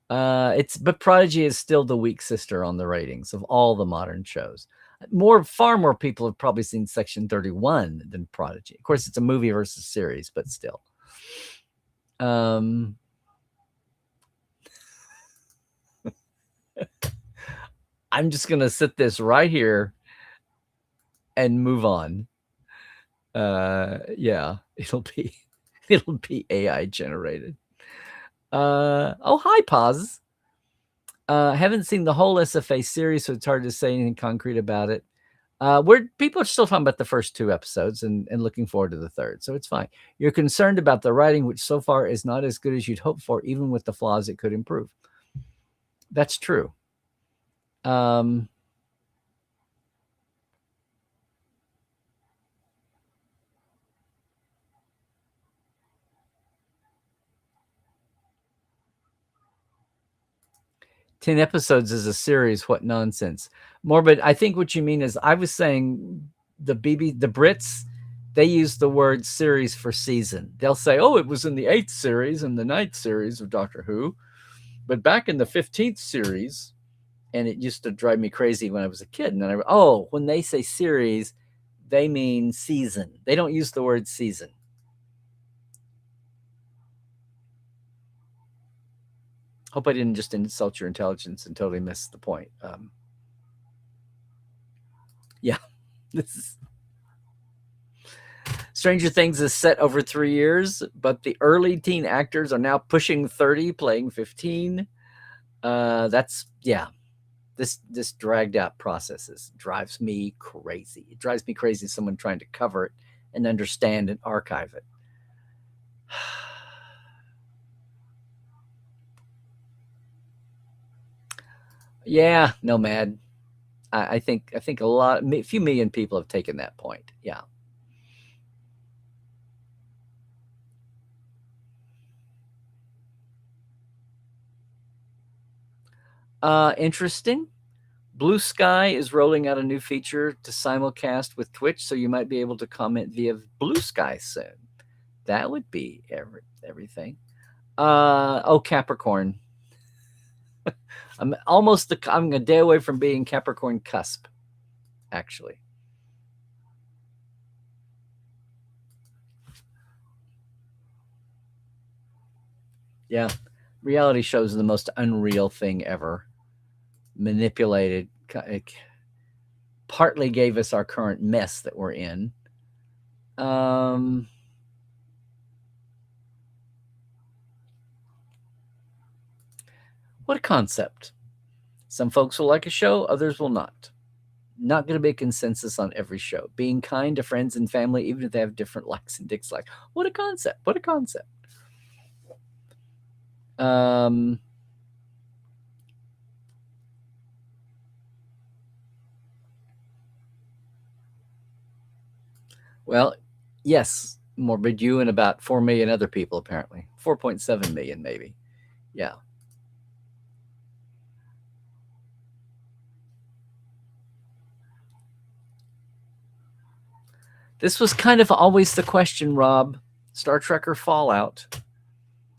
But Prodigy is still the weak sister on the ratings of all the modern shows. Far more people have probably seen Section 31 than Prodigy. Of course, it's a movie versus series, but still. I'm just gonna sit this right here and move on. Yeah, it'll be AI generated. Oh, hi, Pause. Haven't seen the whole SFA series, so it's hard to say anything concrete about it. People are still talking about the first 2 episodes and looking forward to the third, so it's fine. You're concerned about the writing, which so far is not as good as you'd hope for, even with the flaws it could improve. That's true. 10 episodes is a series. What nonsense. Morbid, I think what you mean is, I was saying the Brits, they use the word series for season. They'll say, oh, it was in the 8th series and the 9th series of Doctor Who, but back in the 15th series, and it used to drive me crazy when I was a kid. And then when they say series, they mean season. They don't use the word season. Hope I didn't just insult your intelligence and totally miss the point. Yeah, this is Stranger Things is set over 3 years, but the early teen actors are now pushing 30, playing 15. This dragged out processes drives me crazy. It drives me crazy, someone trying to cover it and understand and archive it. Yeah, Nomad. I think a few million people have taken that point. Yeah. Interesting. Blue Sky is rolling out a new feature to simulcast with Twitch, so you might be able to comment via Blue Sky soon. That would be everything. Capricorn. I'm a day away from being Capricorn cusp, actually. Yeah. Reality shows are the most unreal thing ever. Manipulated. It partly gave us our current mess that we're in. What a concept. Some folks will like a show, others will not. Not going to be a consensus on every show. Being kind to friends and family, even if they have different likes and dislikes. What a concept. What a concept. Well, yes, Morbid, you and about 4 million other people, apparently. 4.7 million, maybe. Yeah. This was kind of always the question, Rob. Star Trek or Fallout?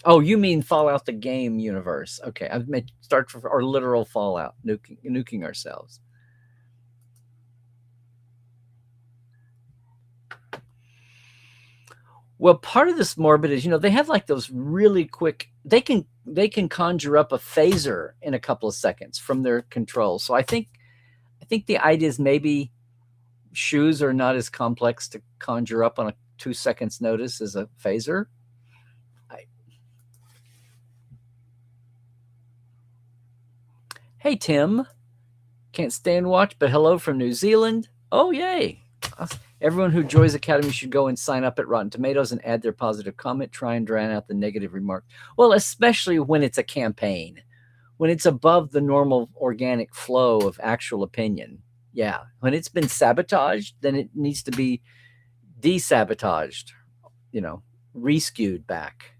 Oh, you mean Fallout the game universe. Okay, I've made Star Trek or literal Fallout, nuking ourselves. Well, part of this Morbid is, they have like those really quick, they can conjure up a phaser in a couple of seconds from their controls. So I think the idea is maybe shoes are not as complex to conjure up on a 2 seconds notice as a phaser. Hey, Tim. Can't stand watch, but hello from New Zealand. Oh, yay. Everyone who joins Academy should go and sign up at Rotten Tomatoes and add their positive comment. Try and drown out the negative remark. Well, especially when it's a campaign, when it's above the normal organic flow of actual opinion. Yeah. When it's been sabotaged, then it needs to be desabotaged, reskewed back.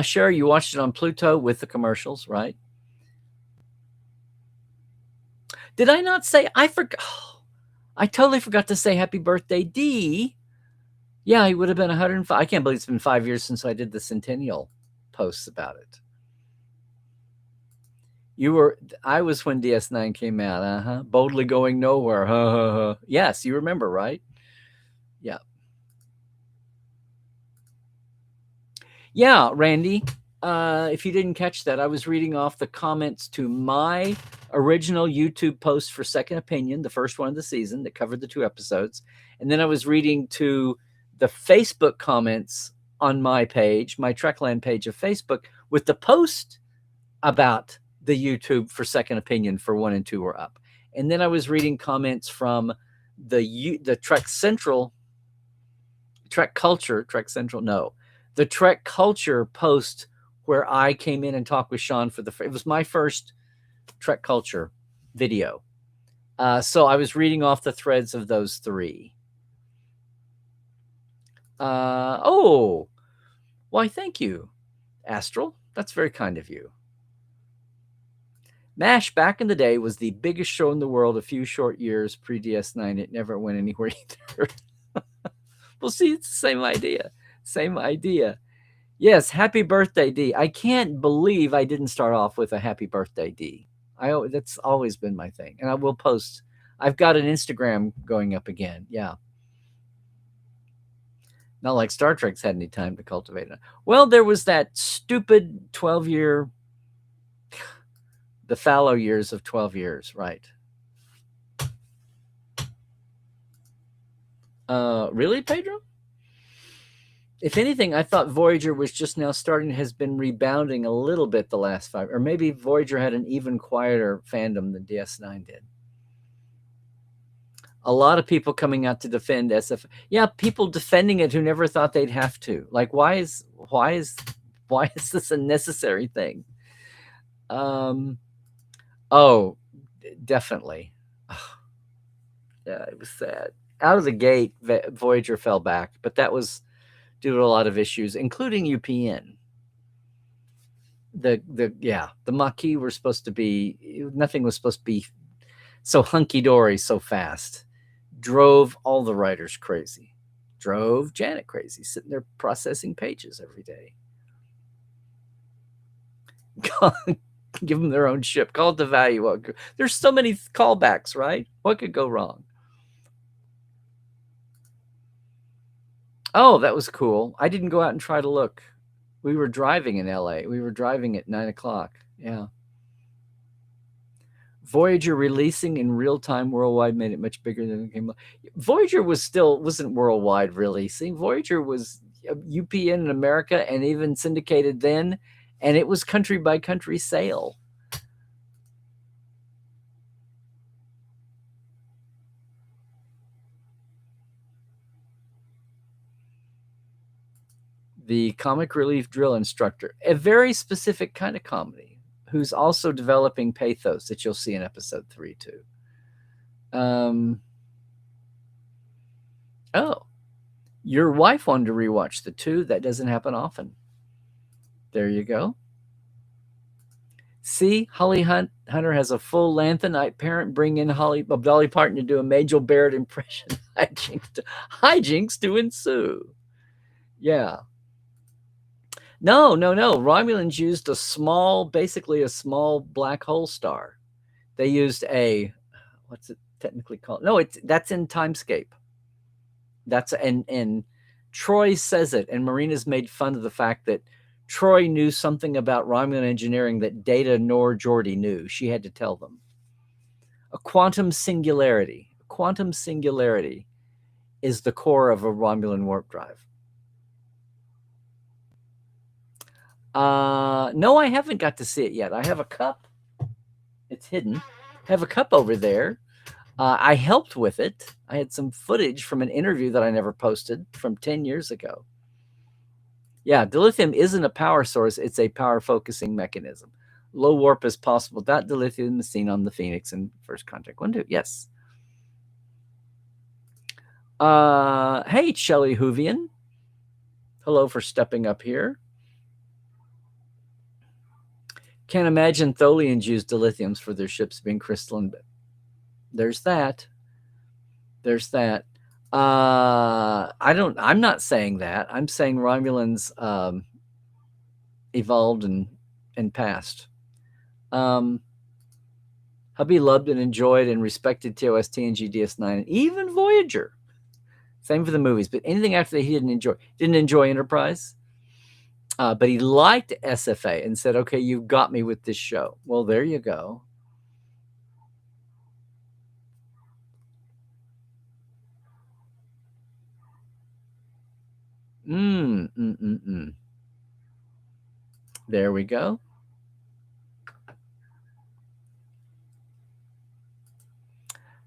Sure, you watched it on Pluto with the commercials, right? Did I not say? I forgot. Oh, I totally forgot to say happy birthday, D. Yeah, he would have been 105. I can't believe it's been 5 years since I did the centennial posts about it. I was when DS9 came out. Boldly going nowhere. Yes, you remember, right? Yeah. Yeah, Randy. If you didn't catch that, I was reading off the comments to my original YouTube post for Second Opinion, the first one of the season that covered the 2 episodes. And then I was reading to the Facebook comments on my page, my Trekland page of Facebook, with the post about the YouTube for Second Opinion for 1 and 2 were up. And then I was reading comments from the Trek Culture post where I came in and talked with Sean it was my first Trek Culture video. So I was reading off the threads of those 3. Why, thank you, Astral. That's very kind of you. MASH back in the day was the biggest show in the world a few short years pre-DS9. It never went anywhere either. Well, see, it's the same idea. Same idea. Yes, happy birthday, D. I can't believe I didn't start off with a happy birthday, D. That's always been my thing. And I will post. I've got an Instagram going up again. Yeah. Not like Star Trek's had any time to cultivate it. Well, there was that stupid 12-year, the fallow years of 12 years, right? Really, Pedro? If anything, I thought Voyager was just now has been rebounding a little bit the last 5, or maybe Voyager had an even quieter fandom than DS9 did. A lot of people coming out to defend SF. Yeah, people defending it who never thought they'd have to. Like, why is this a necessary thing? Oh, definitely. Yeah, it was sad. Out of the gate, Voyager fell back, but that was due to a lot of issues, including UPN. The Maquis were supposed to be, nothing was supposed to be so hunky-dory so fast. Drove all the writers crazy. Drove Janet crazy, sitting there processing pages every day. Give them their own ship. Call it the value. There's so many callbacks, right? What could go wrong? Oh, that was cool. I didn't go out and try to look. We were driving in LA. We were driving at 9 o'clock. Yeah. Voyager releasing in real time worldwide made it much bigger than it came. Voyager wasn't worldwide releasing. Voyager was UPN in America and even syndicated then, and it was country by country sale. The comic relief drill instructor, a very specific kind of comedy, who's also developing pathos that you'll see in episode 3 too. Oh, your wife wanted to rewatch the 2. That doesn't happen often. There you go. See, Holly Hunter has a full Lanthanite parent. Bring in Dolly Parton to do a Majel Barrett impression. Hijinks to ensue. Yeah. No. Romulans used basically a small black hole star. They used what's it technically called? No, that's in Timescape. And Troy says it, and Marina's made fun of the fact that Troy knew something about Romulan engineering that Data nor Geordi knew. She had to tell them. A quantum singularity. Quantum singularity is the core of a Romulan warp drive. No, I haven't got to see it yet. I have a cup. It's hidden. I have a cup over there. I helped with it. I had some footage from an interview that I never posted from 10 years ago. Yeah, dilithium isn't a power source. It's a power focusing mechanism. Low warp is possible. That dilithium is seen on the Phoenix in First Contact 1-2. Yes. Hey, Shelley Hoovian. Hello for stepping up here. Can't imagine Tholians use dilithiums for their ships being crystalline. But there's that. I'm not saying that. I'm saying Romulans evolved and passed. Hubby loved and enjoyed and respected TOS, TNG, DS9, and even Voyager. Same for the movies, but anything after that he didn't enjoy. Didn't enjoy Enterprise, but he liked SFA and said, "Okay, you've got me with this show." Well, there you go. There we go.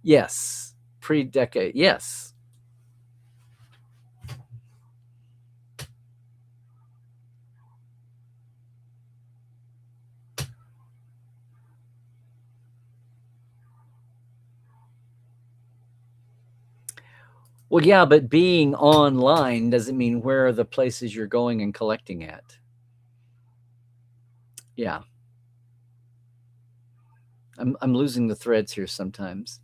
Yes, pre-decade. Yes. Well, yeah, but being online doesn't mean where are the places you're going and collecting at. Yeah. I'm losing the threads here sometimes.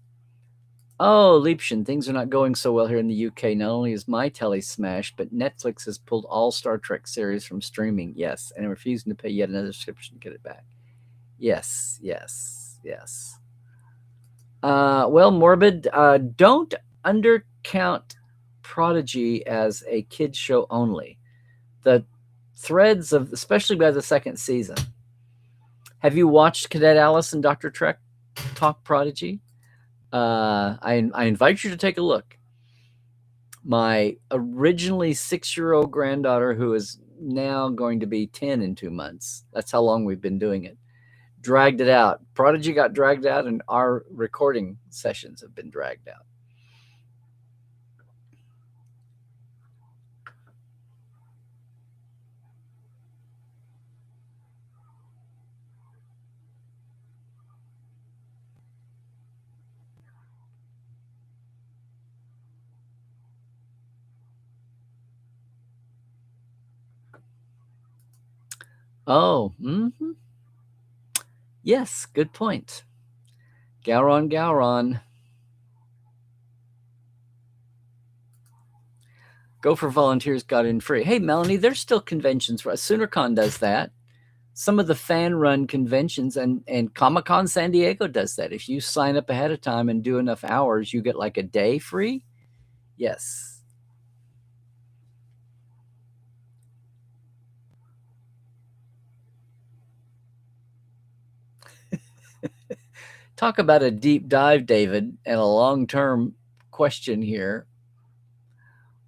Oh, Liebchen, things are not going so well here in the UK. Not only is my telly smashed, but Netflix has pulled all Star Trek series from streaming. Yes, and refusing to pay yet another subscription to get it back. Yes. Well, Morbid, don't undercount Prodigy as a kid's show only. The threads of, especially by the second season. Have you watched Cadet Alice and Dr. Trek talk Prodigy? I invite you to take a look. My originally 6-year-old granddaughter, who is now going to be 10 in 2 months, that's how long we've been doing it, dragged it out. Prodigy got dragged out, and our recording sessions have been dragged out. Oh, mm-hmm. Yes, good point. Gowron, Gowron. Gopher Volunteers got in free. Hey, Melanie, there's still conventions. SoonerCon does that. Some of the fan-run conventions and Comic-Con San Diego does that. If you sign up ahead of time and do enough hours, you get like a day free. Yes. Talk about a deep dive, David, and a long-term question here.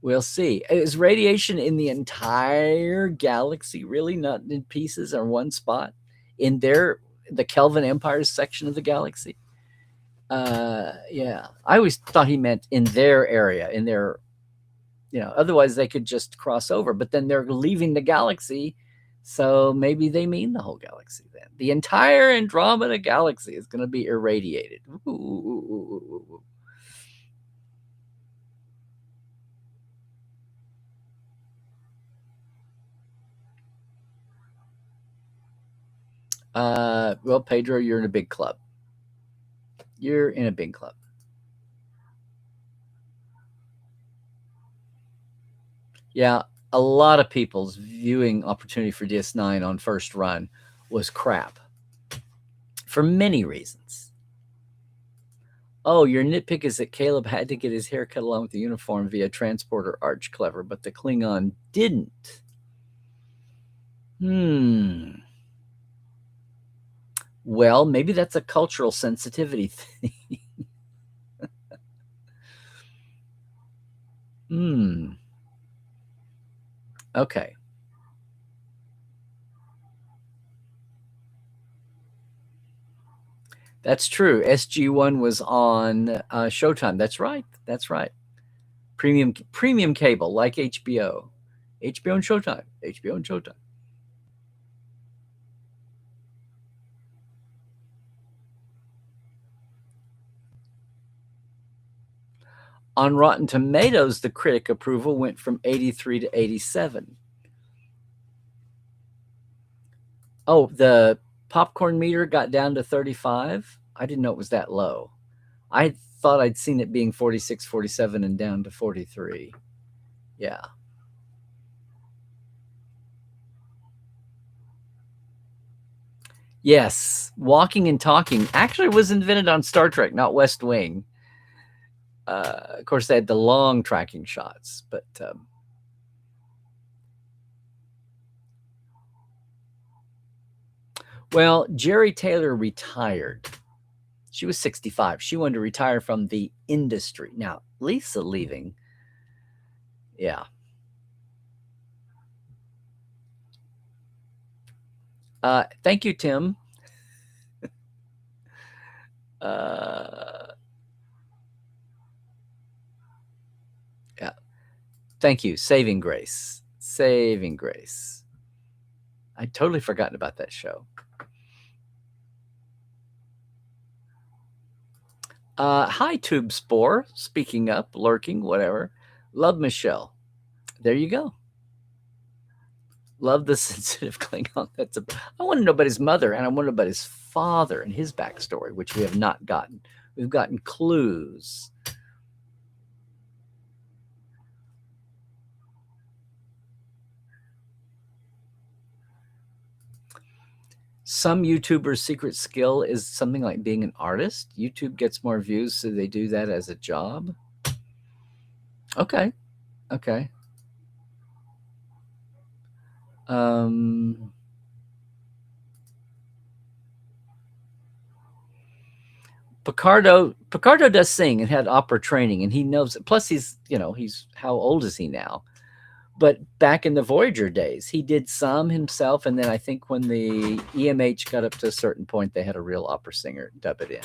We'll see. Is radiation in the entire galaxy really, not in pieces or one spot in the Kelvin Empires section of the galaxy? Yeah, I always thought he meant in their area, in their, otherwise they could just cross over, but then they're leaving the galaxy. So maybe they mean the whole galaxy then. The entire Andromeda galaxy is going to be irradiated. Ooh. Well, Pedro, you're in a big club. You're in a big club. Yeah, a lot of people's viewing opportunity for DS9 on first run was crap for many reasons. Oh, your nitpick is that Caleb had to get his hair cut along with the uniform via transporter arch clever, but the Klingon didn't. Well, maybe that's a cultural sensitivity thing. Okay. That's true. SG1 was on Showtime. That's right. That's right. Premium cable like HBO. HBO and Showtime. HBO and Showtime. On Rotten Tomatoes, the critic approval went from 83 to 87. Oh, the popcorn meter got down to 35. I didn't know it was that low. I thought I'd seen it being 46, 47 and down to 43. Yeah. Yes, walking and talking actually was invented on Star Trek, not West Wing. Of course, they had the long tracking shots, but well, Jerry Taylor retired. She was 65. She wanted to retire from the industry. Now, Lisa leaving, yeah. Thank you, Tim. Yeah. Thank you. Saving Grace. Saving Grace. I'd totally forgotten about that show. Hi, Tube Spore. Speaking up, lurking, whatever. Love Michelle. There you go. Love the sensitive Klingon. I want to know about his mother, and I want to know about his father and his backstory, which we have not gotten. We've gotten clues. Some YouTubers' secret skill is something like being an artist. YouTube gets more views, so they do that as a job. Okay. Okay. Picardo does sing and had opera training, and he knows it. Plus, he's how old is he now? But back in the Voyager days, he did some himself, and then I think when the EMH got up to a certain point, they had a real opera singer dubbing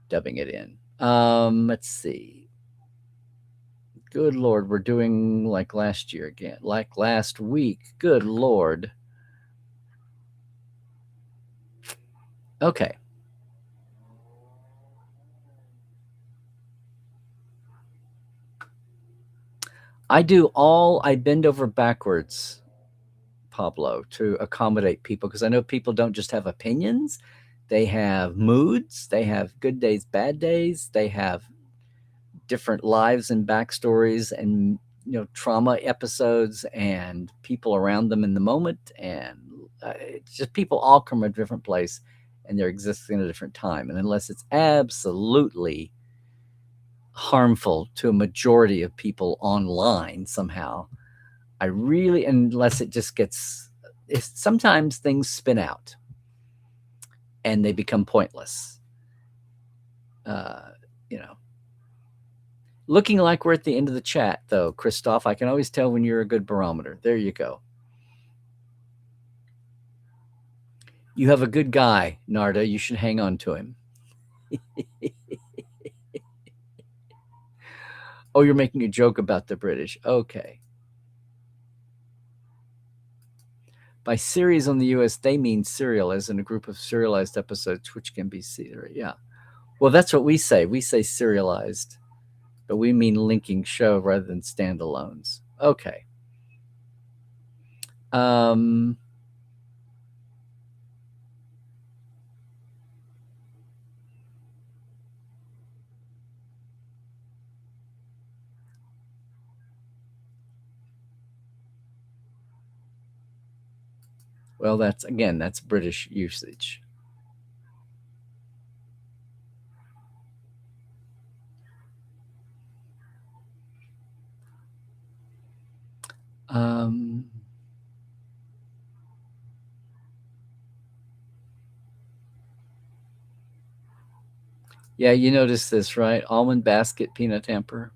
it in. Let's see. Good Lord, we're doing like last year again, like last week. Good Lord. Okay. I bend over backwards Pablo, to accommodate people, because I know people don't just have opinions, they have moods, they have good days, bad days, they have different lives and backstories, and trauma episodes, and people around them in the moment, and it's just people all come from a different place, and they're existing at a different time. And unless it's absolutely harmful to a majority of people online somehow, I really, unless it just gets, sometimes things spin out and they become pointless. Looking like we're at the end of the chat, though, Christoph. I can always tell when you're a good barometer. There you go. You have a good guy, Narda. You should hang on to him. Oh, you're making a joke about the British. Okay. By series on the US, they mean serial, as in a group of serialized episodes, which can be serial. Yeah. Well, that's what we say. We say serialized, but we mean linking show rather than standalones. Okay. Well, that's British usage. Yeah, you notice this, right? Almond basket, peanut hamper.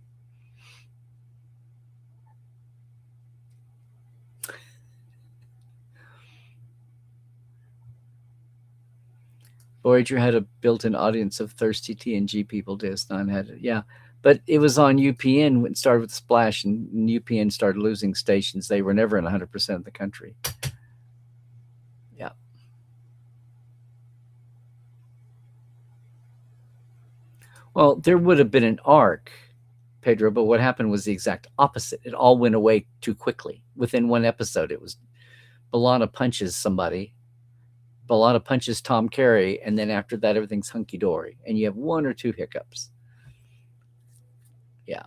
Voyager had a built-in audience of thirsty TNG people. DS9 had it. Yeah, but it was on UPN when it started with Splash, and UPN started losing stations. They were never in 100% of the country. Yeah. Well, there would have been an arc, Pedro, but what happened was the exact opposite. It all went away too quickly. Within one episode, it was B'Elanna punches somebody, B'Elanna punches Tom Carey, and then after that, everything's hunky-dory, and you have one or two hiccups. Yeah.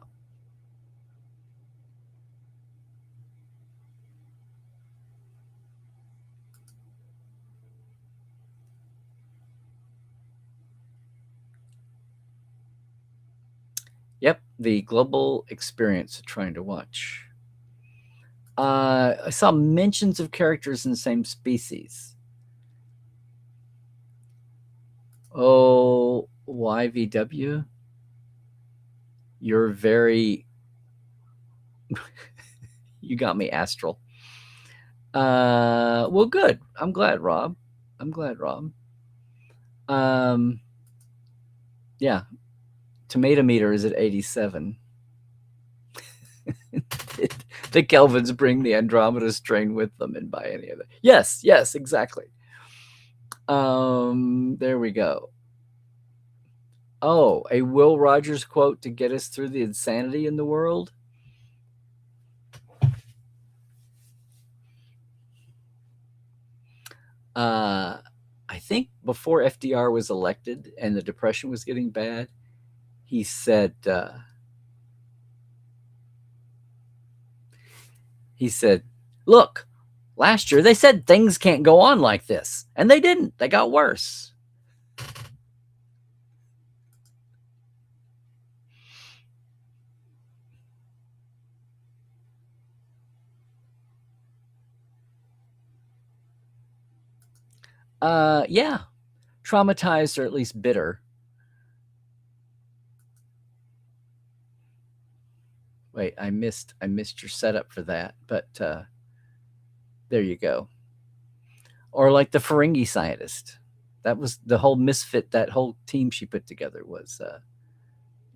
Yep, the global experience of trying to watch. I saw mentions of characters in the same species. Oh, YVW? You're very... you got me, Astral. Well, good. I'm glad, Rob. Yeah. Tomato meter is at 87. The Kelvins bring the Andromeda strain with them and buy any of it. Yes, exactly. There we go. Oh, a Will Rogers quote to get us through the insanity in the world? I think before FDR was elected and the Depression was getting bad, he said, look, last year they said things can't go on like this, and they didn't. They got worse. Yeah, traumatized or at least bitter. Wait, I missed your setup for that, but there you go. Or like the Ferengi scientist. That was the whole misfit. That whole team she put together was,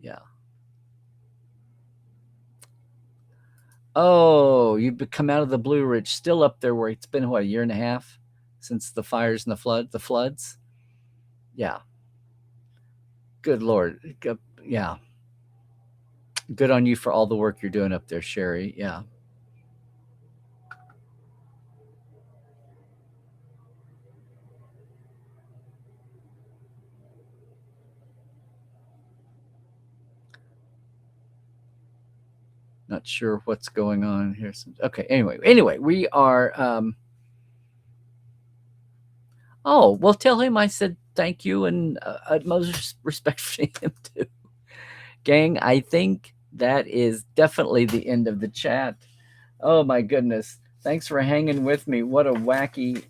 yeah. Oh, you've come out of the Blue Ridge, still up there where it's been, what, a year and a half since the fires and the floods? Yeah. Good Lord. Yeah. Good on you for all the work you're doing up there, Sherry. Yeah. Not sure what's going on here. Okay, anyway, we are. Oh, well, tell him I said thank you and utmost respect for him too. Gang, I think that is definitely the end of the chat. Oh my goodness. Thanks for hanging with me. What a wacky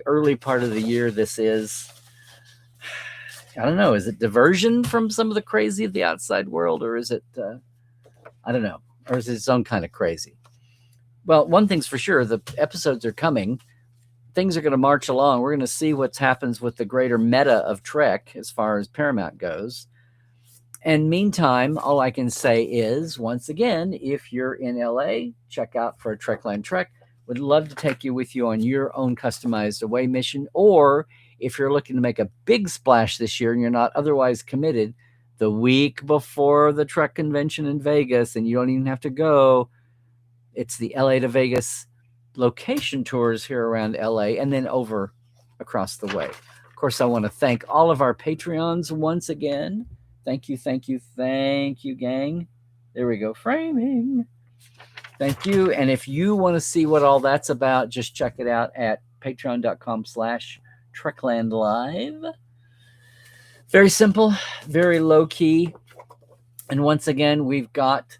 early part of the year this is. I don't know. Is it diversion from some of the crazy of the outside world, or is it, I don't know, or is it its own kind of crazy? Well, one thing's for sure, the episodes are coming. Things are going to march along. We're going to see what happens with the greater meta of Trek as far as Paramount goes. And meantime, all I can say is, once again, if you're in LA, check out for a Trekland Trek. Would love to take you with you on your own customized away mission. Or if you're looking to make a big splash this year and you're not otherwise committed, the week before the Trek convention in Vegas, and you don't even have to go, it's the LA to Vegas location tours here around LA and then over across the way. Of course, I want to thank all of our Patreons once again. Thank you, gang. There we go, framing. Thank you. And if you want to see what all that's about, just check it out at patreon.com/TreklandLive. Very simple, very low key. And once again, we've got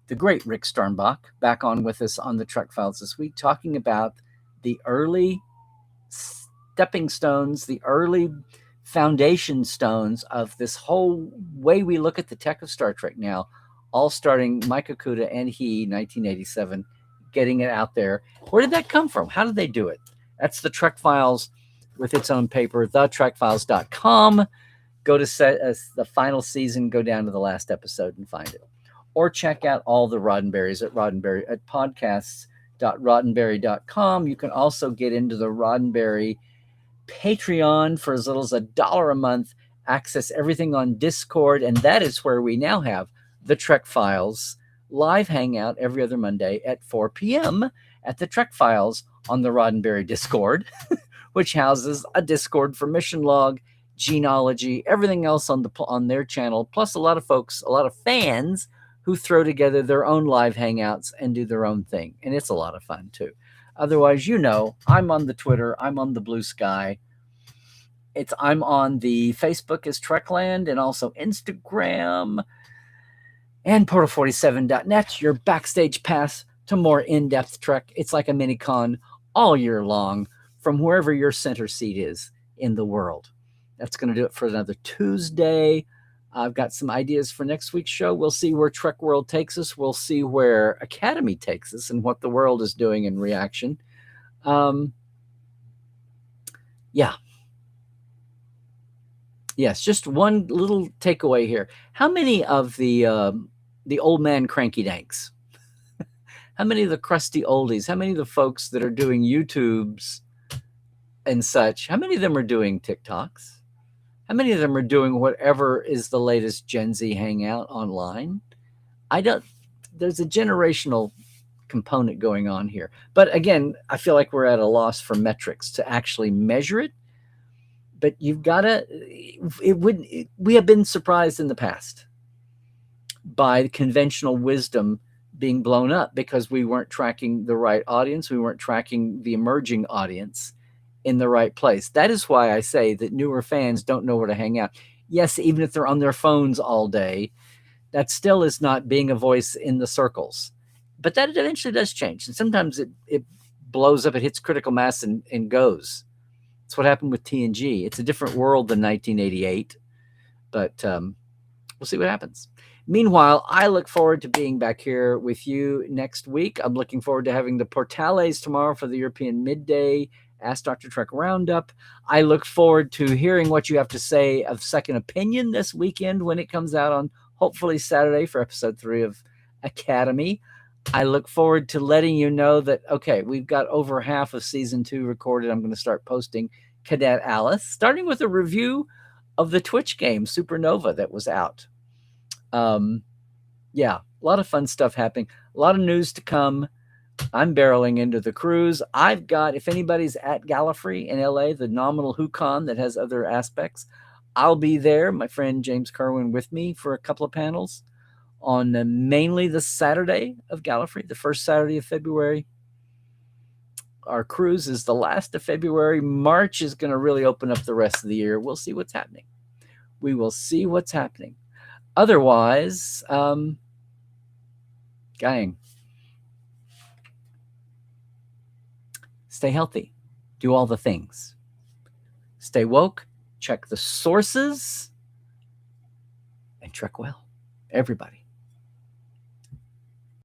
the great Rick Stormbach back on with us on the Trek Files this week, talking about the early stepping stones, the early foundation stones of this whole way we look at the tech of Star Trek now, all starting Mike Okuda and he, 1987, getting it out there. Where did that come from? How did they do it? That's the Trek Files with its own paper, thetrekfiles.com. Go to the final season, go down to the last episode and find it. Or check out all the Roddenberries at podcasts.roddenberry.com. You can also get into the Roddenberry Patreon for as little as $1 a month, access everything on Discord, and that is where we now have the Trek Files live hangout every other Monday at 4 p.m. at the Trek Files on the Roddenberry Discord, which houses a Discord for mission log, genealogy, everything else on their channel, plus a lot of fans who throw together their own live hangouts and do their own thing. And it's a lot of fun too. Otherwise, I'm on the Twitter, I'm on the Blue Sky. I'm on the Facebook as Trekland and also Instagram and Portal47.net, your backstage pass to more in-depth Trek. It's like a mini-con all year long from wherever your center seat is in the world. That's going to do it for another Tuesday. I've got some ideas for next week's show. We'll see where Trek World takes us. We'll see where Academy takes us and what the world is doing in reaction. Yes, just one little takeaway here. How many of the old man cranky danks? How many of the crusty oldies? How many of the folks that are doing YouTubes and such? How many of them are doing TikToks? How many of them are doing whatever is the latest Gen Z hangout online? There's a generational component going on here. But again, I feel like we're at a loss for metrics to actually measure it. But you've got to, we have been surprised in the past by conventional wisdom being blown up because we weren't tracking the right audience. We weren't tracking the emerging audience in the right place. That is why I say that newer fans don't know where to hang out. Yes, even if they're on their phones all day, that still is not being a voice in the circles. But that eventually does change. And sometimes it blows up, it hits critical mass and goes. That's what happened with TNG. It's a different world than 1988, but we'll see what happens. Meanwhile, I look forward to being back here with you next week. I'm looking forward to having the Portales tomorrow for the European Midday Ask Dr. Trek Roundup. I look forward to hearing what you have to say of Second Opinion this weekend when it comes out on hopefully Saturday for episode 3 of Academy. I look forward to letting you know that, okay, we've got over half of season 2 recorded. I'm going to start posting Cadet Alice, starting with a review of the Twitch game Supernova that was out. A lot of fun stuff happening. A lot of news to come. I'm barreling into the cruise. I've got, if anybody's at Gallifrey in LA, the nominal WhoCon that has other aspects, I'll be there. My friend James Kerwin with me for a couple of panels. on mainly the Saturday of Gallifrey, the first Saturday of February. Our cruise is the last of February. March is going to really open up the rest of the year. We'll see what's happening. We will see what's happening. Otherwise, gang, stay healthy. Do all the things. Stay woke. Check the sources. And trek well. Everybody.